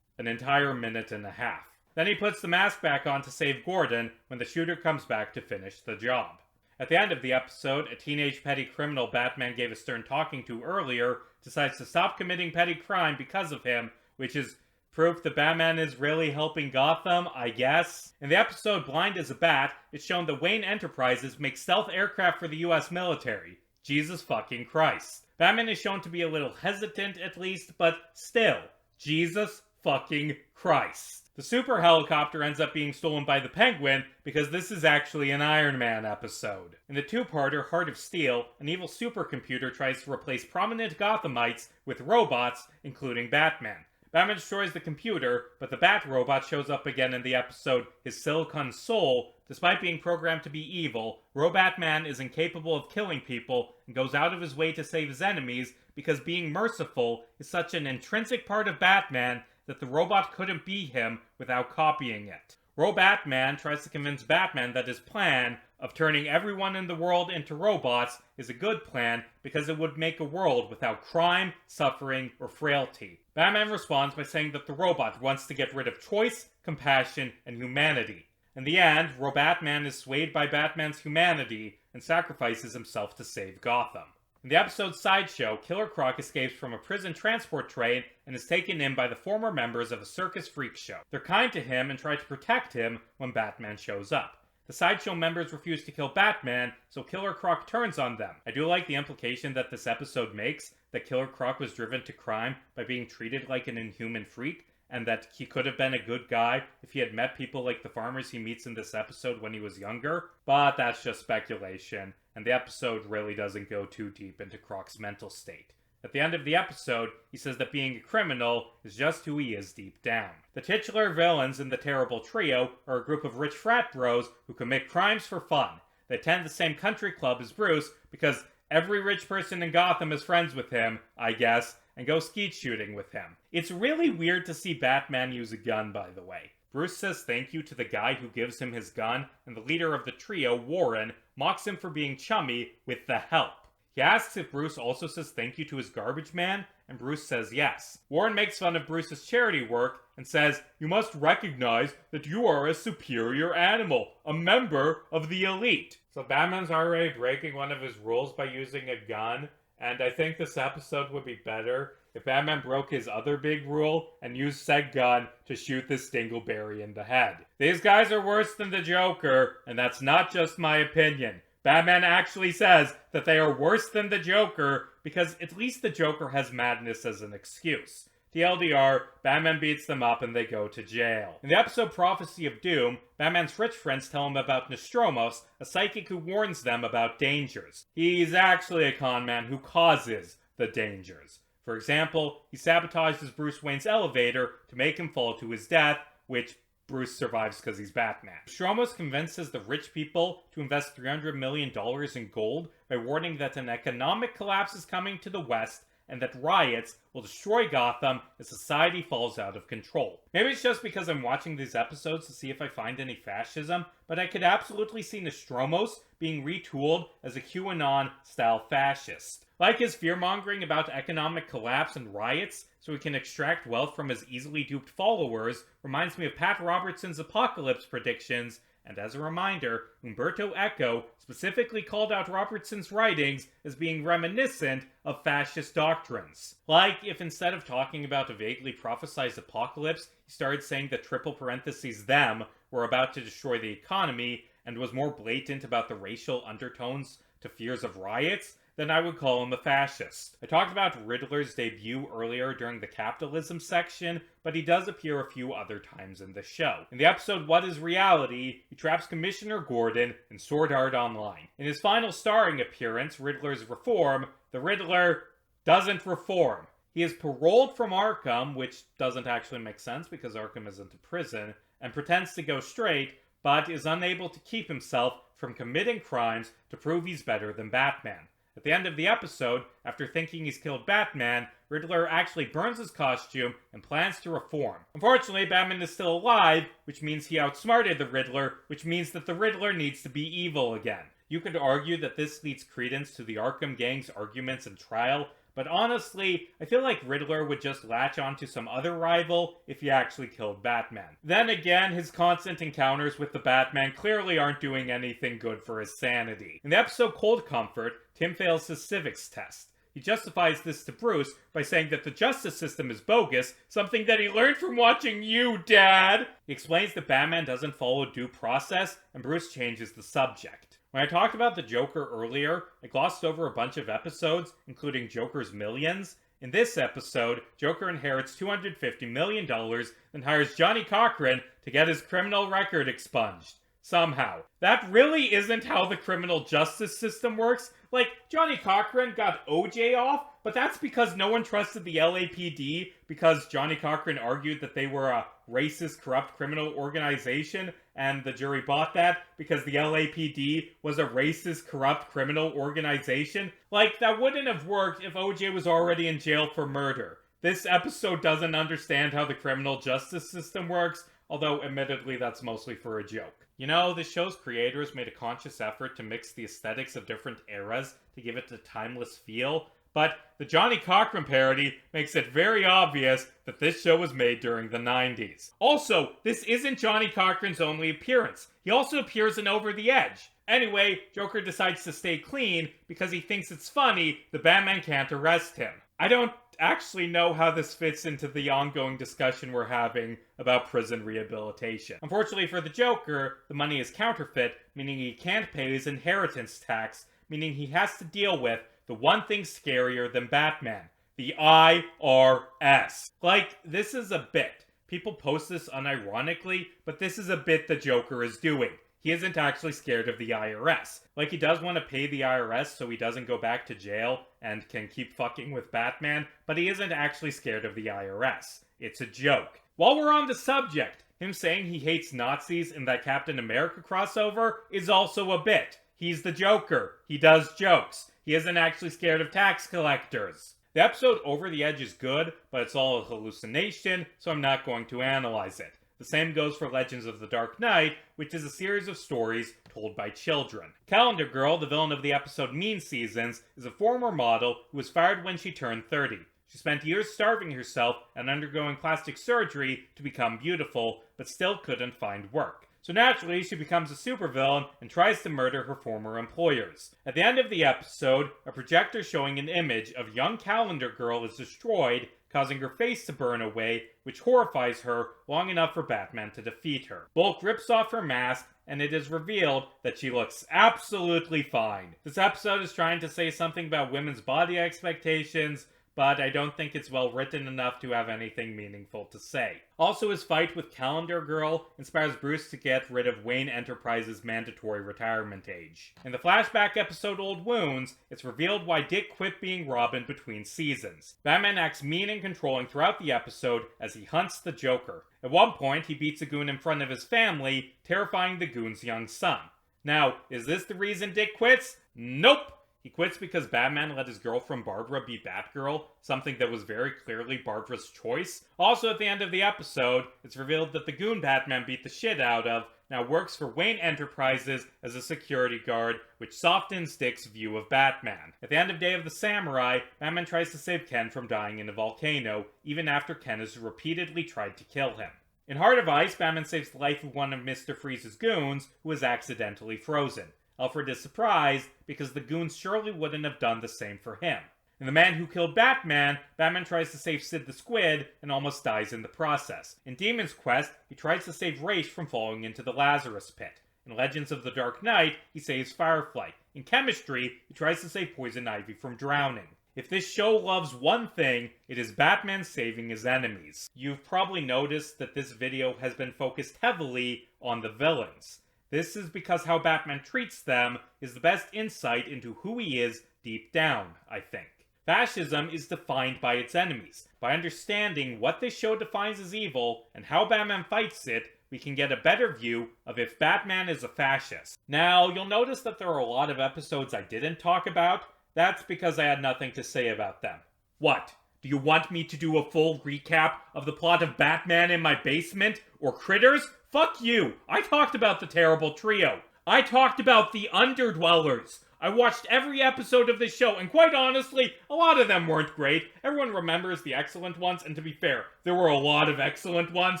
an entire minute and a half. Then he puts the mask back on to save Gordon when the shooter comes back to finish the job. At the end of the episode, a teenage petty criminal Batman gave a stern talking to earlier decides to stop committing petty crime because of him, which is proof that Batman is really helping Gotham, I guess. In the episode Blind as a Bat, it's shown that Wayne Enterprises makes stealth aircraft for the US military. Jesus fucking Christ. Batman is shown to be a little hesitant at least, but still, Jesus fucking Christ. The super helicopter ends up being stolen by the Penguin because this is actually an Iron Man episode. In the two-parter Heart of Steel, an evil supercomputer tries to replace prominent Gothamites with robots, including Batman. Batman destroys the computer, but the Bat robot shows up again in the episode His Silicon Soul. Despite being programmed to be evil, Batman is incapable of killing people and goes out of his way to save his enemies because being merciful is such an intrinsic part of Batman that the robot couldn't be him without copying it. Batman tries to convince Batman that his plan of turning everyone in the world into robots is a good plan because it would make a world without crime, suffering, or frailty. Batman responds by saying that the robot wants to get rid of choice, compassion, and humanity. In the end, Batman is swayed by Batman's humanity and sacrifices himself to save Gotham. In the episode Sideshow, Killer Croc escapes from a prison transport train and is taken in by the former members of a circus freak show. They're kind to him and try to protect him when Batman shows up. The Sideshow members refuse to kill Batman, so Killer Croc turns on them. I do like the implication that this episode makes, that Killer Croc was driven to crime by being treated like an inhuman freak, and that he could have been a good guy if he had met people like the farmers he meets in this episode when he was younger, but that's just speculation, and the episode really doesn't go too deep into Croc's mental state. At the end of the episode, he says that being a criminal is just who he is deep down. The titular villains in the Terrible Trio are a group of rich frat bros who commit crimes for fun. They attend the same country club as Bruce because every rich person in Gotham is friends with him, I guess, and go skeet shooting with him. It's really weird to see Batman use a gun, by the way. Bruce says thank you to the guy who gives him his gun, and the leader of the trio, Warren, mocks him for being chummy with the help. He asks if Bruce also says thank you to his garbage man, and Bruce says yes. Warren makes fun of Bruce's charity work and says, "You must recognize that you are a superior animal, a member of the elite." So Batman's already breaking one of his rules by using a gun, and I think this episode would be better if Batman broke his other big rule and used said gun to shoot this dingleberry in the head. These guys are worse than the Joker, and that's not just my opinion. Batman actually says that they are worse than the Joker because at least the Joker has madness as an excuse. TLDR, Batman beats them up and they go to jail. In the episode Prophecy of Doom, Batman's rich friends tell him about Nostromos, a psychic who warns them about dangers. He's actually a con man who causes the dangers. For example, he sabotages Bruce Wayne's elevator to make him fall to his death, which Bruce survives because he's Batman. Nostromos convinces the rich people to invest $300 million in gold by warning that an economic collapse is coming to the West and that riots will destroy Gotham as society falls out of control. Maybe it's just because I'm watching these episodes to see if I find any fascism, but I could absolutely see Nostromos being retooled as a QAnon-style fascist. Like his fear-mongering about economic collapse and riots so he can extract wealth from his easily duped followers reminds me of Pat Robertson's apocalypse predictions, and as a reminder, Umberto Eco specifically called out Robertson's writings as being reminiscent of fascist doctrines. Like if instead of talking about a vaguely prophesized apocalypse, he started saying that triple parentheses them were about to destroy the economy and was more blatant about the racial undertones to fears of riots, then I would call him a fascist. I talked about Riddler's debut earlier during the capitalism section, but he does appear a few other times in the show. In the episode What is Reality, he traps Commissioner Gordon in Sword Art Online. In his final starring appearance, Riddler's Reform, the Riddler doesn't reform. He is paroled from Arkham, which doesn't actually make sense because Arkham isn't a prison, and pretends to go straight, but is unable to keep himself from committing crimes to prove he's better than Batman. At the end of the episode, after thinking he's killed Batman, Riddler actually burns his costume and plans to reform. Unfortunately, Batman is still alive, which means he outsmarted the Riddler, which means that the Riddler needs to be evil again. You could argue that this leads credence to the Arkham Gang's arguments and trial, but honestly, I feel like Riddler would just latch onto some other rival if he actually killed Batman. Then again, his constant encounters with the Batman clearly aren't doing anything good for his sanity. In the episode Cold Comfort, Tim fails his civics test. He justifies this to Bruce by saying that the justice system is bogus, something that he learned from watching you, Dad! He explains that Batman doesn't follow due process, and Bruce changes the subject. When I talked about the Joker earlier, I glossed over a bunch of episodes, including Joker's Millions. In this episode, Joker inherits $250 million, then hires Johnny Cochran to get his criminal record expunged. Somehow. That really isn't how the criminal justice system works. Like, Johnny Cochran got OJ off, but that's because no one trusted the LAPD because Johnny Cochran argued that they were a racist, corrupt criminal organization, and the jury bought that because the LAPD was a racist, corrupt criminal organization. Like, that wouldn't have worked if OJ was already in jail for murder. This episode doesn't understand how the criminal justice system works, although admittedly that's mostly for a joke. You know, the show's creators made a conscious effort to mix the aesthetics of different eras to give it a timeless feel, but the Johnny Cochran parody makes it very obvious that this show was made during the 90s. Also, this isn't Johnny Cochran's only appearance. He also appears in Over the Edge. Anyway, Joker decides to stay clean because he thinks it's funny the Batman can't arrest him. I don't actually know how this fits into the ongoing discussion we're having about prison rehabilitation. Unfortunately for the Joker, the money is counterfeit, meaning he can't pay his inheritance tax, meaning he has to deal with the one thing scarier than Batman, the IRS. Like, this is a bit. People post this unironically, but this is a bit the Joker is doing. He isn't actually scared of the IRS. Like, he does want to pay the IRS so he doesn't go back to jail and can keep fucking with Batman, but he isn't actually scared of the IRS. It's a joke. While we're on the subject, him saying he hates Nazis in that Captain America crossover is also a bit. He's the Joker. He does jokes. He isn't actually scared of tax collectors. The episode Over the Edge is good, but it's all a hallucination, so I'm not going to analyze it. The same goes for Legends of the Dark Knight, which is a series of stories told by children. Calendar Girl, the villain of the episode Mean Seasons, is a former model who was fired when she turned 30. She spent years starving herself and undergoing plastic surgery to become beautiful, but still couldn't find work. So naturally, she becomes a supervillain and tries to murder her former employers. At the end of the episode, a projector showing an image of young Calendar Girl is destroyed, causing her face to burn away, which horrifies her long enough for Batman to defeat her. Bulk rips off her mask, and it is revealed that she looks absolutely fine. This episode is trying to say something about women's body expectations, but I don't think it's well written enough to have anything meaningful to say. Also, his fight with Calendar Girl inspires Bruce to get rid of Wayne Enterprises' mandatory retirement age. In the flashback episode Old Wounds, it's revealed why Dick quit being Robin between seasons. Batman acts mean and controlling throughout the episode as he hunts the Joker. At one point, he beats a goon in front of his family, terrifying the goon's young son. Now, is this the reason Dick quits? Nope! He quits because Batman let his girlfriend Barbara be Batgirl, something that was very clearly Barbara's choice. Also, at the end of the episode, it's revealed that the goon Batman beat the shit out of now works for Wayne Enterprises as a security guard, which softens Dick's view of Batman. At the end of Day of the Samurai, Batman tries to save Ken from dying in a volcano, even after Ken has repeatedly tried to kill him. In Heart of Ice, Batman saves the life of one of Mr. Freeze's goons, who is accidentally frozen. Alfred is surprised because the goons surely wouldn't have done the same for him. In The Man Who Killed Batman, Batman tries to save Sid the Squid and almost dies in the process. In Demon's Quest, he tries to save Ra's from falling into the Lazarus Pit. In Legends of the Dark Knight, he saves Firefly. In Chemistry, he tries to save Poison Ivy from drowning. If this show loves one thing, it is Batman saving his enemies. You've probably noticed that this video has been focused heavily on the villains. This is because how Batman treats them is the best insight into who he is deep down, I think. Fascism is defined by its enemies. By understanding what this show defines as evil and how Batman fights it, we can get a better view of if Batman is a fascist. Now, you'll notice that there are a lot of episodes I didn't talk about. That's because I had nothing to say about them. What? Do you want me to do a full recap of the plot of Batman in My Basement or Critters? Fuck you! I talked about the terrible trio. I talked about the Underdwellers. I watched every episode of this show, and quite honestly, a lot of them weren't great. Everyone remembers the excellent ones, and to be fair, there were a lot of excellent ones,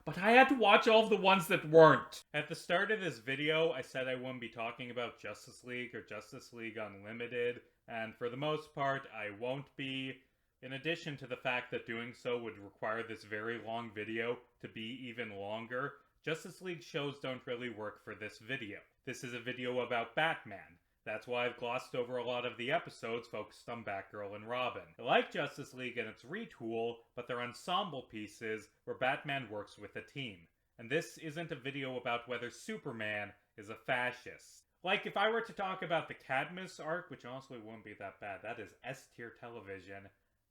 but I had to watch all of the ones that weren't. At the start of this video, I said I wouldn't be talking about Justice League or Justice League Unlimited, and for the most part, I won't be. In addition to the fact that doing so would require this very long video to be even longer, Justice League shows don't really work for this video. This is a video about Batman. That's why I've glossed over a lot of the episodes focused on Batgirl and Robin. I like Justice League and its retool, but they're ensemble pieces where Batman works with a team. And this isn't a video about whether Superman is a fascist. Like, if I were to talk about the Cadmus arc, which honestly wouldn't be that bad, that is S-tier television,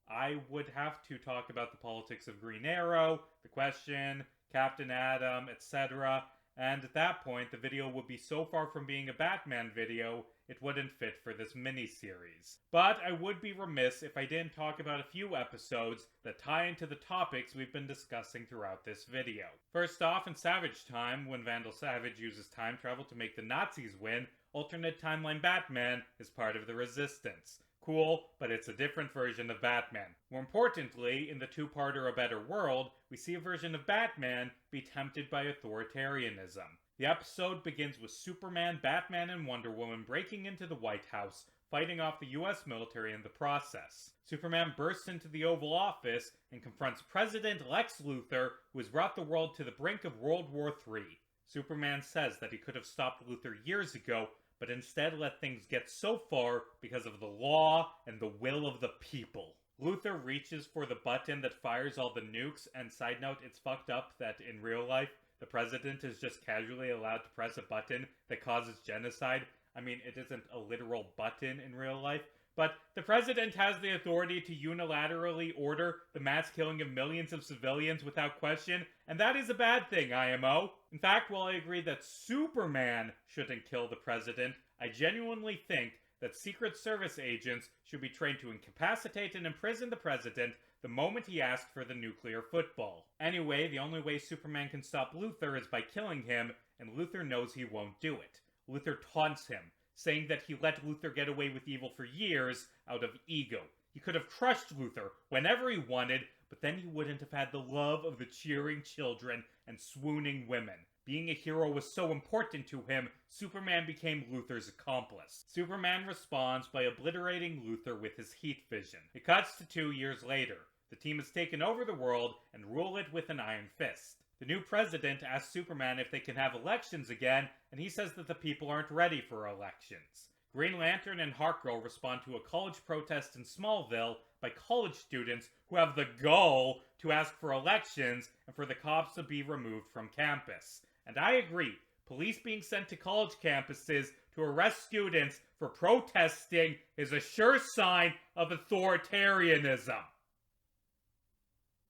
I would have to talk about the politics of Green Arrow, The Question, Captain Atom, etc., and at that point, the video would be so far from being a Batman video, it wouldn't fit for this mini-series. But I would be remiss if I didn't talk about a few episodes that tie into the topics we've been discussing throughout this video. First off, in Savage Time, when Vandal Savage uses time travel to make the Nazis win, alternate timeline Batman is part of the Resistance. Cool, but it's a different version of Batman. More importantly, in the two-parter A Better World, we see a version of Batman be tempted by authoritarianism. The episode begins with Superman, Batman, and Wonder Woman breaking into the White House, fighting off the US military in the process. Superman bursts into the Oval Office and confronts President Lex Luthor, who has brought the world to the brink of World War III. Superman says that he could have stopped Luthor years ago, but instead let things get so far because of the law and the will of the people. Luthor reaches for the button that fires all the nukes, and side note, it's fucked up that in real life, the president is just casually allowed to press a button that causes genocide. I mean, it isn't a literal button in real life, but the president has the authority to unilaterally order the mass killing of millions of civilians without question, and that is a bad thing, IMO. In fact, while I agree that Superman shouldn't kill the president, I genuinely think that Secret Service agents should be trained to incapacitate and imprison the president the moment he asked for the nuclear football. Anyway, the only way Superman can stop Luthor is by killing him, and Luthor knows he won't do it. Luthor taunts him, saying that he let Luthor get away with evil for years out of ego. He could have crushed Luthor whenever he wanted, but then he wouldn't have had the love of the cheering children and swooning women. Being a hero was so important to him, Superman became Luthor's accomplice. Superman responds by obliterating Luthor with his heat vision. It cuts to 2 years later. The team has taken over the world and rule it with an iron fist. The new president asks Superman if they can have elections again, and he says that the people aren't ready for elections. Green Lantern and Hawkgirl respond to a college protest in Smallville by college students who have the gall to ask for elections and for the cops to be removed from campus. And I agree, police being sent to college campuses to arrest students for protesting is a sure sign of authoritarianism.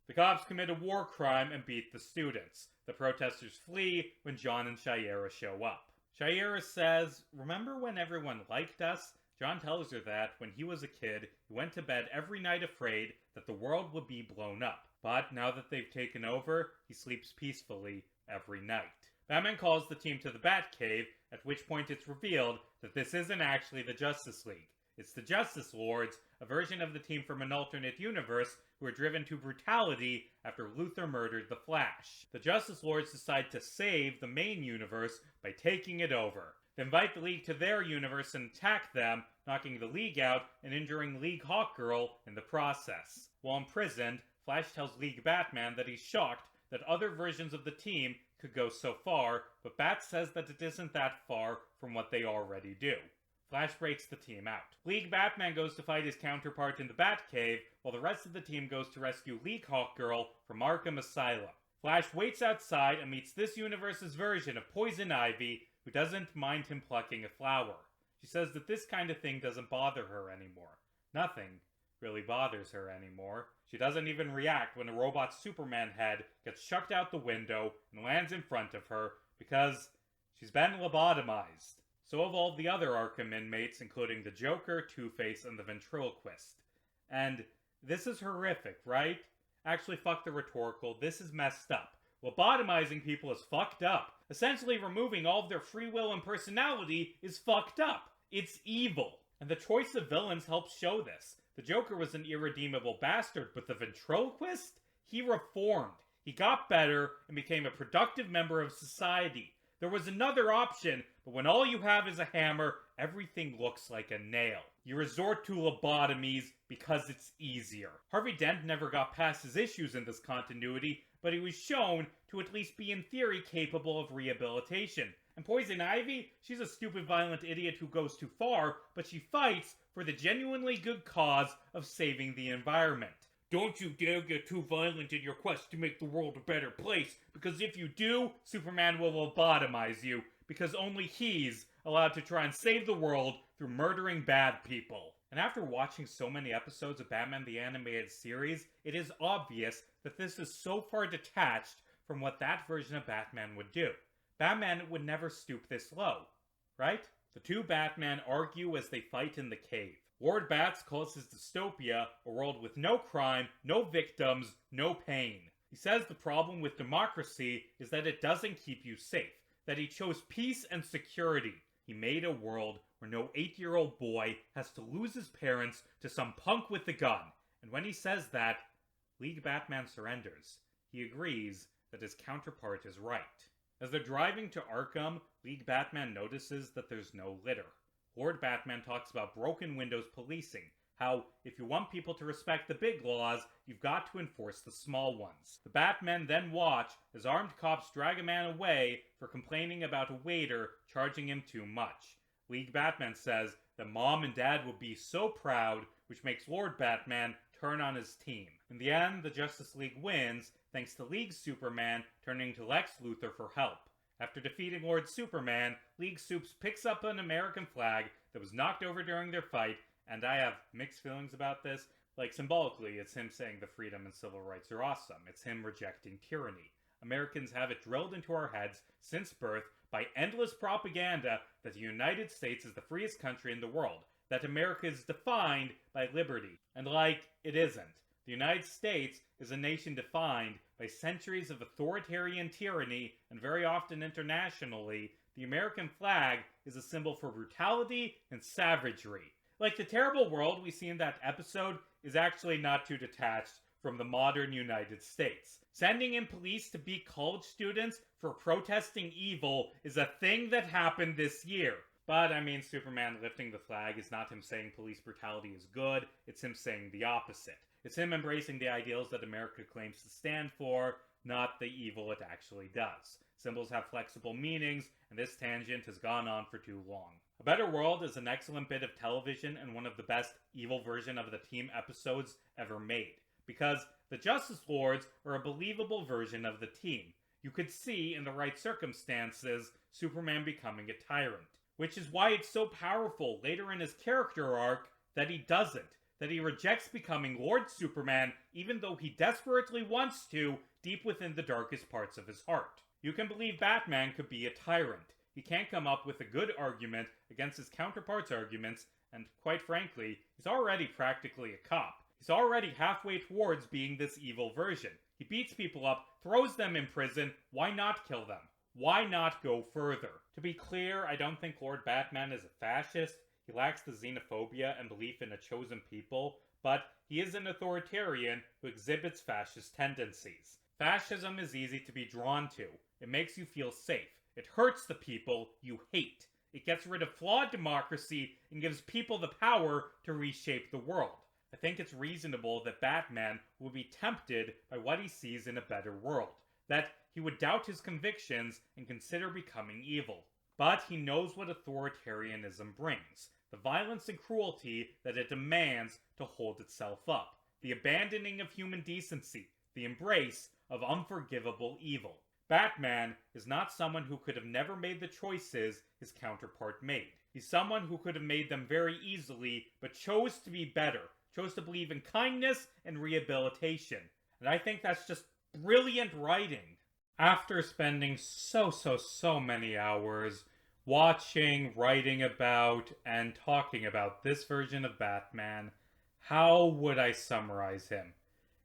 The cops commit a war crime and beat the students. The protesters flee when John and Shiera show up. Shiera says, "Remember when everyone liked us?" John tells her that, when he was a kid, he went to bed every night afraid that the world would be blown up. But now that they've taken over, he sleeps peacefully every night. Batman calls the team to the Batcave, at which point it's revealed that this isn't actually the Justice League. It's the Justice Lords, a version of the team from an alternate universe who are driven to brutality after Luthor murdered the Flash. The Justice Lords decide to save the main universe by taking it over. They invite the League to their universe and attack them, knocking the League out and injuring League Hawkgirl in the process. While imprisoned, Flash tells League Batman that he's shocked that other versions of the team could go so far, but Bat says that it isn't that far from what they already do. Flash breaks the team out. League Batman goes to fight his counterpart in the Batcave, while the rest of the team goes to rescue League Hawkgirl from Arkham Asylum. Flash waits outside and meets this universe's version of Poison Ivy, who doesn't mind him plucking a flower. She says that this kind of thing doesn't bother her anymore. Nothing really bothers her anymore. She doesn't even react when a robot Superman head gets chucked out the window and lands in front of her because she's been lobotomized. So have all the other Arkham inmates, including the Joker, Two-Face, and the Ventriloquist. And this is horrific, right? Actually, fuck the rhetorical, this is messed up. Lobotomizing people is fucked up. Essentially removing all of their free will and personality is fucked up. It's evil. And the choice of villains helps show this. The Joker was an irredeemable bastard, but the Ventriloquist? He reformed. He got better and became a productive member of society. There was another option, but when all you have is a hammer, everything looks like a nail. You resort to lobotomies because it's easier. Harvey Dent never got past his issues in this continuity, but he was shown to at least be in theory capable of rehabilitation. And Poison Ivy, she's a stupid violent idiot who goes too far, but she fights for the genuinely good cause of saving the environment. Don't you dare get too violent in your quest to make the world a better place, because if you do, Superman will lobotomize you, because only he's allowed to try and save the world through murdering bad people. And after watching so many episodes of Batman the Animated Series, it is obvious that this is so far detached from what that version of Batman would do. Batman would never stoop this low, right? The two Batman argue as they fight in the cave. Lord Bats calls his dystopia a world with no crime, no victims, no pain. He says the problem with democracy is that it doesn't keep you safe, that he chose peace and security. He made a world where no 8-year-old boy has to lose his parents to some punk with a gun. And when he says that, League Batman surrenders. He agrees that his counterpart is right. As they're driving to Arkham, League Batman notices that there's no litter. Lord Batman talks about broken windows policing, how if you want people to respect the big laws, you've got to enforce the small ones. The Batmen then watch as armed cops drag a man away for complaining about a waiter charging him too much. League Batman says that Mom and Dad will be so proud, which makes Lord Batman turn on his team. In the end, the Justice League wins, thanks to League Superman turning to Lex Luthor for help. After defeating Lord Superman, League Supes picks up an American flag that was knocked over during their fight, and I have mixed feelings about this. Like, symbolically, it's him saying the freedom and civil rights are awesome. It's him rejecting tyranny. Americans have it drilled into our heads since birth by endless propaganda that the United States is the freest country in the world, that America is defined by liberty. And it isn't. The United States is a nation defined by centuries of authoritarian tyranny, and very often internationally, the American flag is a symbol for brutality and savagery. Like, the terrible world we see in that episode is actually not too detached from the modern United States. Sending in police to beat college students for protesting evil is a thing that happened this year. But, Superman lifting the flag is not him saying police brutality is good, it's him saying the opposite. It's him embracing the ideals that America claims to stand for, not the evil it actually does. Symbols have flexible meanings, and this tangent has gone on for too long. A Better World is an excellent bit of television and one of the best evil version of the team episodes ever made, because the Justice Lords are a believable version of the team. You could see, in the right circumstances, Superman becoming a tyrant. Which is why it's so powerful later in his character arc that he doesn't. That he rejects becoming Lord Superman even though he desperately wants to deep within the darkest parts of his heart. You can believe Batman could be a tyrant. He can't come up with a good argument against his counterpart's arguments, and quite frankly, he's already practically a cop. He's already halfway towards being this evil version. He beats people up, throws them in prison, why not kill them? Why not go further? To be clear, I don't think Lord Batman is a fascist. He lacks the xenophobia and belief in a chosen people, but he is an authoritarian who exhibits fascist tendencies. Fascism is easy to be drawn to. It makes you feel safe. It hurts the people you hate. It gets rid of flawed democracy and gives people the power to reshape the world. I think it's reasonable that Batman will be tempted by what he sees in a better world. That he would doubt his convictions and consider becoming evil. But he knows what authoritarianism brings. The violence and cruelty that it demands to hold itself up. The abandoning of human decency. The embrace of unforgivable evil. Batman is not someone who could have never made the choices his counterpart made. He's someone who could have made them very easily, but chose to be better. Chose to believe in kindness and rehabilitation. And I think that's just brilliant writing. After spending so many hours watching, writing about, and talking about this version of Batman, how would I summarize him?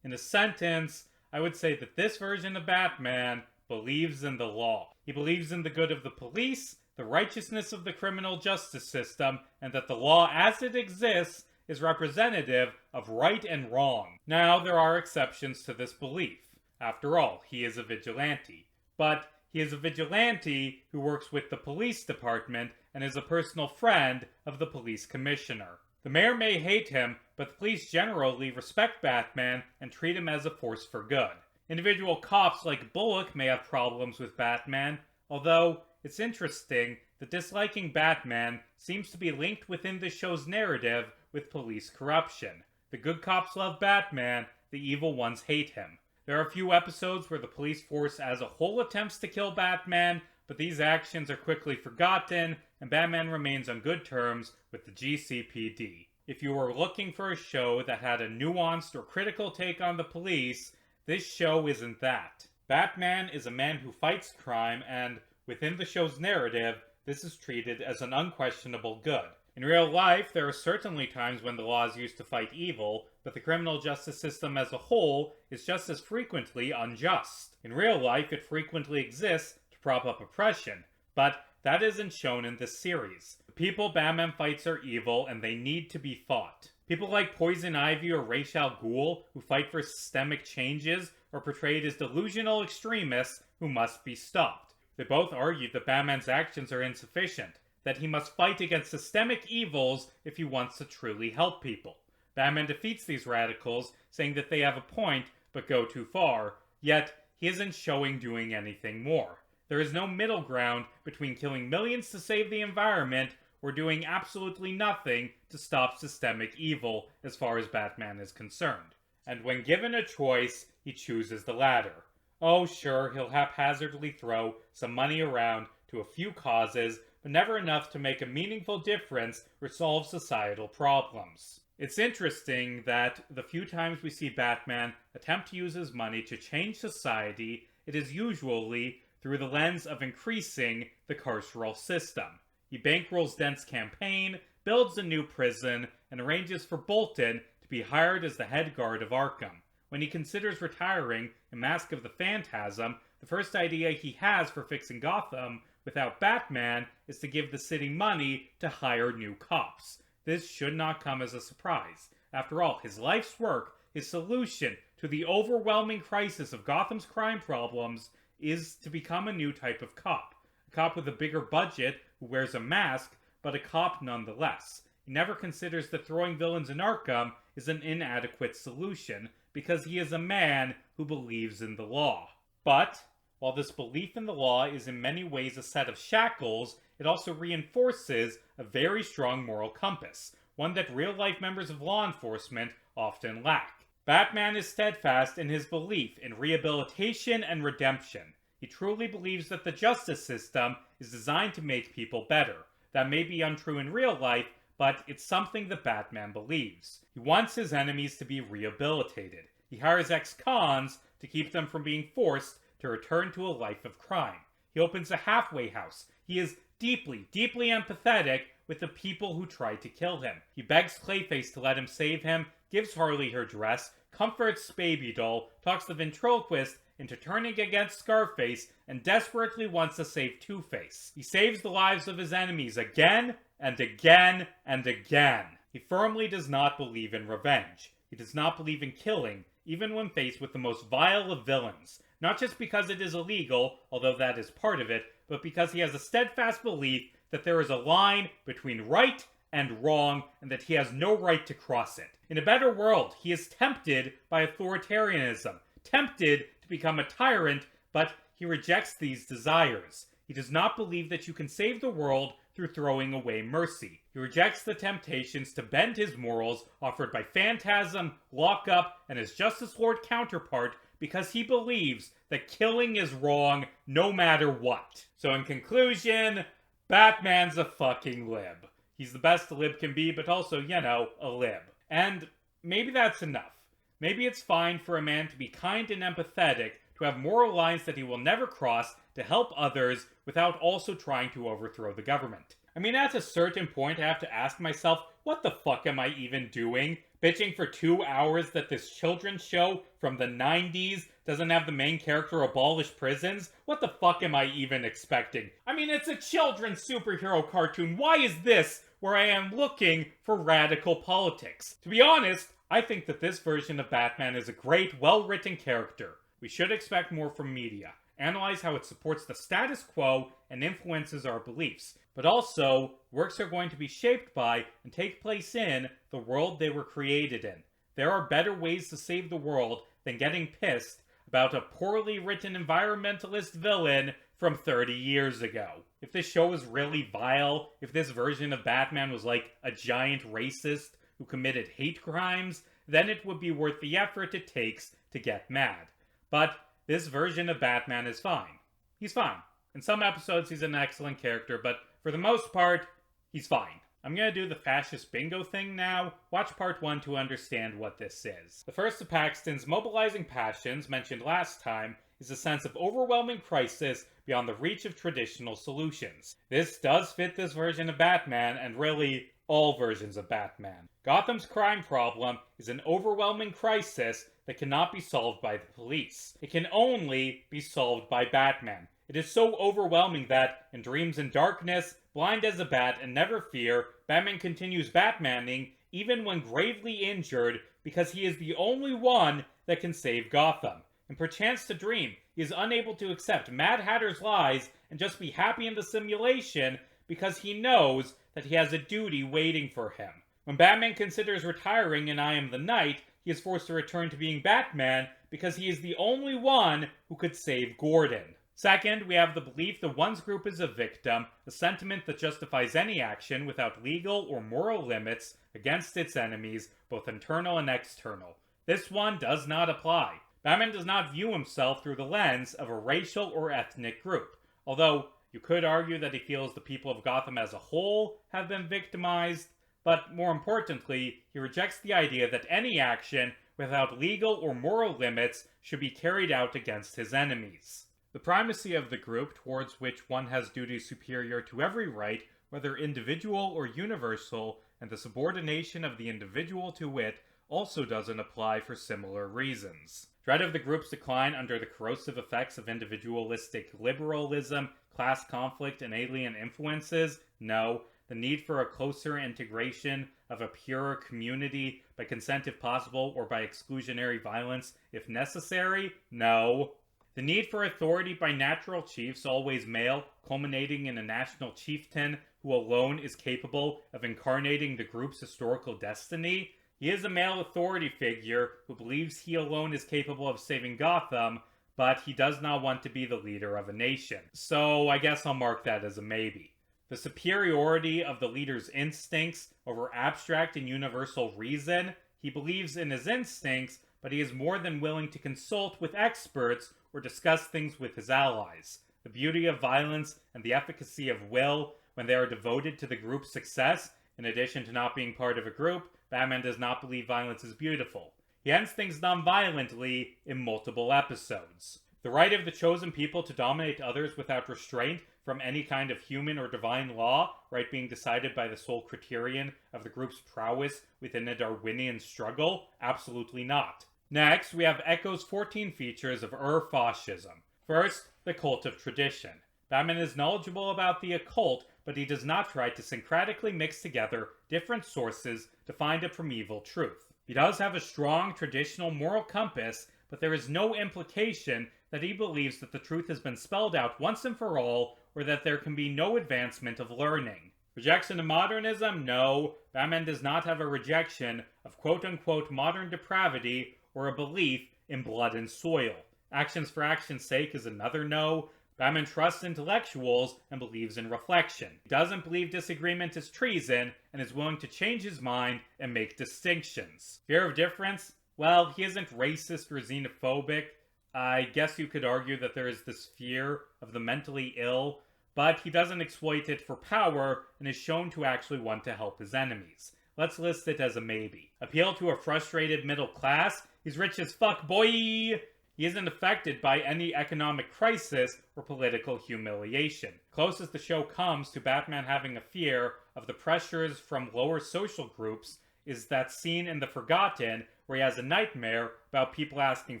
In a sentence, I would say that this version of Batman believes in the law. He believes in the good of the police, the righteousness of the criminal justice system, and that the law as it exists is representative of right and wrong. Now, there are exceptions to this belief. After all, he is a vigilante. But he is a vigilante who works with the police department and is a personal friend of the police commissioner. The mayor may hate him, but the police generally respect Batman and treat him as a force for good. Individual cops like Bullock may have problems with Batman, although it's interesting that disliking Batman seems to be linked within the show's narrative with police corruption. The good cops love Batman, the evil ones hate him. There are a few episodes where the police force as a whole attempts to kill Batman, but these actions are quickly forgotten, and Batman remains on good terms with the GCPD. If you were looking for a show that had a nuanced or critical take on the police, this show isn't that. Batman is a man who fights crime, and within the show's narrative, this is treated as an unquestionable good. In real life, there are certainly times when the law is used to fight evil, but the criminal justice system as a whole is just as frequently unjust. In real life, it frequently exists to prop up oppression, but that isn't shown in this series. The people Batman fights are evil, and they need to be fought. People like Poison Ivy or Ra's al Ghul, who fight for systemic changes, are portrayed as delusional extremists who must be stopped. They both argue that Batman's actions are insufficient, that he must fight against systemic evils if he wants to truly help people. Batman defeats these radicals, saying that they have a point but go too far, yet he isn't showing doing anything more. There is no middle ground between killing millions to save the environment or doing absolutely nothing to stop systemic evil as far as Batman is concerned. And when given a choice, he chooses the latter. Oh sure, he'll haphazardly throw some money around to a few causes, but never enough to make a meaningful difference or solve societal problems. It's interesting that the few times we see Batman attempt to use his money to change society, it is usually through the lens of increasing the carceral system. He bankrolls Dent's campaign, builds a new prison, and arranges for Bolton to be hired as the head guard of Arkham. When he considers retiring in Mask of the Phantasm, the first idea he has for fixing Gotham without Batman is to give the city money to hire new cops. This should not come as a surprise. After all, his life's work, his solution to the overwhelming crisis of Gotham's crime problems, is to become a new type of cop. A cop with a bigger budget who wears a mask, but a cop nonetheless. He never considers that throwing villains in Arkham is an inadequate solution, because he is a man who believes in the law. But while this belief in the law is in many ways a set of shackles, it also reinforces a very strong moral compass, one that real-life members of law enforcement often lack. Batman is steadfast in his belief in rehabilitation and redemption. He truly believes that the justice system is designed to make people better. That may be untrue in real life, but it's something that Batman believes. He wants his enemies to be rehabilitated. He hires ex-cons to keep them from being forced to return to a life of crime. He opens a halfway house. He is deeply, deeply empathetic with the people who tried to kill him. He begs Clayface to let him save him, gives Harley her dress, comforts Baby Doll, talks the ventriloquist into turning against Scarface, and desperately wants to save Two-Face. He saves the lives of his enemies again and again and again. He firmly does not believe in revenge. He does not believe in killing, even when faced with the most vile of villains. Not just because it is illegal, although that is part of it, but because he has a steadfast belief that there is a line between right and wrong, and that he has no right to cross it. In a better world, he is tempted by authoritarianism, tempted to become a tyrant, but he rejects these desires. He does not believe that you can save the world through throwing away mercy. He rejects the temptations to bend his morals offered by Phantasm, Lockup, and his Justice Lord counterpart because he believes that killing is wrong no matter what. So in conclusion, Batman's a fucking lib. He's the best a lib can be, but also, a lib. And maybe that's enough. Maybe it's fine for a man to be kind and empathetic, to have moral lines that he will never cross, to help others without also trying to overthrow the government. I mean, at a certain point, I have to ask myself, what the fuck am I even doing? Bitching for 2 hours that this children's show from the 90s doesn't have the main character abolish prisons? What the fuck am I even expecting? I mean, it's a children's superhero cartoon. Why is this where I am looking for radical politics? To be honest, I think that this version of Batman is a great, well-written character. We should expect more from media. Analyze how it supports the status quo and influences our beliefs. But also, works are going to be shaped by and take place in the world they were created in. There are better ways to save the world than getting pissed about a poorly written environmentalist villain from 30 years ago. If this show was really vile, if this version of Batman was like a giant racist who committed hate crimes, then it would be worth the effort it takes to get mad. But this version of Batman is fine. He's fine. In some episodes, he's an excellent character, but for the most part, he's fine. I'm gonna do the fascist bingo thing now. Watch part 1 to understand what this is. The first of Paxton's mobilizing passions, mentioned last time, is a sense of overwhelming crisis beyond the reach of traditional solutions. This does fit this version of Batman, and really, all versions of Batman. Gotham's crime problem is an overwhelming crisis that cannot be solved by the police. It can only be solved by Batman. It is so overwhelming that, in Dreams in Darkness, blind as a bat and never fear, Batman continues Batmaning even when gravely injured because he is the only one that can save Gotham. And perchance to dream, he is unable to accept Mad Hatter's lies and just be happy in the simulation because he knows that he has a duty waiting for him. When Batman considers retiring in I Am the Knight, he is forced to return to being Batman because he is the only one who could save Gordon. Second, we have the belief that one's group is a victim, a sentiment that justifies any action without legal or moral limits against its enemies, both internal and external. This one does not apply. Batman does not view himself through the lens of a racial or ethnic group, although you could argue that he feels the people of Gotham as a whole have been victimized, but more importantly, he rejects the idea that any action without legal or moral limits should be carried out against his enemies. The primacy of the group, towards which one has duties superior to every right, whether individual or universal, and the subordination of the individual to it, also doesn't apply for similar reasons. Dread of the group's decline under the corrosive effects of individualistic liberalism, class conflict, and alien influences? No. The need for a closer integration of a purer community by consent if possible or by exclusionary violence if necessary? No. The need for authority by natural chiefs, always male, culminating in a national chieftain who alone is capable of incarnating the group's historical destiny? He is a male authority figure who believes he alone is capable of saving Gotham, but he does not want to be the leader of a nation. So I guess I'll mark that as a maybe. The superiority of the leader's instincts over abstract and universal reason. He believes in his instincts, but he is more than willing to consult with experts or discuss things with his allies. The beauty of violence and the efficacy of will when they are devoted to the group's success. In addition to not being part of a group, Batman does not believe violence is beautiful. He ends things non-violently in multiple episodes. The right of the chosen people to dominate others without restraint from any kind of human or divine law, right being decided by the sole criterion of the group's prowess within a Darwinian struggle? Absolutely not. Next, we have Echo's 14 features of fascism. First, the cult of tradition. Batman is knowledgeable about the occult, but he does not try to syncretically mix together different sources to find a primeval truth. He does have a strong traditional moral compass, but there is no implication that he believes that the truth has been spelled out once and for all, or that there can be no advancement of learning. Rejection of modernism? No. Batman does not have a rejection of quote-unquote modern depravity or a belief in blood and soil. Actions for action's sake is another no. Batman trusts intellectuals and believes in reflection. He doesn't believe disagreement is treason and is willing to change his mind and make distinctions. Fear of difference? Well, he isn't racist or xenophobic. I guess you could argue that there is this fear of the mentally ill, but he doesn't exploit it for power and is shown to actually want to help his enemies. Let's list it as a maybe. Appeal to a frustrated middle class? He's rich as fuck, boy! He isn't affected by any economic crisis or political humiliation. Closest the show comes to Batman having a fear of the pressures from lower social groups is that scene in The Forgotten where he has a nightmare about people asking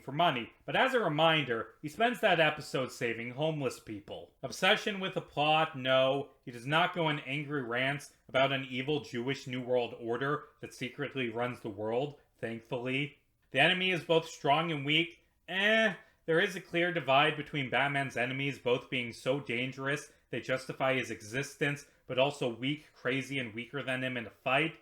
for money, but as a reminder, he spends that episode saving homeless people. Obsession with the plot, no. He does not go on angry rants about an evil Jewish New World Order that secretly runs the world, thankfully. The enemy is both strong and weak. There is a clear divide between Batman's enemies both being so dangerous they justify his existence, but also weak, crazy, and weaker than him in a fight.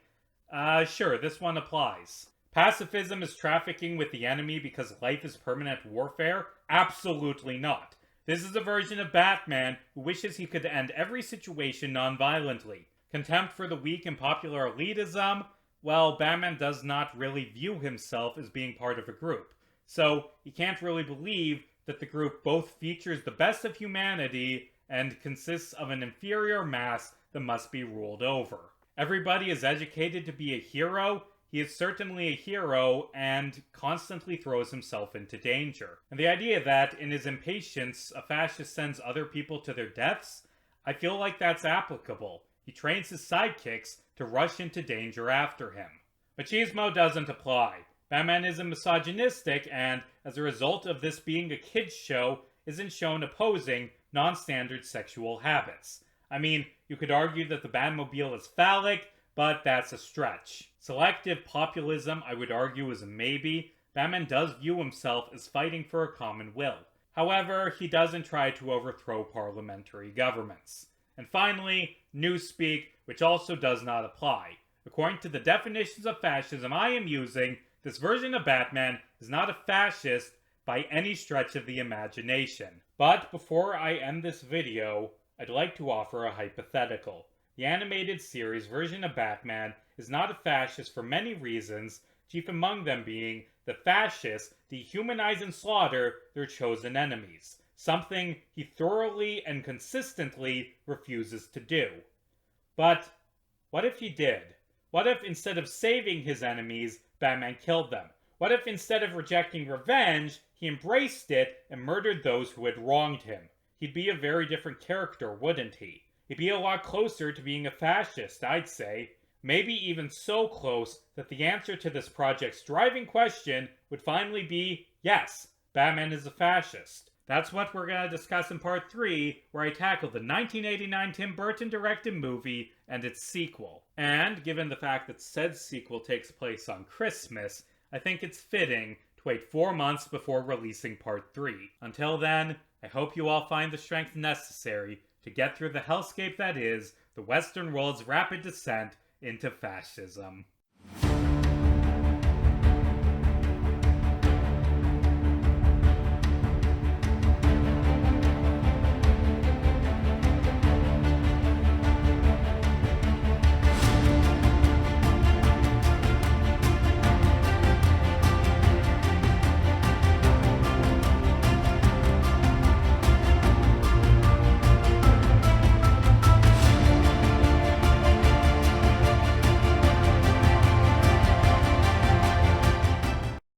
Sure, this one applies. Pacifism is trafficking with the enemy because life is permanent warfare? Absolutely not. This is a version of Batman who wishes he could end every situation non-violently. Contempt for the weak and popular elitism? Well, Batman does not really view himself as being part of a group. So, he can't really believe that the group both features the best of humanity and consists of an inferior mass that must be ruled over. Everybody is educated to be a hero. He is certainly a hero and constantly throws himself into danger. And the idea that, in his impatience, a fascist sends other people to their deaths, I feel like that's applicable. He trains his sidekicks to rush into danger after him. Machismo doesn't apply. Batman isn't misogynistic, and, as a result of this being a kids' show, isn't shown opposing non-standard sexual habits. I mean, you could argue that the Batmobile is phallic, but that's a stretch. Selective populism, I would argue, is a maybe. Batman does view himself as fighting for a common will. However, he doesn't try to overthrow parliamentary governments. And finally, newspeak, which also does not apply. According to the definitions of fascism I am using, this version of Batman is not a fascist by any stretch of the imagination. But before I end this video, I'd like to offer a hypothetical. The animated series version of Batman is not a fascist for many reasons, chief among them being that fascists dehumanize and slaughter their chosen enemies, something he thoroughly and consistently refuses to do. But what if he did? What if instead of saving his enemies, Batman killed them? What if instead of rejecting revenge, he embraced it and murdered those who had wronged him? He'd be a very different character, wouldn't he? He'd be a lot closer to being a fascist, I'd say. Maybe even so close that the answer to this project's driving question would finally be, yes, Batman is a fascist. That's what we're going to discuss in part 3, where I tackle the 1989 Tim Burton directed movie and its sequel. And, given the fact that said sequel takes place on Christmas, I think it's fitting to wait 4 months before releasing part 3. Until then, I hope you all find the strength necessary to get through the hellscape that is the Western world's rapid descent into fascism.